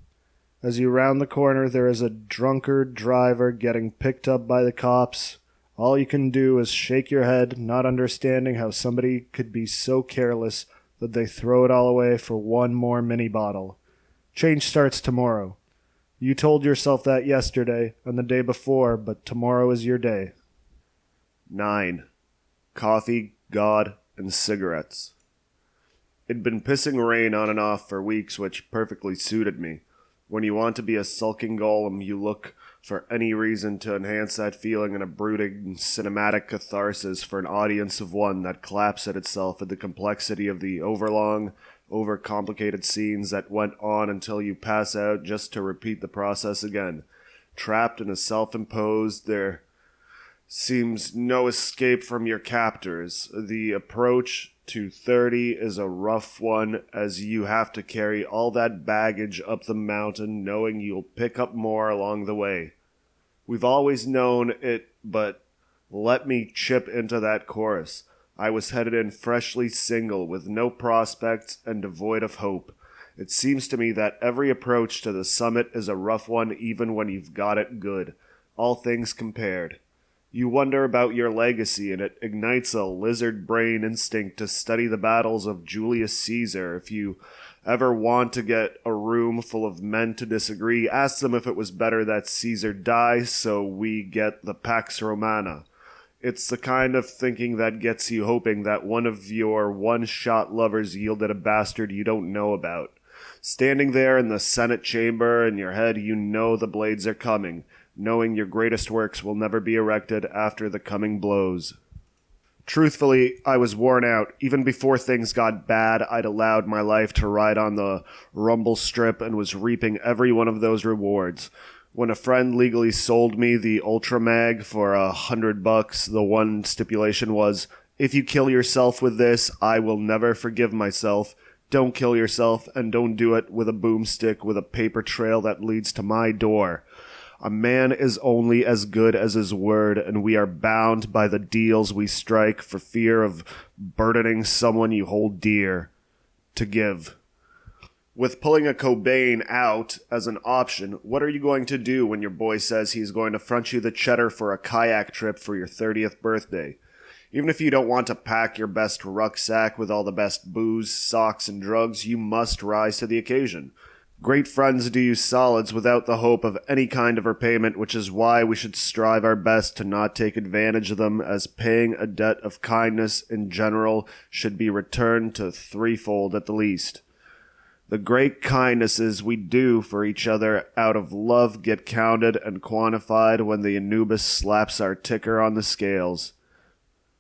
As you round the corner, there is a drunkard driver getting picked up by the cops. All you can do is shake your head, not understanding how somebody could be so careless that they throw it all away for one more mini bottle. Change starts tomorrow. You told yourself that yesterday and the day before, but tomorrow is your day. 9. Coffee, God, and cigarettes. It'd been pissing rain on and off for weeks, which perfectly suited me. When you want to be a sulking golem, you look for any reason to enhance that feeling in a brooding, cinematic catharsis for an audience of one that claps at itself at the complexity of the overlong, overcomplicated scenes that went on until you pass out just to repeat the process again. Trapped in a self-imposed, there seems no escape from your captors. The approach to 30 is a rough one, as you have to carry all that baggage up the mountain, knowing you'll pick up more along the way. We've always known it, but let me chip into that chorus. I was headed in freshly single, with no prospects and devoid of hope. It seems to me that every approach to the summit is a rough one, even when you've got it good, all things compared. You wonder about your legacy, and it ignites a lizard brain instinct to study the battles of Julius Caesar. If you ever want to get a room full of men to disagree, ask them if it was better that Caesar die so we get the Pax Romana. It's the kind of thinking that gets you hoping that one of your one-shot lovers yielded a bastard you don't know about. Standing there in the Senate chamber, in your head you know the blades are coming, knowing your greatest works will never be erected after the coming blows. Truthfully, I was worn out. Even before things got bad, I'd allowed my life to ride on the rumble strip and was reaping every one of those rewards. When a friend legally sold me the Ultra Mag for $100, the one stipulation was, if you kill yourself with this, I will never forgive myself. Don't kill yourself, and don't do it with a boomstick with a paper trail that leads to my door. A man is only as good as his word, and we are bound by the deals we strike for fear of burdening someone you hold dear. To give. With pulling a Cobain out as an option, what are you going to do when your boy says he's going to front you the cheddar for a kayak trip for your 30th birthday? Even if you don't want to pack your best rucksack with all the best booze, socks, and drugs, you must rise to the occasion. Great friends do you solids without the hope of any kind of repayment, which is why we should strive our best to not take advantage of them, as paying a debt of kindness in general should be returned to threefold at the least. The great kindnesses we do for each other out of love get counted and quantified when the Anubis slaps our ticker on the scales.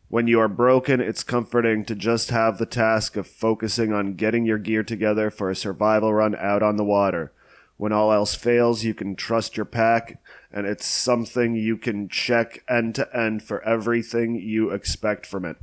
When you are broken, it's comforting to just have the task of focusing on getting your gear together for a survival run out on the water. When all else fails, you can trust your pack, and it's something you can check end to end for everything you expect from it.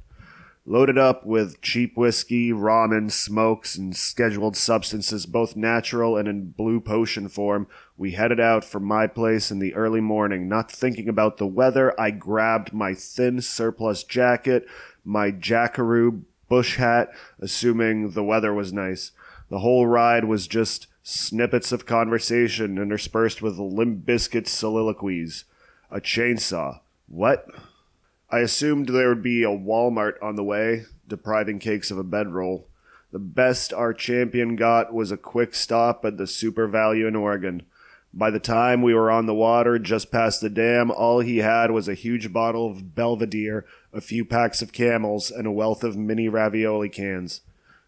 Loaded up with cheap whiskey, ramen, smokes, and scheduled substances, both natural and in blue potion form, we headed out for my place in the early morning. Not thinking about the weather, I grabbed my thin surplus jacket, my jackaroo bush hat, assuming the weather was nice. The whole ride was just snippets of conversation interspersed with Limp Bizkit soliloquies. A chainsaw. What? I assumed there would be a Walmart on the way, depriving cakes of a bedroll. The best our champion got was a quick stop at the Super Value in Oregon. By the time we were on the water just past the dam, all he had was a huge bottle of Belvedere, a few packs of Camels, and a wealth of mini ravioli cans.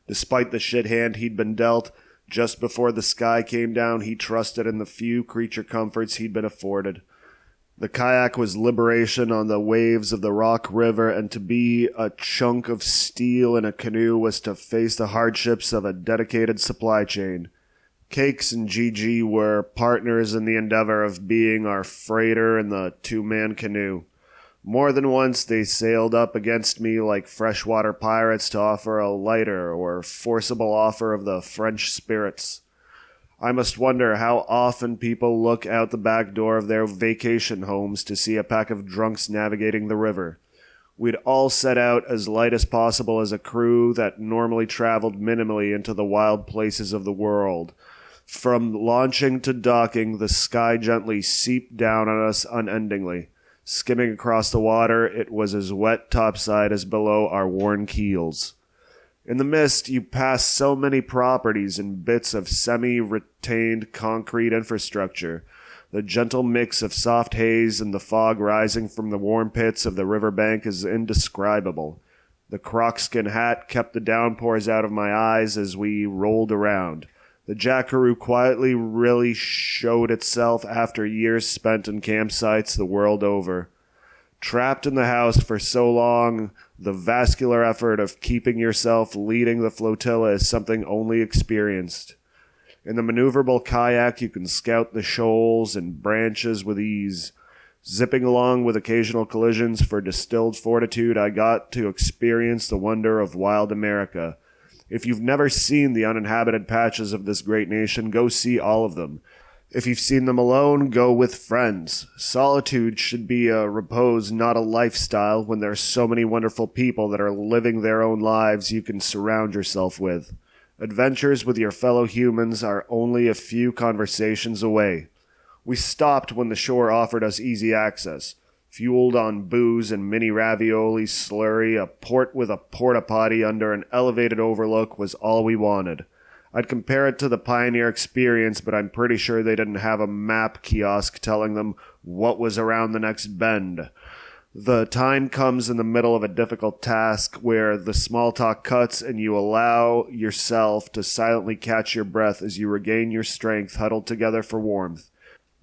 Despite the shit hand he'd been dealt, Just before the sky came down, he trusted in the few creature comforts he'd been afforded. The kayak was liberation on the waves of the Rock River, and to be a chunk of steel in a canoe was to face the hardships of a dedicated supply chain. Cakes and Gigi were partners in the endeavor of being our freighter in the two-man canoe. More than once they sailed up against me like freshwater pirates to offer a lighter or forcible offer of the French spirits. I must wonder how often people look out the back door of their vacation homes to see a pack of drunks navigating the river. We'd all set out as light as possible as a crew that normally traveled minimally into the wild places of the world. From launching to docking, the sky gently seeped down on us unendingly. Skimming across the water, it was as wet topside as below our worn keels. In the mist, you pass so many properties and bits of semi-retained concrete infrastructure. The gentle mix of soft haze and the fog rising from the warm pits of the riverbank is indescribable. The crocskin hat kept the downpours out of my eyes as we rolled around. The jackaroo quietly really showed itself after years spent in campsites the world over. Trapped in the house for so long, the vascular effort of keeping yourself leading the flotilla is something only experienced. In the maneuverable kayak, you can scout the shoals and branches with ease. Zipping along with occasional collisions for distilled fortitude, I got to experience the wonder of wild America. If you've never seen the uninhabited patches of this great nation, go see all of them. If you've seen them alone, go with friends. Solitude should be a repose, not a lifestyle, when there are so many wonderful people that are living their own lives you can surround yourself with. Adventures with your fellow humans are only a few conversations away. We stopped when the shore offered us easy access. Fueled on booze and mini ravioli slurry, a port with a porta-potty under an elevated overlook was all we wanted. I'd compare it to the pioneer experience, but I'm pretty sure they didn't have a map kiosk telling them what was around the next bend. The time comes in the middle of a difficult task where the small talk cuts and you allow yourself to silently catch your breath as you regain your strength huddled together for warmth.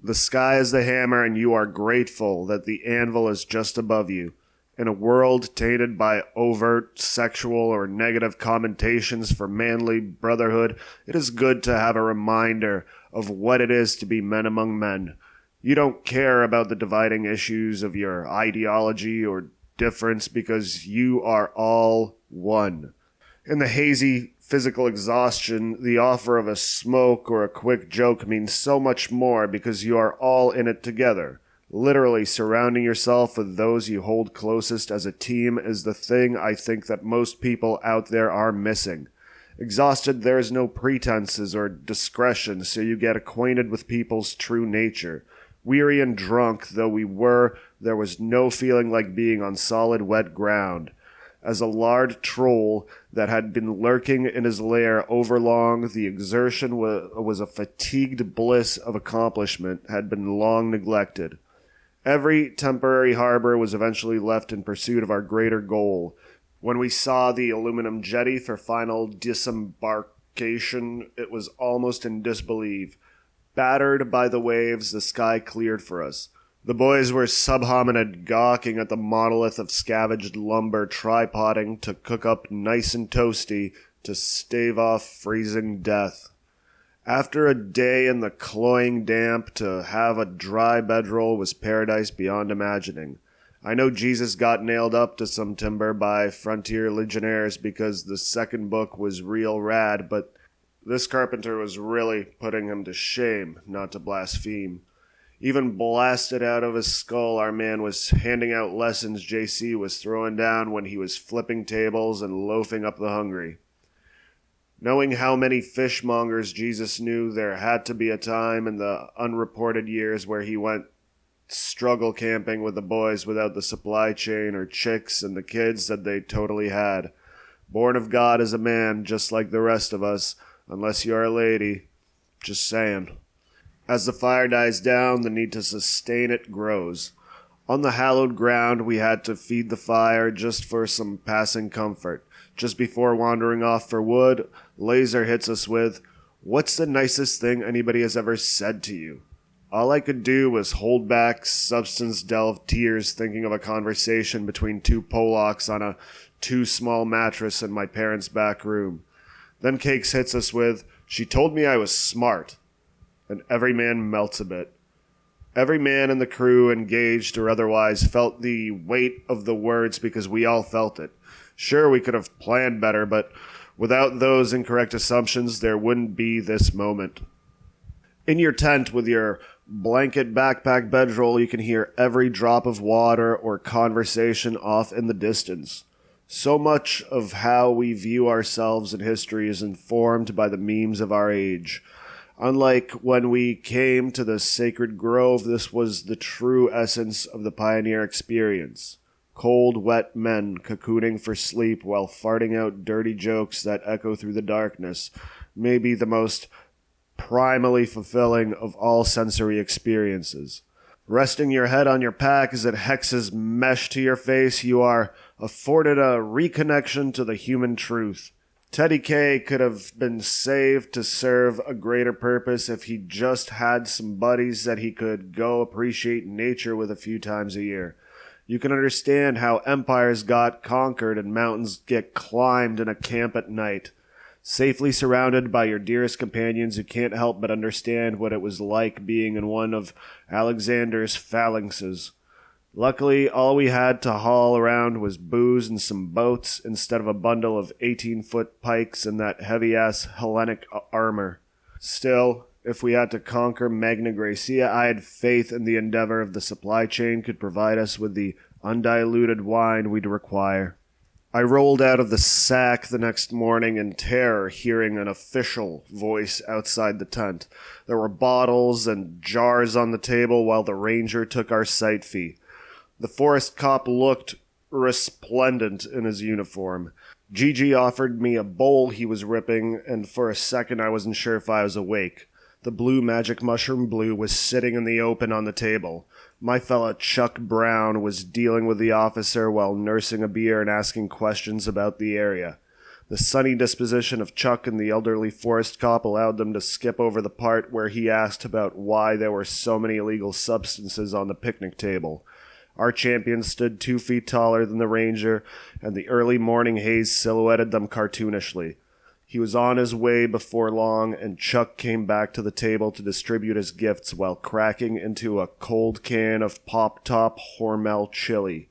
The sky is the hammer, and you are grateful that the anvil is just above you. In a world tainted by overt sexual or negative commentations for manly brotherhood, it is good to have a reminder of what it is to be men among men. You don't care about the dividing issues of your ideology or difference because you are all one. In the hazy physical exhaustion, the offer of a smoke or a quick joke means so much more because you are all in it together. Literally surrounding yourself with those you hold closest as a team is the thing I think that most people out there are missing. Exhausted, there is no pretenses or discretion, so you get acquainted with people's true nature. Weary and drunk though we were, there was no feeling like being on solid wet ground. As a lard troll that had been lurking in his lair overlong, the exertion was a fatigued bliss of accomplishment, had been long neglected. Every temporary harbor was eventually left in pursuit of our greater goal. When we saw the aluminum jetty for final disembarkation, it was almost in disbelief. Battered by the waves, the sky cleared for us. The boys were subhominid gawking at the monolith of scavenged lumber tripoding to cook up nice and toasty to stave off freezing death. After a day in the cloying damp, to have a dry bedroll was paradise beyond imagining. I know Jesus got nailed up to some timber by frontier legionnaires because the second book was real rad, but this carpenter was really putting him to shame, not to blaspheme. Even blasted out of his skull, our man was handing out lessons JC was throwing down when he was flipping tables and loafing up the hungry. Knowing how many fishmongers Jesus knew, there had to be a time in the unreported years where he went struggle camping with the boys without the supply chain or chicks and the kids that they totally had. Born of God as a man, just like the rest of us, unless you're a lady. Just saying. As the fire dies down, the need to sustain it grows. On the hallowed ground, we had to feed the fire just for some passing comfort. Just before wandering off for wood, Laser hits us with, What's the nicest thing anybody has ever said to you? All I could do was hold back substance-delved tears thinking of a conversation between two Polacks on a too-small mattress in my parents' back room. Then Cakes hits us with, "She told me I was smart." And every man melts a bit. Every man in the crew, engaged or otherwise, felt the weight of the words because we all felt it. Sure, we could have planned better, but without those incorrect assumptions, there wouldn't be this moment. In your tent with your blanket backpack bedroll, you can hear every drop of water or conversation off in the distance. So much of how we view ourselves in history is informed by the memes of our age. Unlike when we came to the sacred grove, this was the true essence of the pioneer experience. Cold, wet men cocooning for sleep while farting out dirty jokes that echo through the darkness may be the most primally fulfilling of all sensory experiences. Resting your head on your pack as it hexes mesh to your face, you are afforded a reconnection to the human truth. Teddy K could have been saved to serve a greater purpose if he just had some buddies that he could go appreciate nature with a few times a year. You can understand how empires got conquered and mountains get climbed in a camp at night. Safely surrounded by your dearest companions, you can't help but understand what it was like being in one of Alexander's phalanxes. Luckily, all we had to haul around was booze and some boats instead of a bundle of 18-foot pikes and that heavy-ass Hellenic armor. Still, if we had to conquer Magna Graecia, I had faith in the endeavor of the supply chain could provide us with the undiluted wine we'd require. I rolled out of the sack the next morning in terror, hearing an official voice outside the tent. There were bottles and jars on the table while the ranger took our site fee. The forest cop looked resplendent in his uniform. Gigi offered me a bowl he was ripping, and for a second I wasn't sure if I was awake. The blue magic mushroom blue was sitting in the open on the table. My fella Chuck Brown was dealing with the officer while nursing a beer and asking questions about the area. The sunny disposition of Chuck and the elderly forest cop allowed them to skip over the part where he asked about why there were so many illegal substances on the picnic table. Our champion stood 2 feet taller than the ranger, and the early morning haze silhouetted them cartoonishly. He was on his way before long, and Chuck came back to the table to distribute his gifts while cracking into a cold can of Pop-Top Hormel chili.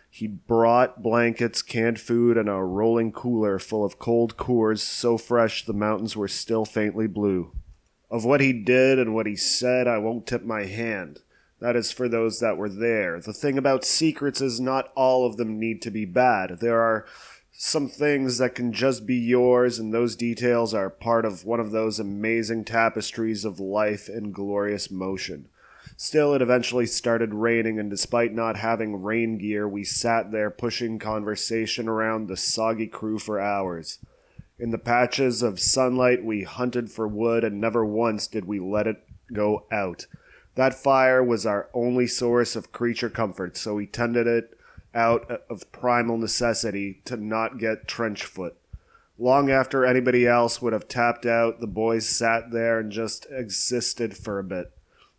He brought blankets, canned food, and a rolling cooler full of cold Coors so fresh the mountains were still faintly blue. Of what he did and what he said, I won't tip my hand. That is for those that were there. The thing about secrets is not all of them need to be bad. There are some things that can just be yours, and those details are part of one of those amazing tapestries of life in glorious motion. Still, it eventually started raining, and despite not having rain gear, we sat there pushing conversation around the soggy crew for hours. In the patches of sunlight, we hunted for wood, and never once did we let it go out. That fire was our only source of creature comfort, so we tended it out of primal necessity to not get trench foot. Long after anybody else would have tapped out, the boys sat there and just existed for a bit.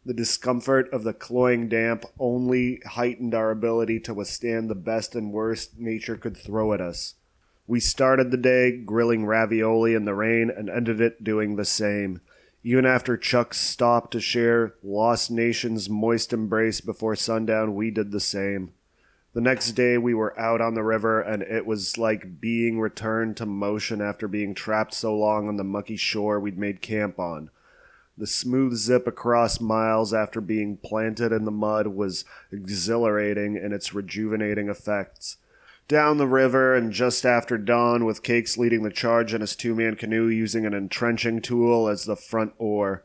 The discomfort of the cloying damp only heightened our ability to withstand the best and worst nature could throw at us. We started the day grilling ravioli in the rain and ended it doing the same. Even after Chuck stopped to share Lost Nation's moist embrace before sundown, we did the same. The next day we were out on the river, and it was like being returned to motion after being trapped so long on the mucky shore we'd made camp on. The smooth zip across miles after being planted in the mud was exhilarating in its rejuvenating effects. Down the river, and just after dawn, with Cakes leading the charge in his 2-man canoe using an entrenching tool as the front oar.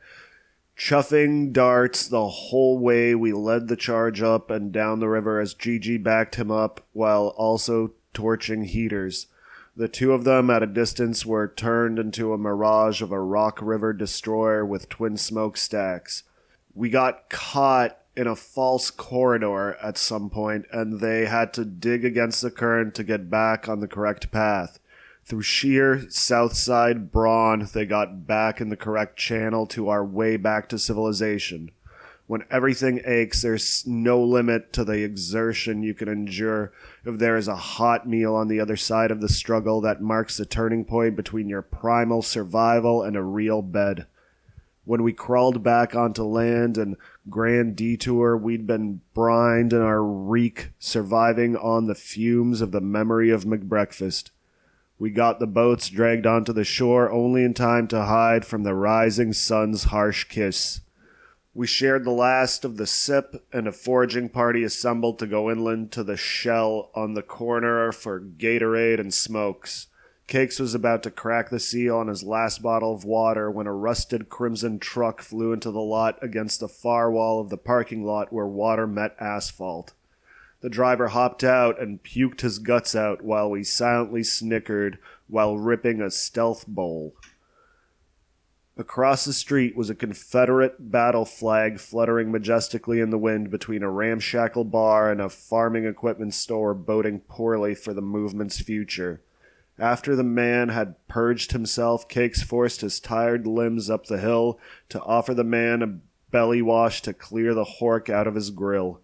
Chuffing darts the whole way, we led the charge up and down the river as Gigi backed him up while also torching heaters. The two of them at a distance were turned into a mirage of a Rock River destroyer with twin smokestacks. We got caught in a false corridor at some point, and they had to dig against the current to get back on the correct path. Through sheer Southside brawn, they got back in the correct channel to our way back to civilization. When everything aches, there's no limit to the exertion you can endure if there is a hot meal on the other side of the struggle that marks the turning point between your primal survival and a real bed. When we crawled back onto land and Grand Detour, we'd been brined in our reek, surviving on the fumes of the memory of McBreakfast. We got the boats dragged onto the shore only in time to hide from the rising sun's harsh kiss. We shared the last of the sip, and a foraging party assembled to go inland to the Shell on the corner for Gatorade and smokes. Cakes was about to crack the seal on his last bottle of water when a rusted crimson truck flew into the lot against the far wall of the parking lot where water met asphalt. The driver hopped out and puked his guts out while we silently snickered while ripping a stealth bowl. Across the street was a Confederate battle flag fluttering majestically in the wind between a ramshackle bar and a farming equipment store boding poorly for the movement's future. After the man had purged himself, Cakes forced his tired limbs up the hill to offer the man a belly wash to clear the hork out of his grill.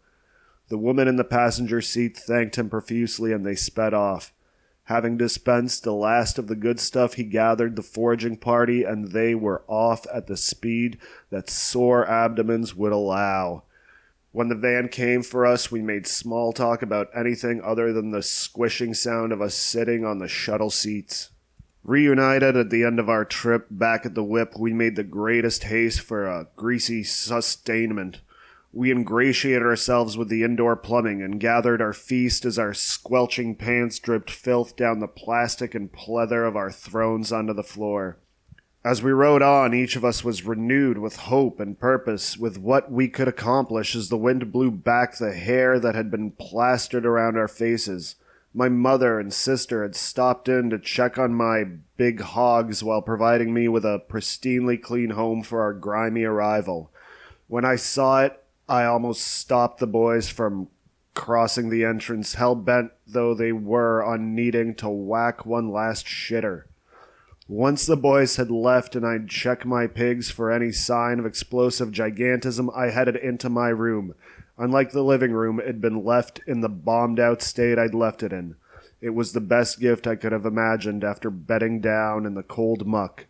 The woman in the passenger seat thanked him profusely, and they sped off. Having dispensed the last of the good stuff, he gathered the foraging party, and they were off at the speed that sore abdomens would allow. When the van came for us, we made small talk about anything other than the squishing sound of us sitting on the shuttle seats. Reunited at the end of our trip back at the whip, we made the greatest haste for a greasy sustainment. We ingratiated ourselves with the indoor plumbing and gathered our feast as our squelching pants dripped filth down the plastic and pleather of our thrones onto the floor. As we rode on, each of us was renewed with hope and purpose, with what we could accomplish as the wind blew back the hair that had been plastered around our faces. My mother and sister had stopped in to check on my big hogs while providing me with a pristinely clean home for our grimy arrival. When I saw it, I almost stopped the boys from crossing the entrance, hell-bent though they were on needing to whack one last shitter. Once the boys had left and I'd check my pigs for any sign of explosive gigantism, I headed into my room. Unlike the living room, it had been left in the bombed-out state I'd left it in. It was the best gift I could have imagined after bedding down in the cold muck.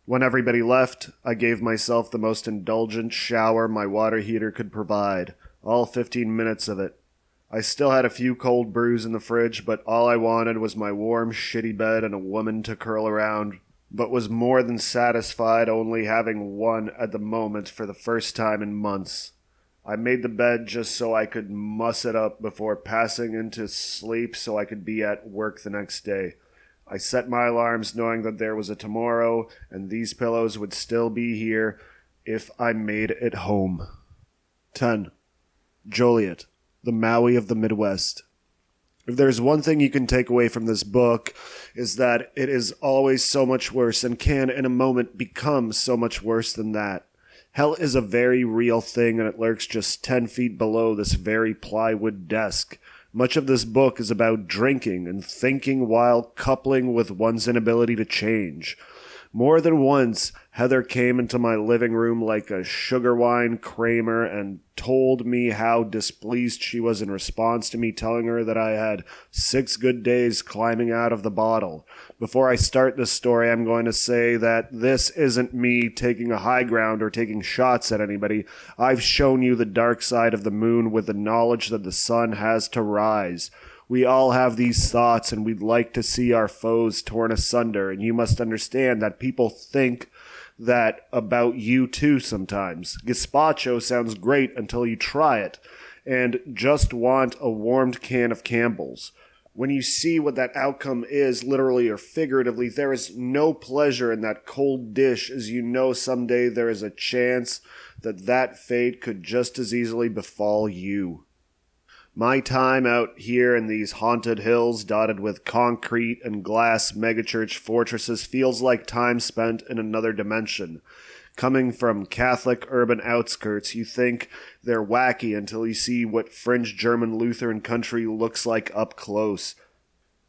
When everybody left, I gave myself the most indulgent shower my water heater could provide, all 15 minutes of it. I still had a few cold brews in the fridge, but all I wanted was my warm, shitty bed and a woman to curl around, but was more than satisfied only having one at the moment for the first time in months. I made the bed just so I could muss it up before passing into sleep so I could be at work the next day. I set my alarms knowing that there was a tomorrow, and these pillows would still be here if I made it home. 10. Joliet, the Maui of the Midwest. If there's one thing you can take away from this book, is that it is always so much worse and can, in a moment, become so much worse than that. Hell is a very real thing, and it lurks just 10 feet below this very plywood desk. Much of this book is about drinking and thinking while coupling with one's inability to change. More than once, Heather came into my living room like a sugar wine Kramer and told me how displeased she was in response to me telling her that I had 6 good days climbing out of the bottle. Before I start this story, I'm going to say that this isn't me taking a high ground or taking shots at anybody. I've shown you the dark side of the moon with the knowledge that the sun has to rise. We all have these thoughts, and we'd like to see our foes torn asunder, and you must understand that people think that about you too sometimes. Gazpacho sounds great until you try it, and just want a warmed can of Campbell's. When you see what that outcome is, literally or figuratively, there is no pleasure in that cold dish, as you know someday there is a chance that that fate could just as easily befall you. My time out here in these haunted hills dotted with concrete and glass megachurch fortresses feels like time spent in another dimension. Coming from Catholic urban outskirts, you think they're wacky until you see what fringe German Lutheran country looks like up close.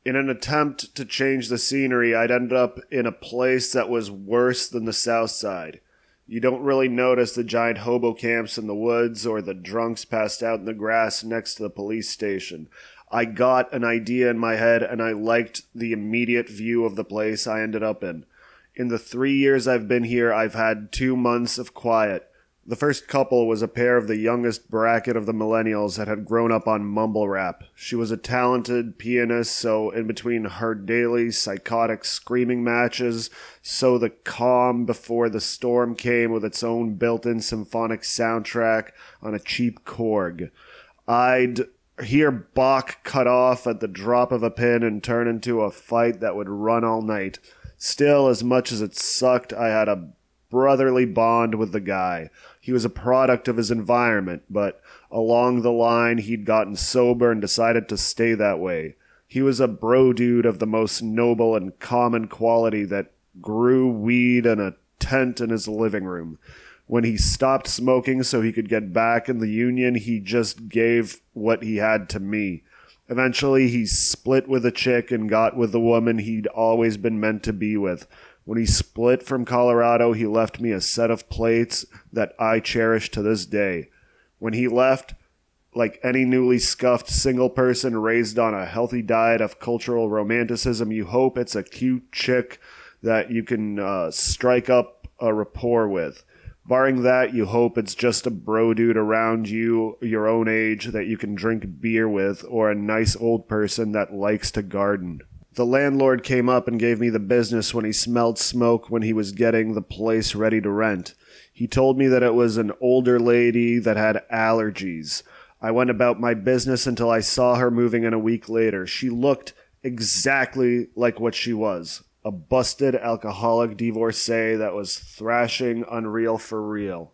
In an attempt to change the scenery, I'd ended up in a place that was worse than the South Side. You don't really notice the giant hobo camps in the woods or the drunks passed out in the grass next to the police station. I got an idea in my head, and I liked the immediate view of the place I ended up in. In the 3 years I've been here, I've had 2 months of quiet. The first couple was a pair of the youngest bracket of the millennials that had grown up on mumble rap. She was a talented pianist, so in between her daily psychotic screaming matches, so the calm before the storm came with its own built-in symphonic soundtrack on a cheap Korg. I'd hear Bach cut off at the drop of a pin and turn into a fight that would run all night. Still, as much as it sucked, I had a brotherly bond with the guy. He was a product of his environment, but along the line he'd gotten sober and decided to stay that way. He was a bro dude of the most noble and common quality that grew weed in a tent in his living room. When he stopped smoking so he could get back in the union, he just gave what he had to me. Eventually he split with a chick and got with the woman he'd always been meant to be with. When he split from Colorado, he left me a set of plates that I cherish to this day. When he left, like any newly scuffed single person raised on a healthy diet of cultural romanticism, you hope it's a cute chick that you can strike up a rapport with. Barring that, you hope it's just a bro dude around you, your own age, that you can drink beer with, or a nice old person that likes to garden. The landlord came up and gave me the business when he smelled smoke when he was getting the place ready to rent. He told me that it was an older lady that had allergies. I went about my business until I saw her moving in a week later. She looked exactly like what she was. A busted alcoholic divorcee that was thrashing unreal for real.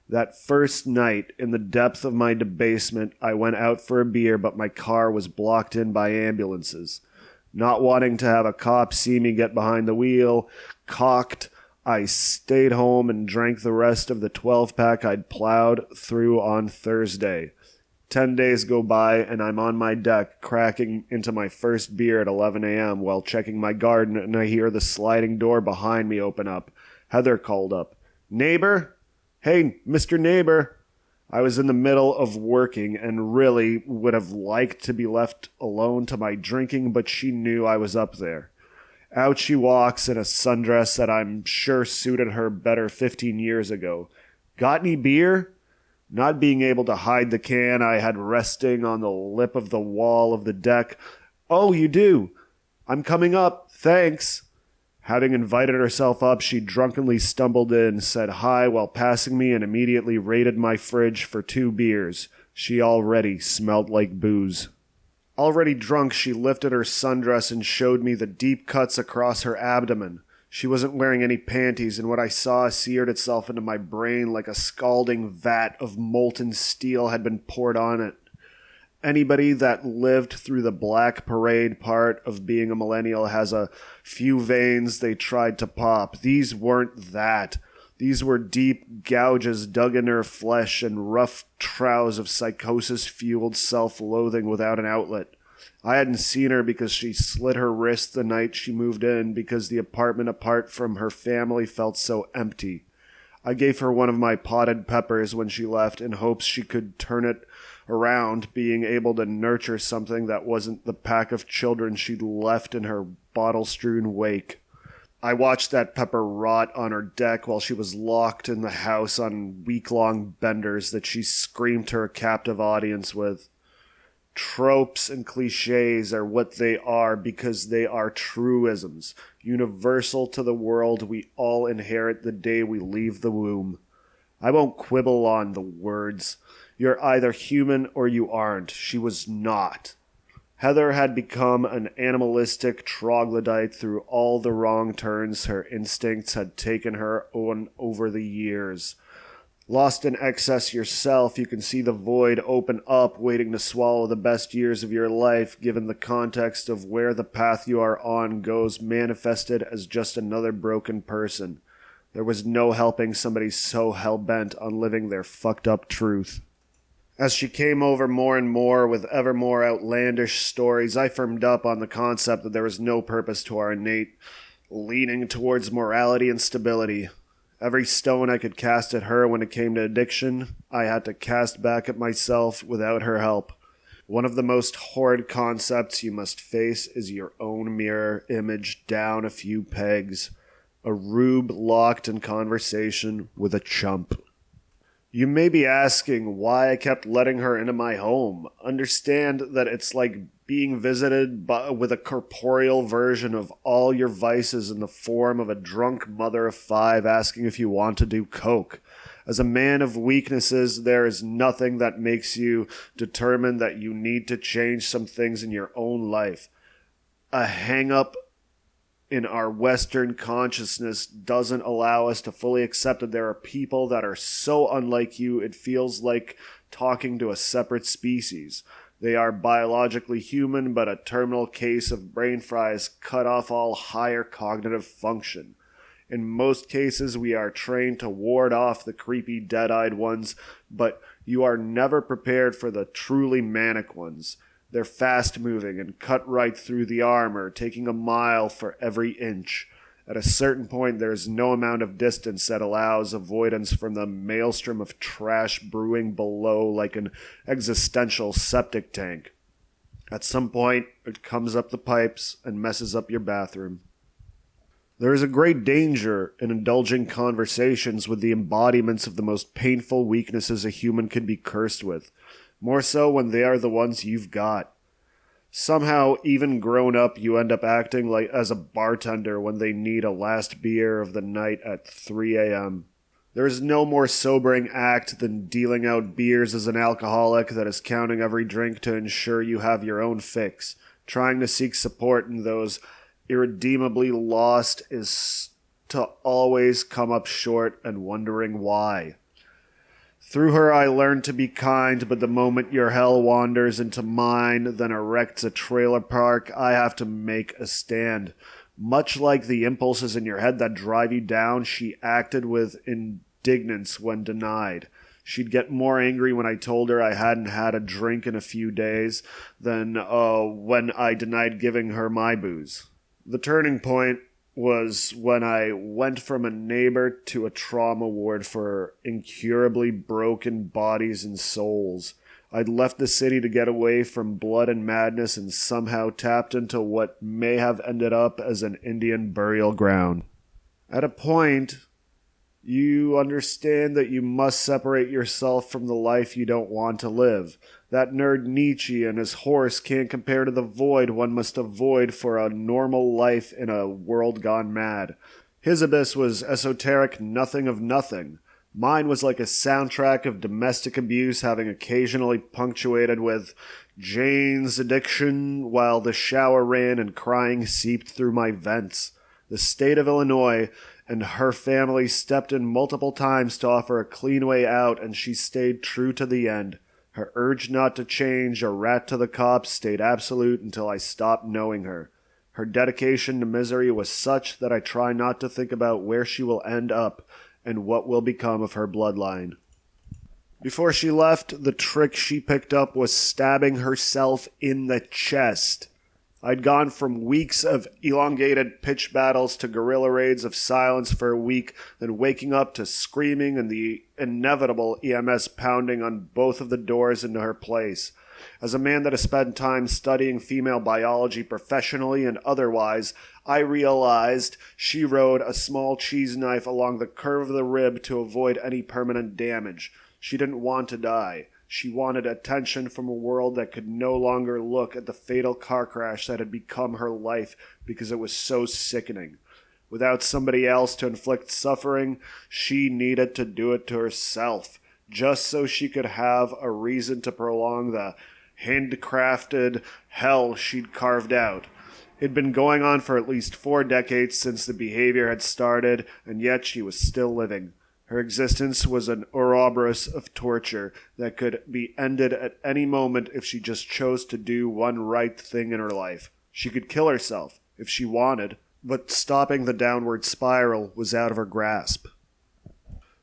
That first night, in the depth of my debasement, I went out for a beer, but my car was blocked in by ambulances. Not wanting to have a cop see me get behind the wheel, cocked, I stayed home and drank the rest of the 12-pack I'd plowed through on Thursday. 10 days go by, and I'm on my deck, cracking into my first beer at 11 a.m. while checking my garden, and I hear the sliding door behind me open up. Heather called up. "Neighbor? Hey, Mr. Neighbor." I was in the middle of working and really would have liked to be left alone to my drinking, but she knew I was up there. Out she walks in a sundress that I'm sure suited her better 15 years ago. "Got any beer?" Not being able to hide the can I had resting on the lip of the wall of the deck. "Oh, you do? I'm coming up, thanks." Having invited herself up, she drunkenly stumbled in, said hi while passing me, and immediately raided my fridge for 2 beers. She already smelled like booze. Already drunk, she lifted her sundress and showed me the deep cuts across her abdomen. She wasn't wearing any panties, and what I saw seared itself into my brain like a scalding vat of molten steel had been poured on it. Anybody that lived through the Black Parade part of being a millennial has a few veins they tried to pop. These weren't that. These were deep gouges dug in her flesh and rough troughs of psychosis-fueled self-loathing without an outlet. I hadn't seen her because she slit her wrist the night she moved in because the apartment apart from her family felt so empty. I gave her one of my potted peppers when she left in hopes she could turn it around, being able to nurture something that wasn't the pack of children she'd left in her bottle-strewn wake. I watched that pepper rot on her deck while she was locked in the house on week-long benders that she screamed to her captive audience with. Tropes and cliches are what they are because they are truisms, universal to the world we all inherit the day we leave the womb. I won't quibble on the words. You're either human or you aren't. She was not. Heather had become an animalistic troglodyte through all the wrong turns her instincts had taken her on over the years. Lost in excess yourself, you can see the void open up, waiting to swallow the best years of your life, given the context of where the path you are on goes, manifested as just another broken person. There was no helping somebody so hell-bent on living their fucked-up truth. As she came over more and more with ever more outlandish stories, I firmed up on the concept that there was no purpose to our innate leaning towards morality and stability. Every stone I could cast at her when it came to addiction, I had to cast back at myself without her help. One of the most horrid concepts you must face is your own mirror image down a few pegs. A rube locked in conversation with a chump. You may be asking why I kept letting her into my home. Understand that it's like being visited with a corporeal version of all your vices in the form of a drunk mother of 5 asking if you want to do coke. As a man of weaknesses, there is nothing that makes you determine that you need to change some things in your own life. A hang-up in our Western consciousness doesn't allow us to fully accept that there are people that are so unlike you it feels like talking to a separate species. They are biologically human, but a terminal case of brain fry has cut off all higher cognitive function. In most cases, we are trained to ward off the creepy dead-eyed ones, but you are never prepared for the truly manic ones. They're fast-moving and cut right through the armor, taking a mile for every inch. At a certain point, there is no amount of distance that allows avoidance from the maelstrom of trash brewing below like an existential septic tank. At some point, it comes up the pipes and messes up your bathroom. There is a great danger in indulging conversations with the embodiments of the most painful weaknesses a human can be cursed with. More so when they are the ones you've got. Somehow, even grown up, you end up acting like as a bartender when they need a last beer of the night at 3 a.m. There is no more sobering act than dealing out beers as an alcoholic that is counting every drink to ensure you have your own fix. Trying to seek support in those irredeemably lost is to always come up short and wondering why. Through her I learned to be kind, but the moment your hell wanders into mine, then erects a trailer park, I have to make a stand. Much like the impulses in your head that drive you down, she acted with indignance when denied. She'd get more angry when I told her I hadn't had a drink in a few days than when I denied giving her my booze. The turning point was when I went from a neighbor to a trauma ward for incurably broken bodies and souls. I'd left the city to get away from blood and madness and somehow tapped into what may have ended up as an Indian burial ground. At a point, you understand that you must separate yourself from the life you don't want to live. That nerd Nietzsche and his horse can't compare to the void one must avoid for a normal life in a world gone mad. His abyss was esoteric nothing of nothing. Mine was like a soundtrack of domestic abuse, having occasionally punctuated with Jane's addiction while the shower ran and crying seeped through my vents. The state of Illinois and her family stepped in multiple times to offer a clean way out, and she stayed true to the end. Her urge not to change or rat to the cops stayed absolute until I stopped knowing her. Her dedication to misery was such that I try not to think about where she will end up and what will become of her bloodline. Before she left, the trick she picked up was stabbing herself in the chest. I'd gone from weeks of elongated pitch battles to guerrilla raids of silence for a week, then waking up to screaming and the inevitable EMS pounding on both of the doors into her place. As a man that has spent time studying female biology professionally and otherwise, I realized she rode a small cheese knife along the curve of the rib to avoid any permanent damage. She didn't want to die. She wanted attention from a world that could no longer look at the fatal car crash that had become her life because it was so sickening. Without somebody else to inflict suffering, she needed to do it to herself, just so she could have a reason to prolong the handcrafted hell she'd carved out. It'd been going on for at least 4 decades since the behavior had started, and yet she was still living. Her existence was an Ouroboros of torture that could be ended at any moment if she just chose to do one right thing in her life. She could kill herself, if she wanted, but stopping the downward spiral was out of her grasp.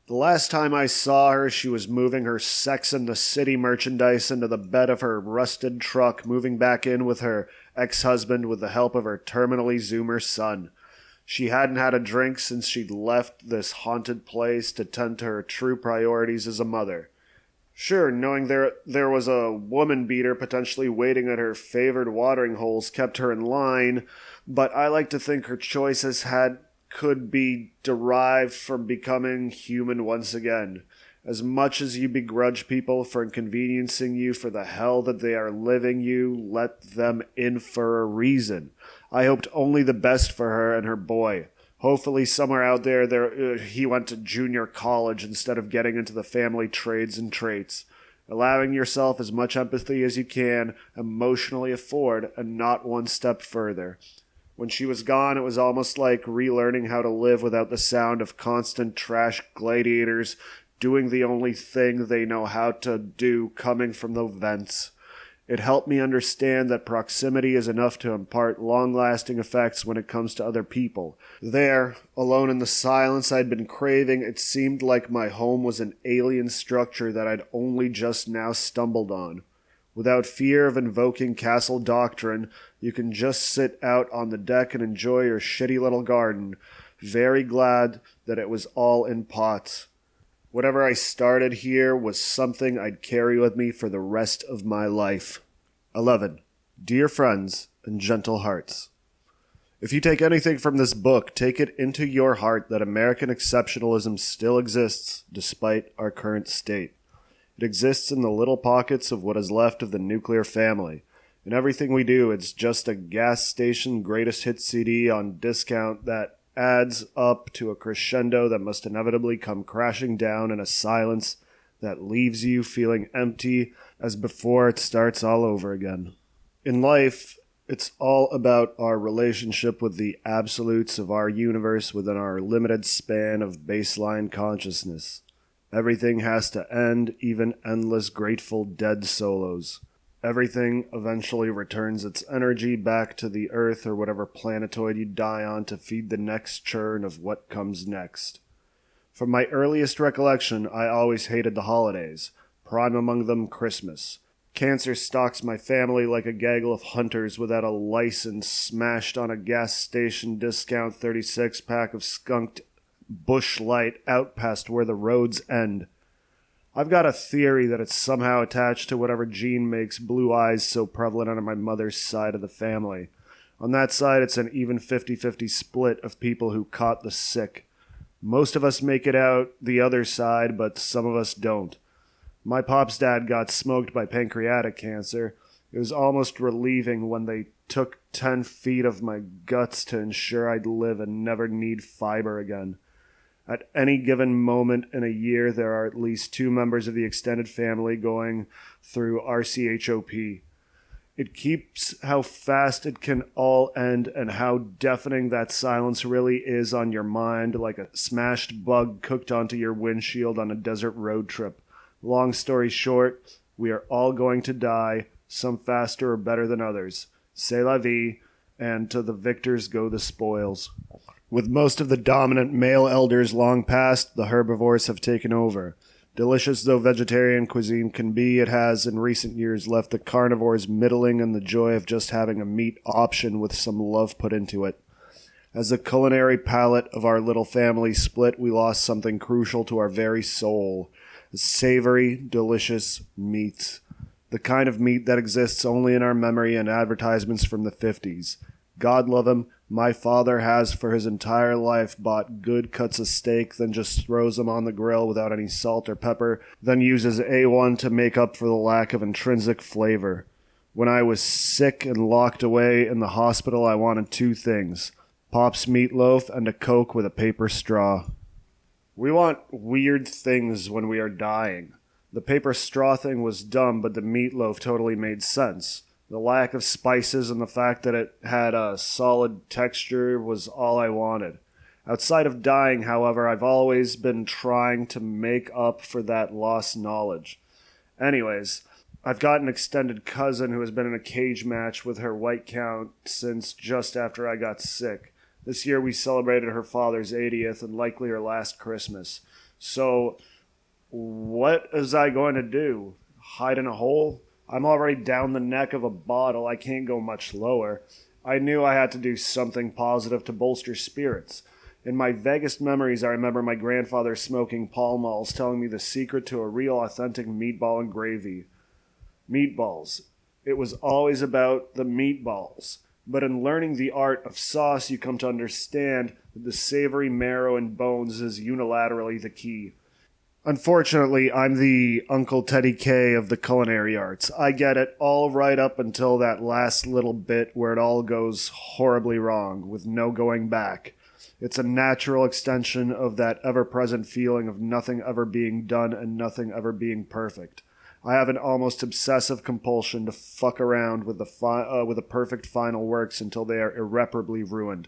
The last time I saw her, she was moving her Sex and the City merchandise into the bed of her rusted truck, moving back in with her ex-husband with the help of her terminally Zoomer son. She hadn't had a drink since she'd left this haunted place to tend to her true priorities as a mother. Sure, knowing there was a woman beater potentially waiting at her favored watering holes kept her in line, but I like to think her choices could be derived from becoming human once again. As much as you begrudge people for inconveniencing you for the hell that they are living, you let them in for a reason. I hoped only the best for her and her boy. Hopefully somewhere out there he went to junior college instead of getting into the family trades and traits. Allowing yourself as much empathy as you can emotionally afford, and not one step further. When she was gone, it was almost like relearning how to live without the sound of constant trash gladiators doing the only thing they know how to do coming from the vents. It helped me understand that proximity is enough to impart long-lasting effects when it comes to other people. There, alone in the silence I'd been craving, it seemed like my home was an alien structure that I'd only just now stumbled on. Without fear of invoking castle doctrine, you can just sit out on the deck and enjoy your shitty little garden, very glad that it was all in pots. Whatever I started here was something I'd carry with me for the rest of my life. 11. Dear friends and gentle hearts, if you take anything from this book, take it into your heart that American exceptionalism still exists despite our current state. It exists in the little pockets of what is left of the nuclear family. In everything we do, it's just a gas station greatest hit CD on discount that adds up to a crescendo that must inevitably come crashing down in a silence that leaves you feeling empty as before it starts all over again. In life, it's all about our relationship with the absolutes of our universe within our limited span of baseline consciousness. Everything has to end, even endless Grateful Dead solos. Everything eventually returns its energy back to the Earth or whatever planetoid you die on to feed the next churn of what comes next. From my earliest recollection, I always hated the holidays, prime among them Christmas. Cancer stalks my family like a gaggle of hunters without a license smashed on a gas station discount 36-pack of skunked Bush Light out past where the roads end. I've got a theory that it's somehow attached to whatever gene makes blue eyes so prevalent on my mother's side of the family. On that side, it's an even 50-50 split of people who caught the sick. Most of us make it out the other side, but some of us don't. My pop's dad got smoked by pancreatic cancer. It was almost relieving when they took 10 feet of my guts to ensure I'd live and never need fiber again. At any given moment in a year, there are at least 2 members of the extended family going through RCHOP. It keeps how fast it can all end and how deafening that silence really is on your mind, like a smashed bug cooked onto your windshield on a desert road trip. Long story short, we are all going to die, some faster or better than others. C'est la vie, and to the victors go the spoils. With most of the dominant male elders long past, the herbivores have taken over. Delicious though vegetarian cuisine can be, it has in recent years left the carnivores middling in the joy of just having a meat option with some love put into it. As the culinary palate of our little family split, we lost something crucial to our very soul. Savory, delicious meat. The kind of meat that exists only in our memory and advertisements from the 50s. God love him, my father has for his entire life bought good cuts of steak, then just throws them on the grill without any salt or pepper, then uses A1 to make up for the lack of intrinsic flavor. When I was sick and locked away in the hospital, I wanted 2 things: Pop's meatloaf and a Coke with a paper straw. We want weird things when we are dying. The paper straw thing was dumb, but the meatloaf totally made sense. The lack of spices and the fact that it had a solid texture was all I wanted. Outside of dying, however, I've always been trying to make up for that lost knowledge. Anyways, I've got an extended cousin who has been in a cage match with her white count since just after I got sick. This year we celebrated her father's 80th and likely her last Christmas. So, what was I going to do? Hide in a hole? I'm already down the neck of a bottle. I can't go much lower. I knew I had to do something positive to bolster spirits. In my vaguest memories, I remember my grandfather smoking Pall Malls, telling me the secret to a real authentic meatball and gravy. Meatballs. It was always about the meatballs. But in learning the art of sauce, you come to understand that the savory marrow and bones is unilaterally the key. Unfortunately, I'm the Uncle Teddy K of the culinary arts. I get it all right up until that last little bit where it all goes horribly wrong, with no going back. It's a natural extension of that ever-present feeling of nothing ever being done and nothing ever being perfect. I have an almost obsessive compulsion to fuck around with the perfect final works until they are irreparably ruined.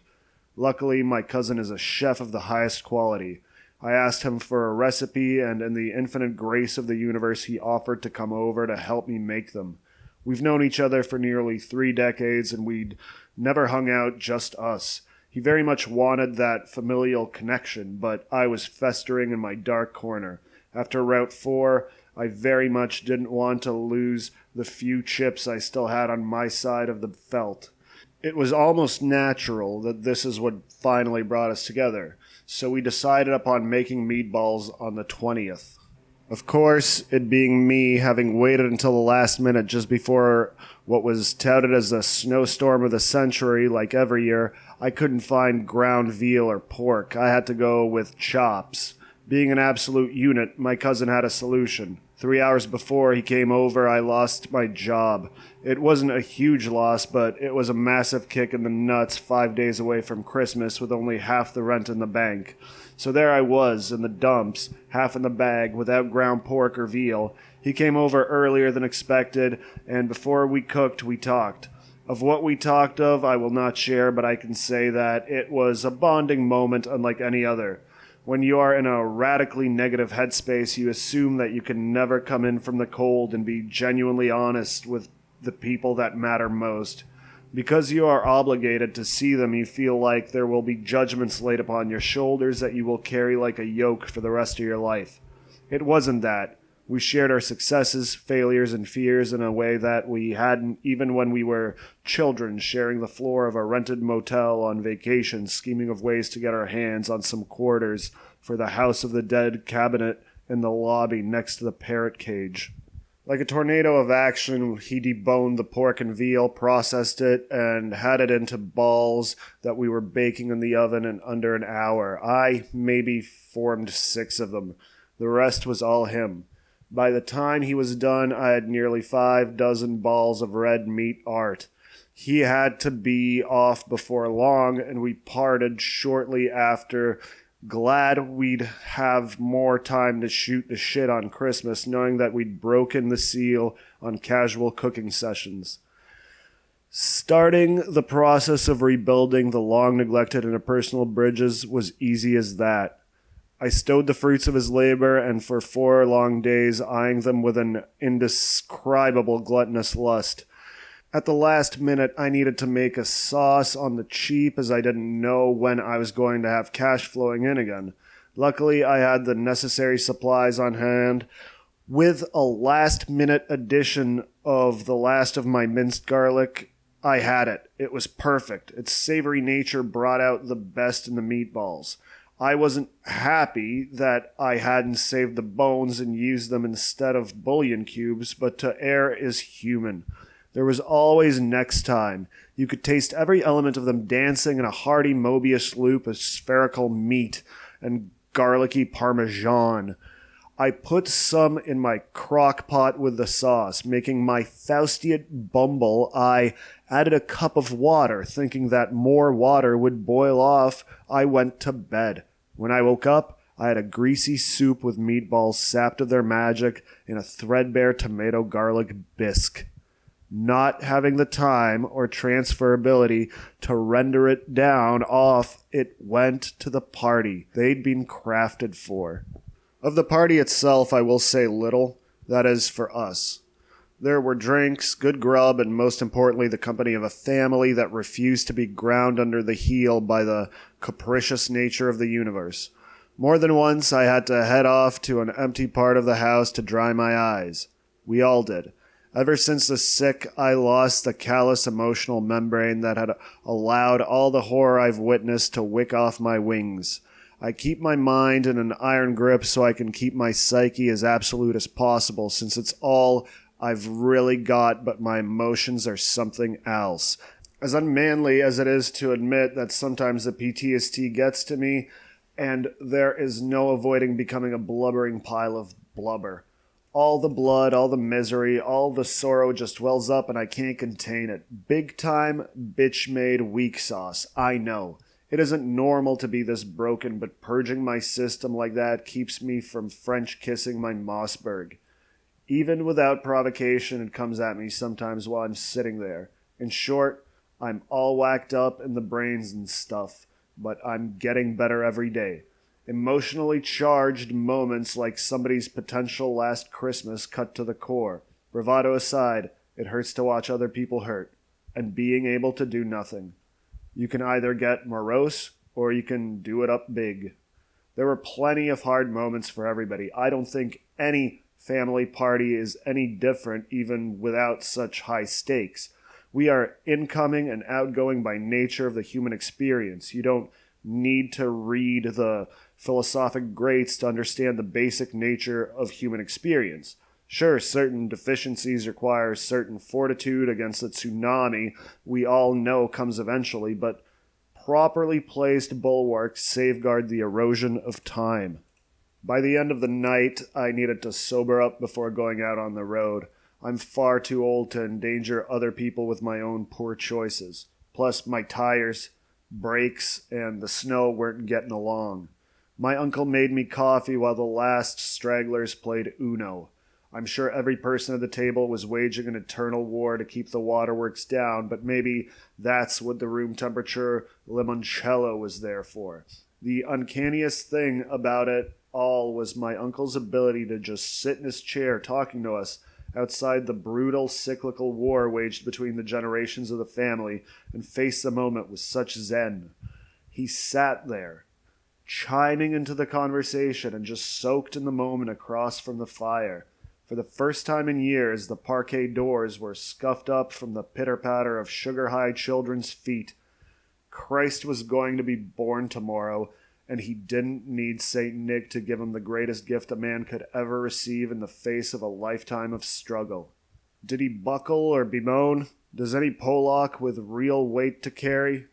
Luckily, my cousin is a chef of the highest quality. I asked him for a recipe, and in the infinite grace of the universe, he offered to come over to help me make them. We've known each other for nearly 3 decades, and we'd never hung out just us. He very much wanted that familial connection, but I was festering in my dark corner. After Route 4, I very much didn't want to lose the few chips I still had on my side of the felt. It was almost natural that this is what finally brought us together. So we decided upon making meatballs on the 20th. Of course, it being me, having waited until the last minute just before what was touted as the snowstorm of the century, like every year, I couldn't find ground veal or pork. I had to go with chops. Being an absolute unit, my cousin had a solution. 3 hours before he came over, I lost my job. It wasn't a huge loss, but it was a massive kick in the nuts 5 days away from Christmas with only half the rent in the bank. So there I was, in the dumps, half in the bag, without ground pork or veal. He came over earlier than expected, and before we cooked, we talked. Of what we talked of, I will not share, but I can say that it was a bonding moment unlike any other. When you are in a radically negative headspace, you assume that you can never come in from the cold and be genuinely honest with the people that matter most. Because you are obligated to see them, you feel like there will be judgments laid upon your shoulders that you will carry like a yoke for the rest of your life. It wasn't that. We shared our successes, failures, and fears in a way that we hadn't even when we were children, sharing the floor of a rented motel on vacation, scheming of ways to get our hands on some quarters for the House of the Dead cabinet in the lobby next to the parrot cage. Like a tornado of action, he deboned the pork and veal, processed it, and had it into balls that we were baking in the oven in under an hour. I maybe formed 6 of them. The rest was all him. By the time he was done, I had nearly 5 dozen balls of red meat art. He had to be off before long, and we parted shortly after, glad we'd have more time to shoot the shit on Christmas, knowing that we'd broken the seal on casual cooking sessions. Starting the process of rebuilding the long-neglected interpersonal bridges was easy as that. I stowed the fruits of his labor, and for 4 long days eyeing them with an indescribable gluttonous lust. At the last minute, I needed to make a sauce on the cheap, as I didn't know when I was going to have cash flowing in again. Luckily, I had the necessary supplies on hand. With a last-minute addition of the last of my minced garlic, I had it. It was perfect. Its savory nature brought out the best in the meatballs. I wasn't happy that I hadn't saved the bones and used them instead of bouillon cubes, but to err is human. There was always next time. You could taste every element of them dancing in a hearty Mobius loop of spherical meat and garlicky parmesan. I put some in my crock pot with the sauce. Making my Faustian bumble, I added a cup of water, thinking that more water would boil off. I went to bed. When I woke up, I had a greasy soup with meatballs sapped of their magic in a threadbare tomato garlic bisque. Not having the time or transferability to render it down off, it went to the party they'd been crafted for. Of the party itself, I will say little. That is, for us. There were drinks, good grub, and most importantly, the company of a family that refused to be ground under the heel by the capricious nature of the universe. More than once I had to head off to an empty part of the house to dry my eyes. We all did. Ever since the sick, I lost the callous emotional membrane that had allowed all the horror I've witnessed to wick off my wings. I keep my mind in an iron grip so I can keep my psyche as absolute as possible, since it's all I've really got, but my emotions are something else. As unmanly as it is to admit that sometimes the PTSD gets to me, and there is no avoiding becoming a blubbering pile of blubber. All the blood, all the misery, all the sorrow just wells up and I can't contain it. Big time, bitch-made weak sauce, I know. It isn't normal to be this broken, but purging my system like that keeps me from French kissing my Mossberg. Even without provocation, it comes at me sometimes while I'm sitting there. In short, I'm all whacked up in the brains and stuff, but I'm getting better every day. Emotionally charged moments like somebody's potential last Christmas cut to the core. Bravado aside, it hurts to watch other people hurt, and being able to do nothing. You can either get morose, or you can do it up big. There were plenty of hard moments for everybody. I don't think any family party is any different, even without such high stakes. We are incoming and outgoing by nature of the human experience. You don't need to read the philosophic greats to understand the basic nature of human experience. Sure, certain deficiencies require certain fortitude against the tsunami we all know comes eventually, but properly placed bulwarks safeguard the erosion of time. By the end of the night, I needed to sober up before going out on the road. I'm far too old to endanger other people with my own poor choices. Plus, my tires, brakes, and the snow weren't getting along. My uncle made me coffee while the last stragglers played Uno. I'm sure every person at the table was waging an eternal war to keep the waterworks down, but maybe that's what the room temperature limoncello was there for. The uncanniest thing about it all was my uncle's ability to just sit in his chair talking to us outside the brutal cyclical war waged between the generations of the family and face the moment with such zen. He sat there, chiming into the conversation and just soaked in the moment across from the fire. For the first time in years, the parquet doors were scuffed up from the pitter-patter of sugar-high children's feet. Christ was going to be born tomorrow, and he didn't need St. Nick to give him the greatest gift a man could ever receive in the face of a lifetime of struggle. Did he buckle or bemoan? Does any Pollock with real weight to carry?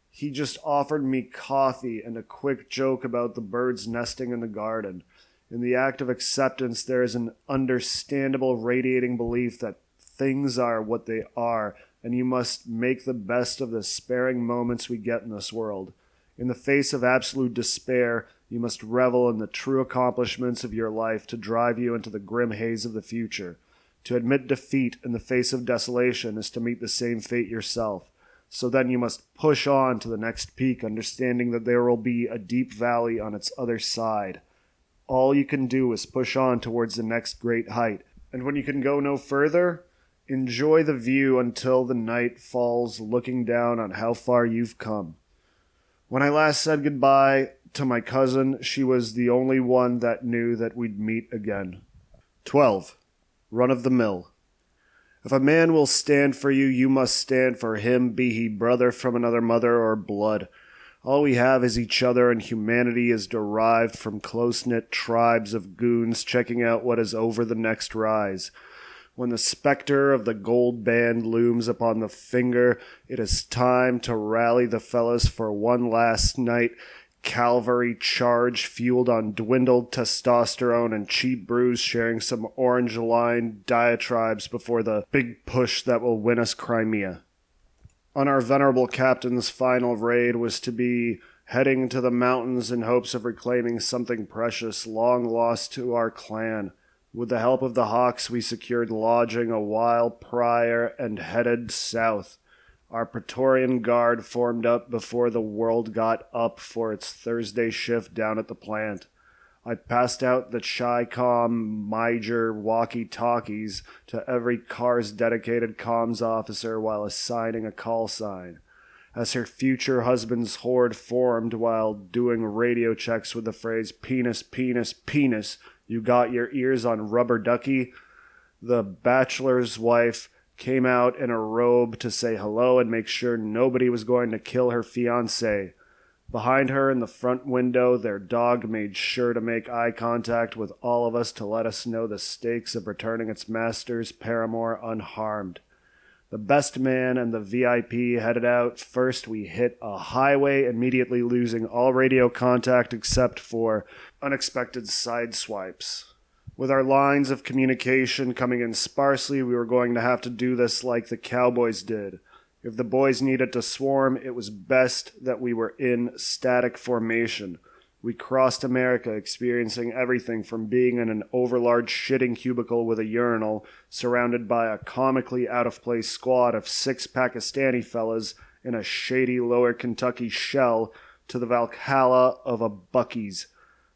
He just offered me coffee and a quick joke about the birds nesting in the garden. In the act of acceptance, there is an understandable radiating belief that things are what they are, and you must make the best of the sparing moments we get in this world. In the face of absolute despair, you must revel in the true accomplishments of your life to drive you into the grim haze of the future. To admit defeat in the face of desolation is to meet the same fate yourself. So then you must push on to the next peak, understanding that there will be a deep valley on its other side. All you can do is push on towards the next great height. And when you can go no further, enjoy the view until the night falls, looking down on how far you've come. When I last said goodbye to my cousin, she was the only one that knew that we'd meet again. 12. Run of the mill. If a man will stand for you, you must stand for him, be he brother from another mother or blood. All we have is each other, and humanity is derived from close-knit tribes of goons checking out what is over the next rise. When the specter of the gold band looms upon the finger, it is time to rally the fellas for one last night cavalry charge fueled on dwindled testosterone and cheap brews, sharing some orange-lined diatribes before the big push that will win us Crimea. On our venerable captain's final raid was to be heading to the mountains in hopes of reclaiming something precious long lost to our clan. With the help of the Hawks, we secured lodging a while prior and headed south. Our Praetorian Guard formed up before the world got up for its Thursday shift down at the plant. I passed out the Chi-Com Major walkie-talkies to every car's dedicated comms officer while assigning a call sign. as her future husband's horde formed while doing radio checks with the phrase, "Penis, penis, penis, you got your ears on rubber ducky." The bachelor's wife came out in a robe to say hello and make sure nobody was going to kill her fiancé. Behind her in the front window, their dog made sure to make eye contact with all of us to let us know the stakes of returning its master's paramour unharmed. The best man and the VIP headed out. First, we hit a highway, immediately losing all radio contact except for unexpected side swipes. With our lines of communication coming in sparsely, we were going to have to do this like the cowboys did. If the boys needed to swarm, it was best that we were in static formation. We crossed America, experiencing everything from being in an overlarge shitting cubicle with a urinal, surrounded by a comically out-of-place squad of 6 Pakistani fellas in a shady lower Kentucky shell, to the Valhalla of a Buc-ee's.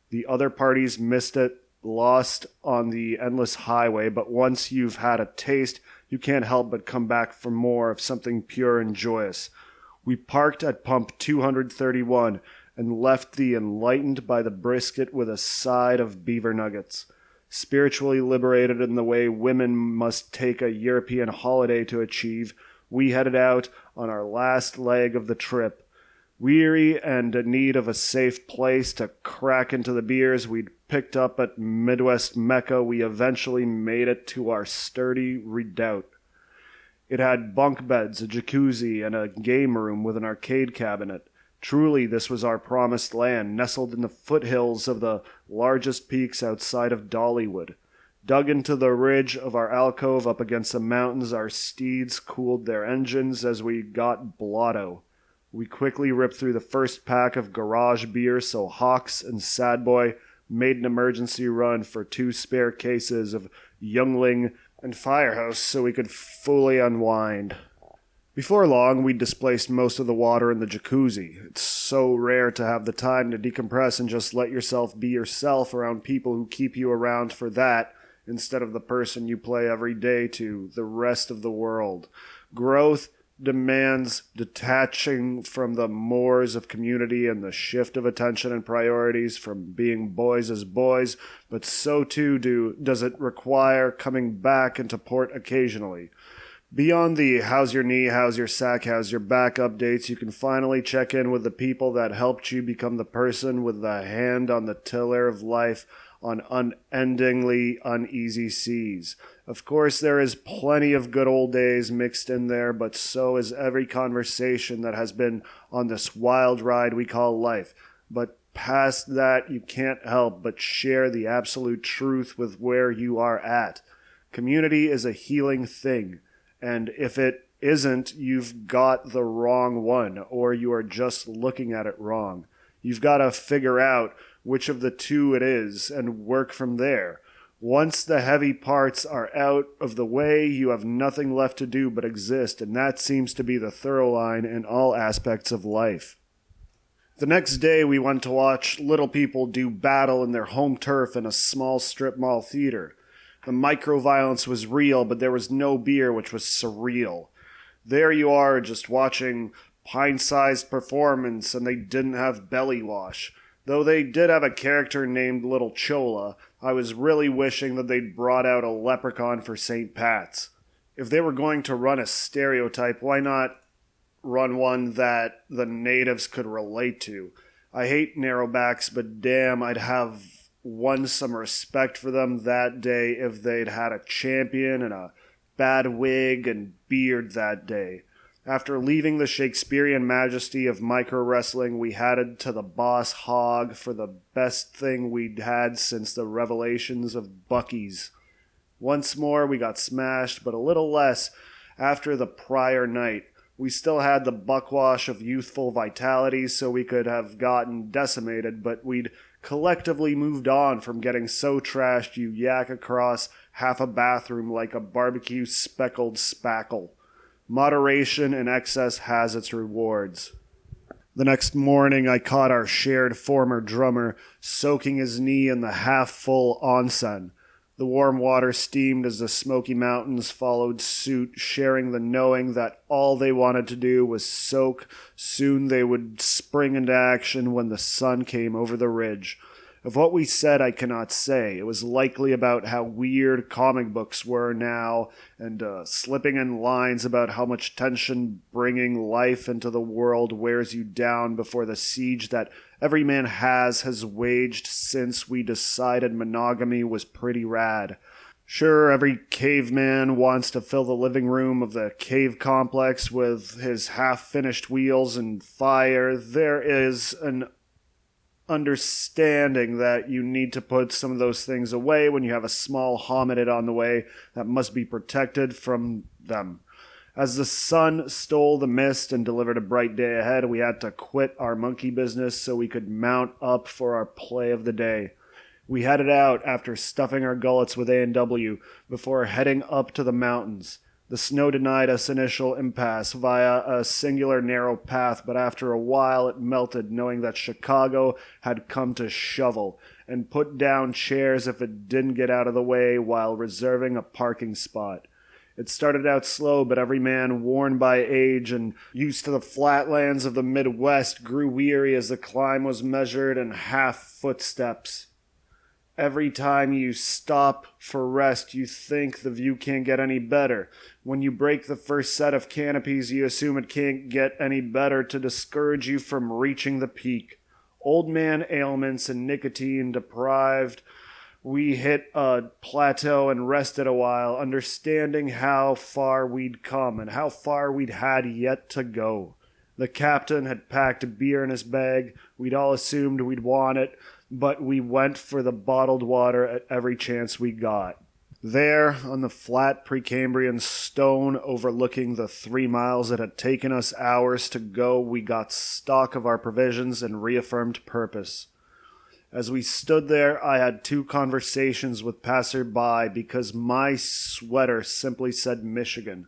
The other parties missed it, lost on the endless highway, but once you've had a taste, you can't help but come back for more of something pure and joyous. We parked at pump 231 and left the enlightened by the brisket with a side of beaver nuggets. Spiritually liberated in the way women must take a European holiday to achieve, we headed out on our last leg of the trip. Weary and in need of a safe place to crack into the beers we'd picked up at Midwest Mecca, we eventually made it to our sturdy redoubt. It had bunk beds, a jacuzzi, and a game room with an arcade cabinet. Truly, this was our promised land, nestled in the foothills of the largest peaks outside of Dollywood. Dug into the ridge of our alcove up against the mountains, our steeds cooled their engines as we got blotto. We quickly ripped through the first pack of garage beer, so Hawks and Sadboy made an emergency run for 2 spare cases of Youngling and Firehouse so we could fully unwind. Before long, we'd displaced most of the water in the jacuzzi. It's so rare to have the time to decompress and just let yourself be yourself around people who keep you around for that instead of the person you play every day to, the rest of the world. Growth demands detaching from the moors of community and the shift of attention and priorities from being boys as boys, but so too does it require coming back into port occasionally. Beyond the how's your knee, how's your sack, how's your back updates, you can finally check in with the people that helped you become the person with the hand on the tiller of life on unendingly uneasy seas. Of course, there is plenty of good old days mixed in there, but so is every conversation that has been on this wild ride we call life. But past that, you can't help but share the absolute truth with where you are at. Community is a healing thing, and if it isn't, you've got the wrong one, or you are just looking at it wrong. You've got to figure out which of the two it is and work from there. Once the heavy parts are out of the way, you have nothing left to do but exist, and that seems to be the thorough line in all aspects of life. The next day, we went to watch little people do battle in their home turf in a small strip mall theater. The micro-violence was real, but there was no beer, which was surreal. There you are, just watching pint-sized performance, and they didn't have belly wash. Though they did have a character named Little Chola, I was really wishing that they'd brought out a leprechaun for St. Pat's. If they were going to run a stereotype, why not run one that the natives could relate to? I hate narrowbacks, but damn, I'd have won some respect for them that day if they'd had a champion and a bad wig and beard that day. After leaving the Shakespearean majesty of micro-wrestling, we headed to the Boss Hog for the best thing we'd had since the revelations of Buc-ee's. Once more, we got smashed, but a little less after the prior night. We still had the buckwash of youthful vitality, so we could have gotten decimated, but we'd collectively moved on from getting so trashed you yak across half a bathroom like a barbecue speckled spackle. Moderation in excess has its rewards. The next morning, I caught our shared former drummer soaking his knee in the half-full onsen. The warm water steamed as the Smoky Mountains followed suit, sharing the knowing that all they wanted to do was soak. Soon they would spring into action when the sun came over the ridge. Of what we said, I cannot say. It was likely about how weird comic books were now, and slipping in lines about how much tension bringing life into the world wears you down before the siege that every man has waged since we decided monogamy was pretty rad. Sure, every caveman wants to fill the living room of the cave complex with his half-finished wheels and fire. There is an understanding that you need to put some of those things away when you have a small hominid on the way that must be protected from them. As the sun stole the mist and delivered a bright day ahead, we had to quit our monkey business so we could mount up for our play of the day. We headed out after stuffing our gullets with A&W before heading up to the mountains. The snow denied us initial impasse via a singular narrow path, but after a while it melted, knowing that Chicago had come to shovel and put down chairs if it didn't get out of the way while reserving a parking spot. It started out slow, but every man worn by age and used to the flatlands of the Midwest grew weary as the climb was measured in half footsteps. Every time you stop for rest, you think the view can't get any better. When you break the first set of canopies, you assume it can't get any better to discourage you from reaching the peak. Old man ailments and nicotine deprived, we hit a plateau and rested a while, understanding how far we'd come and how far we'd had yet to go. The captain had packed a beer in his bag. We'd all assumed we'd want it, but we went for the bottled water at every chance we got. There, on the flat Precambrian stone overlooking the 3 miles it had taken us hours to go, we got stock of our provisions and reaffirmed purpose. As we stood there, I had 2 conversations with passer-by because my sweater simply said Michigan.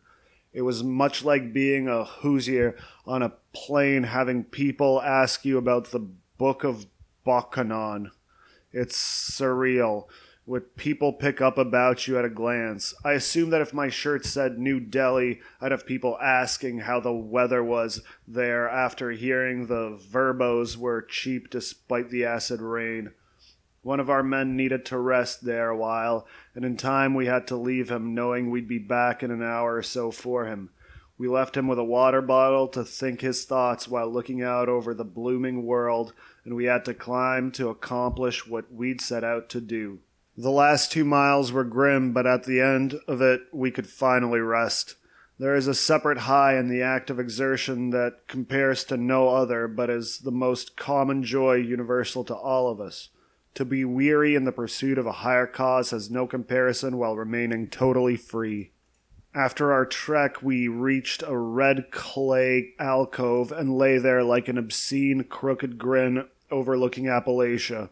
It was much like being a Hoosier on a plane having people ask you about the Book of Bakanan. It's surreal. What people pick up about you at a glance. I assume that if my shirt said New Delhi, I'd have people asking how the weather was there after hearing the verbos were cheap despite the acid rain. One of our men needed to rest there a while, and in time we had to leave him, knowing we'd be back in an hour or so for him. We left him with a water bottle to think his thoughts while looking out over the blooming world, and we had to climb to accomplish what we'd set out to do. The last 2 miles were grim, but at the end of it we could finally rest. There is a separate high in the act of exertion that compares to no other, but is the most common joy universal to all of us. To be weary in the pursuit of a higher cause has no comparison while remaining totally free. After our trek, we reached a red clay alcove and lay there like an obscene, crooked grin overlooking Appalachia.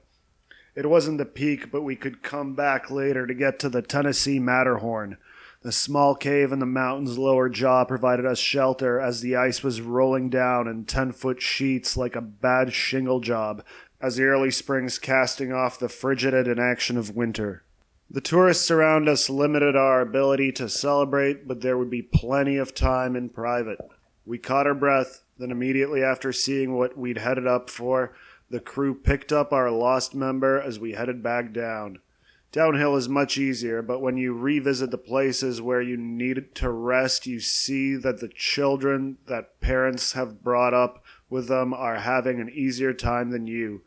It wasn't the peak, but we could come back later to get to the Tennessee Matterhorn. The small cave in the mountain's lower jaw provided us shelter as the ice was rolling down in 10-foot sheets like a bad shingle job, as the early spring's casting off the frigid inaction of winter. The tourists around us limited our ability to celebrate, but there would be plenty of time in private. We caught our breath, then immediately after seeing what we'd headed up for, the crew picked up our lost member as we headed back down. Downhill is much easier, but when you revisit the places where you needed to rest, you see that the children that parents have brought up with them are having an easier time than you.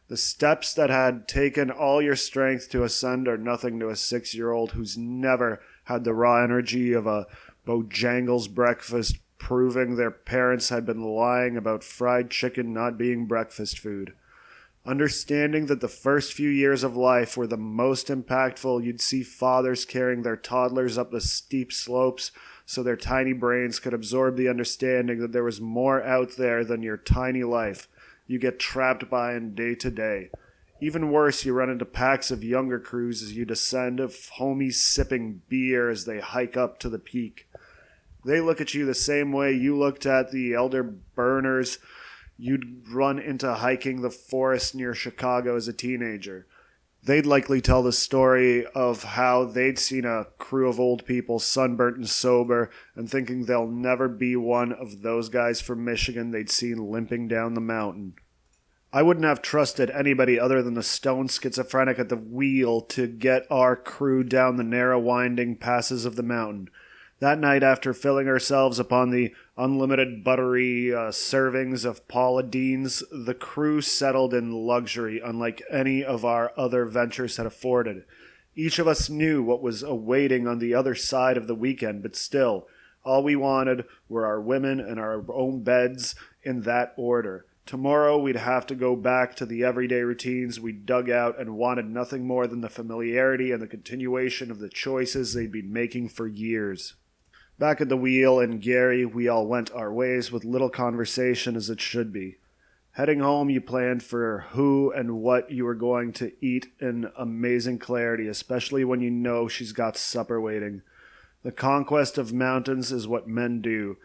The steps that had taken all your strength to ascend are nothing to a 6-year-old who's never had the raw energy of a Bojangles breakfast, proving their parents had been lying about fried chicken not being breakfast food. Understanding that the first few years of life were the most impactful, you'd see fathers carrying their toddlers up the steep slopes so their tiny brains could absorb the understanding that there was more out there than your tiny life you get trapped by in day to day. Even worse, you run into packs of younger crews as you descend, of homies sipping beer as they hike up to the peak. They look at you the same way you looked at the elder burners you'd run into hiking the forest near Chicago as a teenager. They'd likely tell the story of how they'd seen a crew of old people sunburnt and sober, and thinking they'll never be one of those guys from Michigan they'd seen limping down the mountain. I wouldn't have trusted anybody other than the stone schizophrenic at the wheel to get our crew down the narrow winding passes of the mountain. That night, after filling ourselves upon the unlimited buttery servings of Paula Dean's, the crew settled in luxury unlike any of our other ventures had afforded. Each of us knew what was awaiting on the other side of the weekend, but still, all we wanted were our women and our own beds in that order. Tomorrow we'd have to go back to the everyday routines we dug out and wanted nothing more than the familiarity and the continuation of the choices they'd been making for years. Back at the wheel in Gary, we all went our ways with little conversation as it should be. Heading home, you planned for who and what you were going to eat in amazing clarity, especially when you know she's got supper waiting. The conquest of mountains is what men do.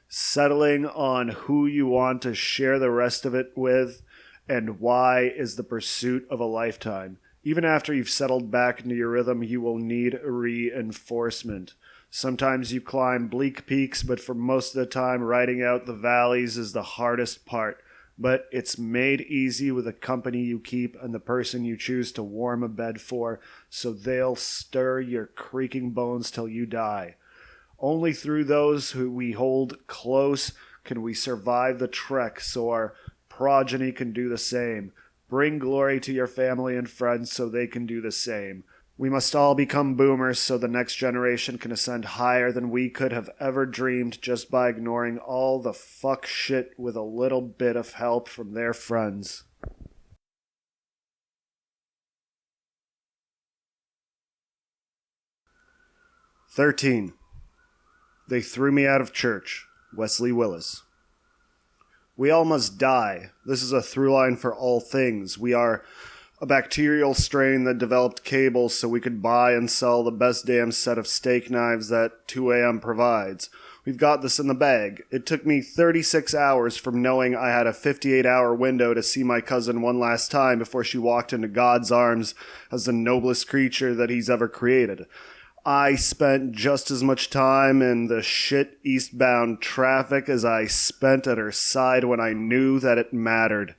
Settling on who you want to share the rest of it with and why is the pursuit of a lifetime. Even after you've settled back into your rhythm, you will need reinforcement. Sometimes you climb bleak peaks, but for most of the time, riding out the valleys is the hardest part. But it's made easy with the company you keep and the person you choose to warm a bed for, so they'll stir your creaking bones till you die. Only through those who we hold close can we survive the trek, so our progeny can do the same. Bring glory to your family and friends so they can do the same. We must all become boomers so the next generation can ascend higher than we could have ever dreamed just by ignoring all the fuck shit with a little bit of help from their friends. "13. They threw me out of church." Wesley Willis. We all must die. This is a through line for all things. We are a bacterial strain that developed cables so we could buy and sell the best damn set of steak knives that 2AM provides. We've got this in the bag. It took me 36 hours from knowing I had a 58-hour window to see my cousin one last time before she walked into God's arms as the noblest creature that he's ever created. I spent just as much time in the shit eastbound traffic as I spent at her side when I knew that it mattered.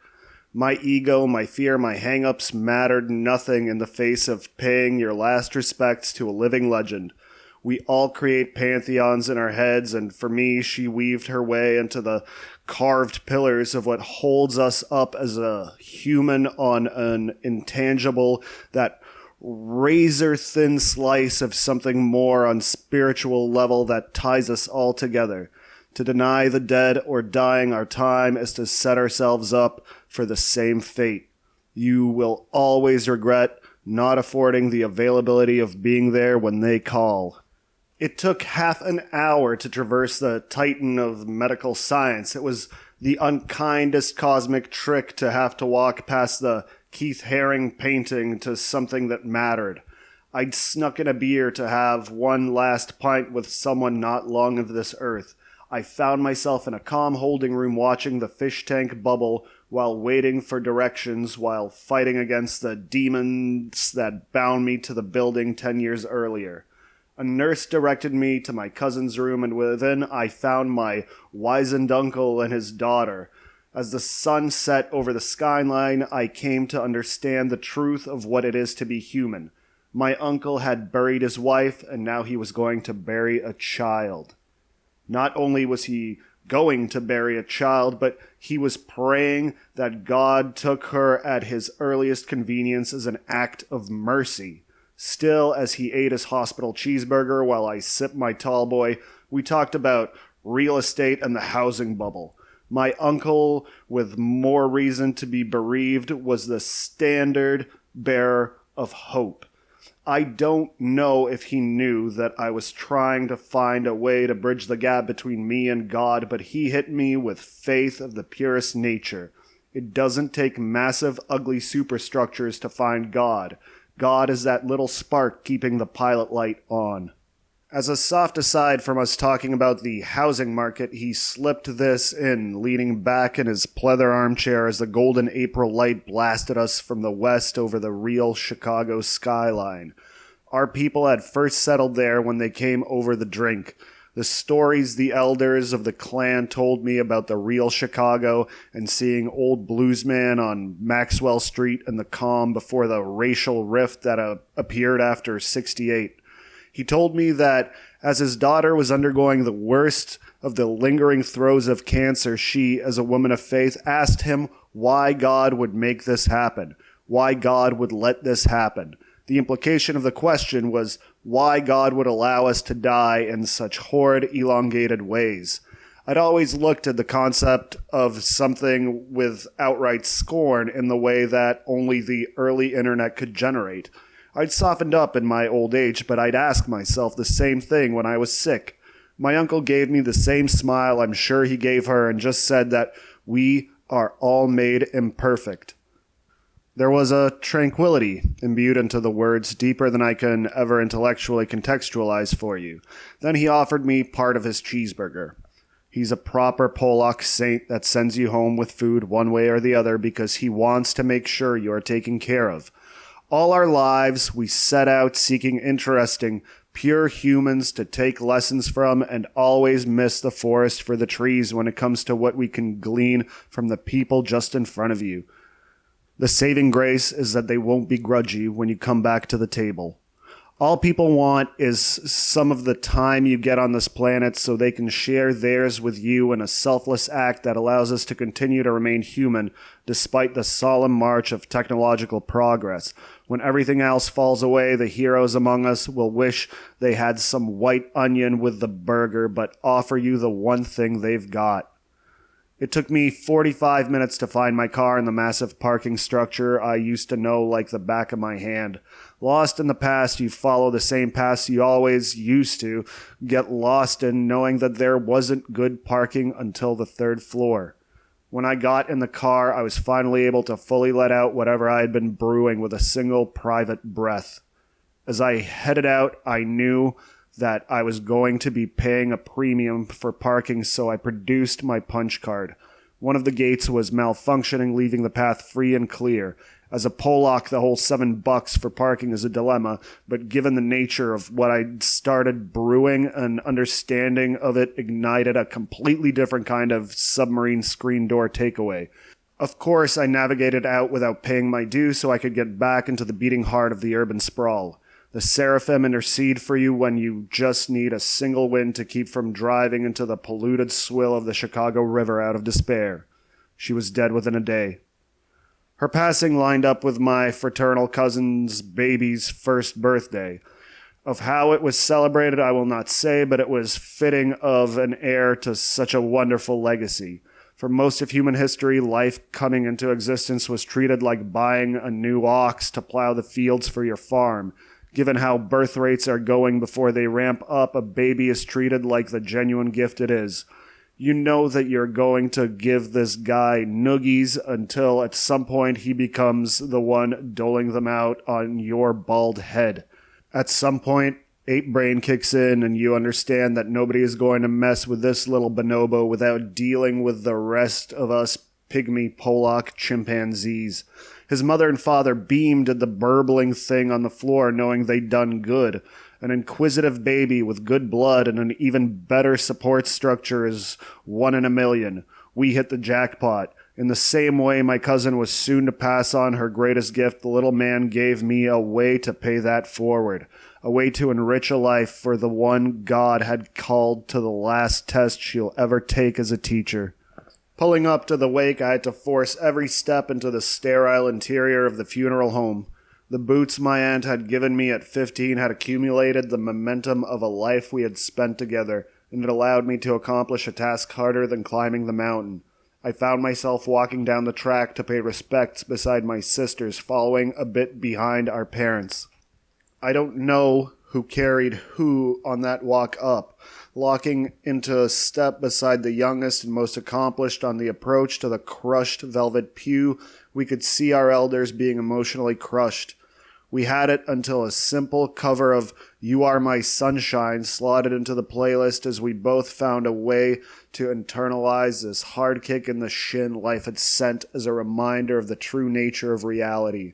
My ego, my fear, my hang-ups mattered nothing in the face of paying your last respects to a living legend. We all create pantheons in our heads, and for me, she weaved her way into the carved pillars of what holds us up as a human on an intangible, that razor-thin slice of something more on spiritual level that ties us all together. To deny the dead or dying our time is to set ourselves up for the same fate. You will always regret not affording the availability of being there when they call. It took half an hour to traverse the titan of medical science. It was the unkindest cosmic trick to have to walk past the Keith Haring painting to something that mattered. I'd snuck in a beer to have one last pint with someone not long of this earth. I found myself in a calm holding room watching the fish tank bubble while waiting for directions while fighting against the demons that bound me to the building 10 years earlier. A nurse directed me to my cousin's room, and within I found my wizened uncle and his daughter. As the sun set over the skyline, I came to understand the truth of what it is to be human. My uncle had buried his wife, and now he was going to bury a child. Not only was he going to bury a child, but he was praying that God took her at his earliest convenience as an act of mercy. Still, as he ate his hospital cheeseburger while I sipped my tall boy, we talked about real estate and the housing bubble. My uncle, with more reason to be bereaved, was the standard bearer of hope. I don't know if he knew that I was trying to find a way to bridge the gap between me and God, but he hit me with faith of the purest nature. It doesn't take massive, ugly superstructures to find God. God is that little spark keeping the pilot light on. As a soft aside from us talking about the housing market, he slipped this in, leaning back in his pleather armchair as the golden April light blasted us from the west over the real Chicago skyline. Our people had first settled there when they came over the drink. The stories the elders of the clan told me about the real Chicago and seeing old bluesman on Maxwell Street and the calm before the racial rift that appeared after '68. He told me that as his daughter was undergoing the worst of the lingering throes of cancer, she, as a woman of faith, asked him why God would make this happen, why God would let this happen. The implication of the question was why God would allow us to die in such horrid, elongated ways. I'd always looked at the concept of something with outright scorn in the way that only the early internet could generate. I'd softened up in my old age, but I'd ask myself the same thing when I was sick. My uncle gave me the same smile I'm sure he gave her and just said that we are all made imperfect. There was a tranquility imbued into the words deeper than I can ever intellectually contextualize for you. Then he offered me part of his cheeseburger. He's a proper Polak saint that sends you home with food one way or the other because he wants to make sure you are taken care of. All our lives, we set out seeking interesting, pure humans to take lessons from and always miss the forest for the trees when it comes to what we can glean from the people just in front of you. The saving grace is that they won't begrudge you when you come back to the table. All people want is some of the time you get on this planet so they can share theirs with you in a selfless act that allows us to continue to remain human despite the solemn march of technological progress. When everything else falls away, the heroes among us will wish they had some white onion with the burger, but offer you the one thing they've got. It took me 45 minutes to find my car in the massive parking structure I used to know like the back of my hand. Lost in the past, you follow the same paths you always used to get lost in, knowing that there wasn't good parking until the third floor. When I got in the car, I was finally able to fully let out whatever I had been brewing with a single private breath. As I headed out, I knew that I was going to be paying a premium for parking, so I produced my punch card. One of the gates was malfunctioning, leaving the path free and clear. As a Polak, the whole $7 for parking is a dilemma, but given the nature of what I'd started brewing, an understanding of it ignited a completely different kind of submarine screen door takeaway. Of course, I navigated out without paying my due so I could get back into the beating heart of the urban sprawl. The seraphim intercede for you when you just need a single wind to keep from driving into the polluted swill of the Chicago River out of despair. She was dead within a day. Her passing lined up with my fraternal cousin's baby's first birthday. Of how it was celebrated, I will not say, but it was fitting of an heir to such a wonderful legacy. For most of human history, life coming into existence was treated like buying a new ox to plow the fields for your farm. Given how birth rates are going before they ramp up, a baby is treated like the genuine gift it is. You know that you're going to give this guy noogies until at some point he becomes the one doling them out on your bald head. At some point, ape brain kicks in and you understand that nobody is going to mess with this little bonobo without dealing with the rest of us pygmy Polak chimpanzees. His mother and father beamed at the burbling thing on the floor, knowing they'd done good. An inquisitive baby with good blood and an even better support structure is 1 in a million. We hit the jackpot. In the same way my cousin was soon to pass on her greatest gift, the little man gave me a way to pay that forward. A way to enrich a life for the one God had called to the last test she'll ever take as a teacher. Pulling up to the wake, I had to force every step into the sterile interior of the funeral home. The boots my aunt had given me at 15 had accumulated the momentum of a life we had spent together, and it allowed me to accomplish a task harder than climbing the mountain. I found myself walking down the track to pay respects beside my sisters, following a bit behind our parents. I don't know who carried who on that walk up. Locking into a step beside the youngest and most accomplished on the approach to the crushed velvet pew, we could see our elders being emotionally crushed. We had it until a simple cover of You Are My Sunshine slotted into the playlist as we both found a way to internalize this hard kick in the shin life had sent as a reminder of the true nature of reality.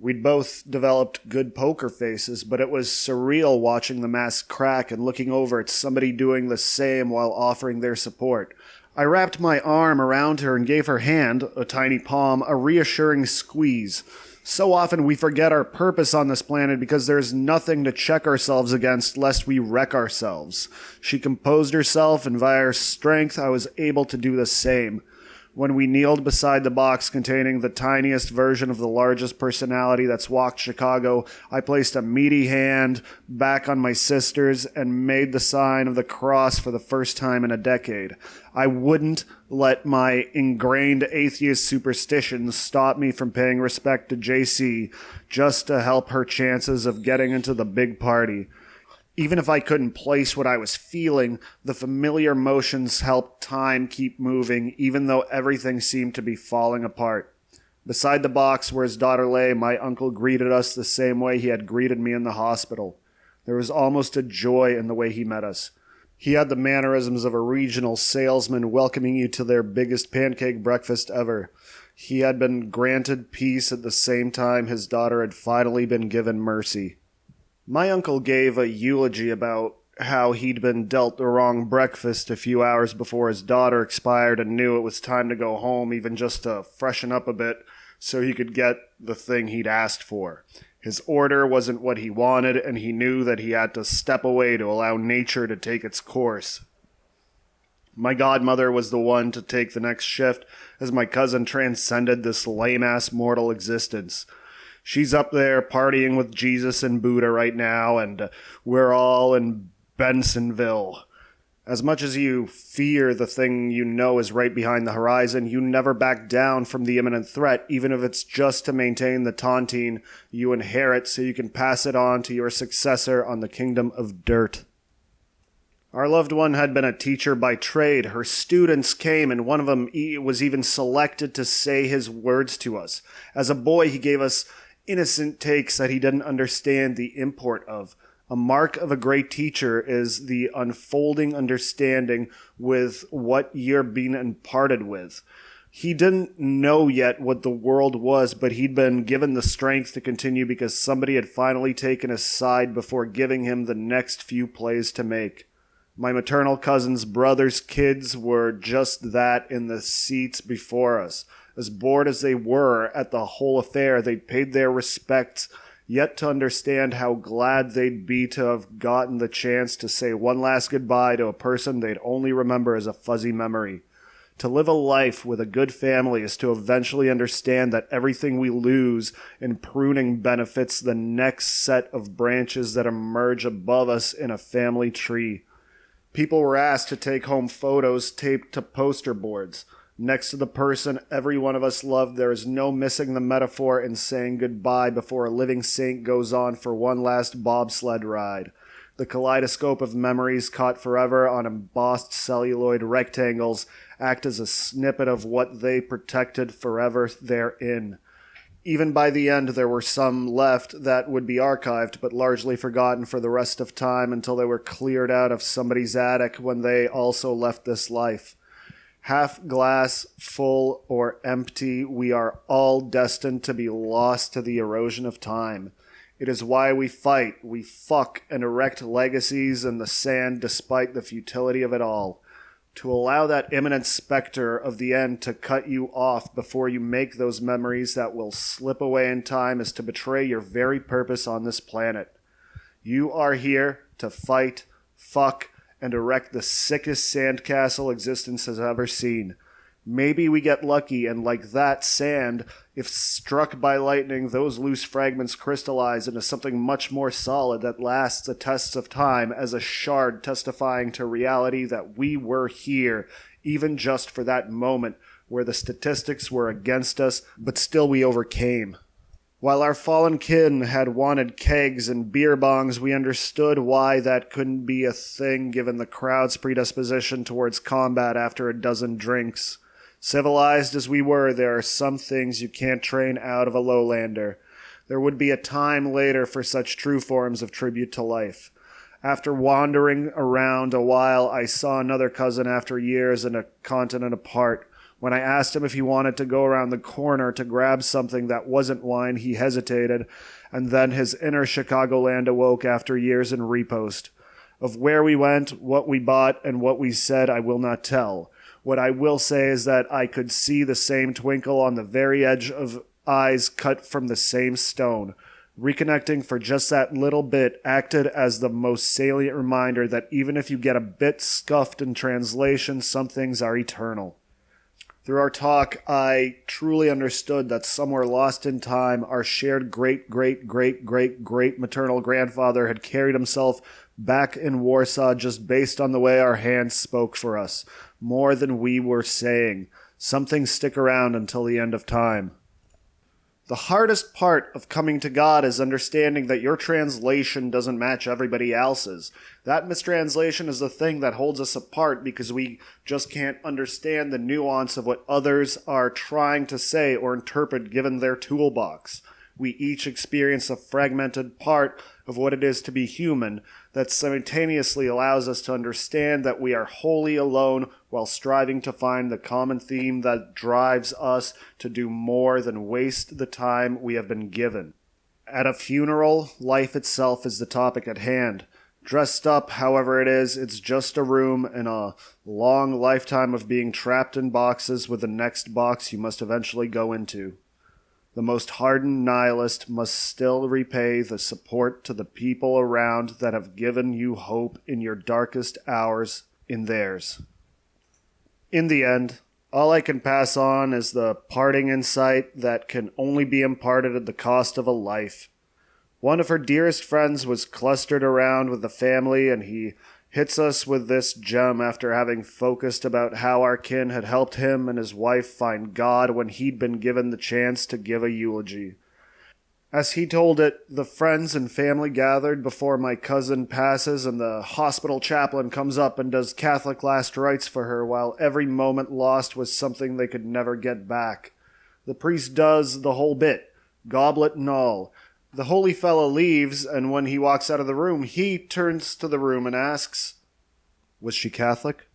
We'd both developed good poker faces, but it was surreal watching the mask crack and looking over at somebody doing the same while offering their support. I wrapped my arm around her and gave her hand, a tiny palm, a reassuring squeeze. So often we forget our purpose on this planet because there's nothing to check ourselves against lest we wreck ourselves. She composed herself, and via her strength I was able to do the same. When we kneeled beside the box containing the tiniest version of the largest personality that's walked Chicago, I placed a meaty hand back on my sister's and made the sign of the cross for the first time in a decade. I wouldn't let my ingrained atheist superstitions stop me from paying respect to JC just to help her chances of getting into the big party. Even if I couldn't place what I was feeling, the familiar motions helped time keep moving, even though everything seemed to be falling apart. Beside the box where his daughter lay, my uncle greeted us the same way he had greeted me in the hospital. There was almost a joy in the way he met us. He had the mannerisms of a regional salesman welcoming you to their biggest pancake breakfast ever. He had been granted peace at the same time his daughter had finally been given mercy. My uncle gave a eulogy about how he'd been dealt the wrong breakfast a few hours before his daughter expired and knew it was time to go home, even just to freshen up a bit so he could get the thing he'd asked for. His order wasn't what he wanted, and he knew that he had to step away to allow nature to take its course. My godmother was the one to take the next shift as my cousin transcended this lame-ass mortal existence. She's up there partying with Jesus and Buddha right now, and we're all in Bensonville. As much as you fear the thing you know is right behind the horizon, you never back down from the imminent threat, even if it's just to maintain the tontine you inherit so you can pass it on to your successor on the kingdom of dirt. Our loved one had been a teacher by trade. Her students came, and one of them was even selected to say his words to us. As a boy, he gave us innocent takes that he didn't understand the import of. A mark of a great teacher is the unfolding understanding with what you're being imparted with. He didn't know yet what the world was, but he'd been given the strength to continue because somebody had finally taken his side before giving him the next few plays to make. My maternal cousin's brother's kids were just that in the seats before us. As bored as they were at the whole affair, they paid their respects, yet to understand how glad they'd be to have gotten the chance to say one last goodbye to a person they'd only remember as a fuzzy memory. To live a life with a good family is to eventually understand that everything we lose in pruning benefits the next set of branches that emerge above us in a family tree. People were asked to take home photos taped to poster boards. Next to the person every one of us loved, there is no missing the metaphor in saying goodbye before a living saint goes on for one last bobsled ride. The kaleidoscope of memories caught forever on embossed celluloid rectangles act as a snippet of what they protected forever therein. Even by the end, there were some left that would be archived, but largely forgotten for the rest of time until they were cleared out of somebody's attic when they also left this life. Half glass, full, or empty, we are all destined to be lost to the erosion of time. It is why we fight, we fuck, and erect legacies in the sand despite the futility of it all. To allow that imminent specter of the end to cut you off before you make those memories that will slip away in time is to betray your very purpose on this planet. You are here to fight, fuck, and erect the sickest sandcastle existence has ever seen. Maybe we get lucky, and like that sand, if struck by lightning, those loose fragments crystallize into something much more solid that lasts the tests of time as a shard testifying to reality that we were here, even just for that moment where the statistics were against us, but still we overcame. While our fallen kin had wanted kegs and beer bongs, we understood why that couldn't be a thing given the crowd's predisposition towards combat after a dozen drinks. Civilized as we were, there are some things you can't train out of a lowlander. There would be a time later for such true forms of tribute to life. After wandering around a while, I saw another cousin after years and a continent apart. When I asked him if he wanted to go around the corner to grab something that wasn't wine, he hesitated, and then his inner Chicagoland awoke after years in repost. Of where we went, what we bought, and what we said, I will not tell. What I will say is that I could see the same twinkle on the very edge of eyes cut from the same stone. Reconnecting for just that little bit acted as the most salient reminder that even if you get a bit scuffed in translation, some things are eternal. Through our talk, I truly understood that somewhere lost in time, our shared great maternal grandfather had carried himself back in Warsaw just based on the way our hands spoke for us, more than we were saying. Some things stick around until the end of time. The hardest part of coming to God is understanding that your translation doesn't match everybody else's. That mistranslation is the thing that holds us apart because we just can't understand the nuance of what others are trying to say or interpret given their toolbox. We each experience a fragmented part of what it is to be human that simultaneously allows us to understand that we are wholly alone while striving to find the common theme that drives us to do more than waste the time we have been given. At a funeral, life itself is the topic at hand. Dressed up, however it is, it's just a room in a long lifetime of being trapped in boxes with the next box you must eventually go into. The most hardened nihilist must still repay the support to the people around that have given you hope in your darkest hours in theirs. In the end, all I can pass on is the parting insight that can only be imparted at the cost of a life. One of her dearest friends was clustered around with the family, and he hits us with this gem after having focused about how our kin had helped him and his wife find God when he'd been given the chance to give a eulogy. As he told it, the friends and family gathered before my cousin passes, and the hospital chaplain comes up and does Catholic last rites for her, while every moment lost was something they could never get back. The priest does the whole bit, goblet and all. The holy fellow leaves, and when he walks out of the room, he turns to the room and asks, "Was she Catholic?"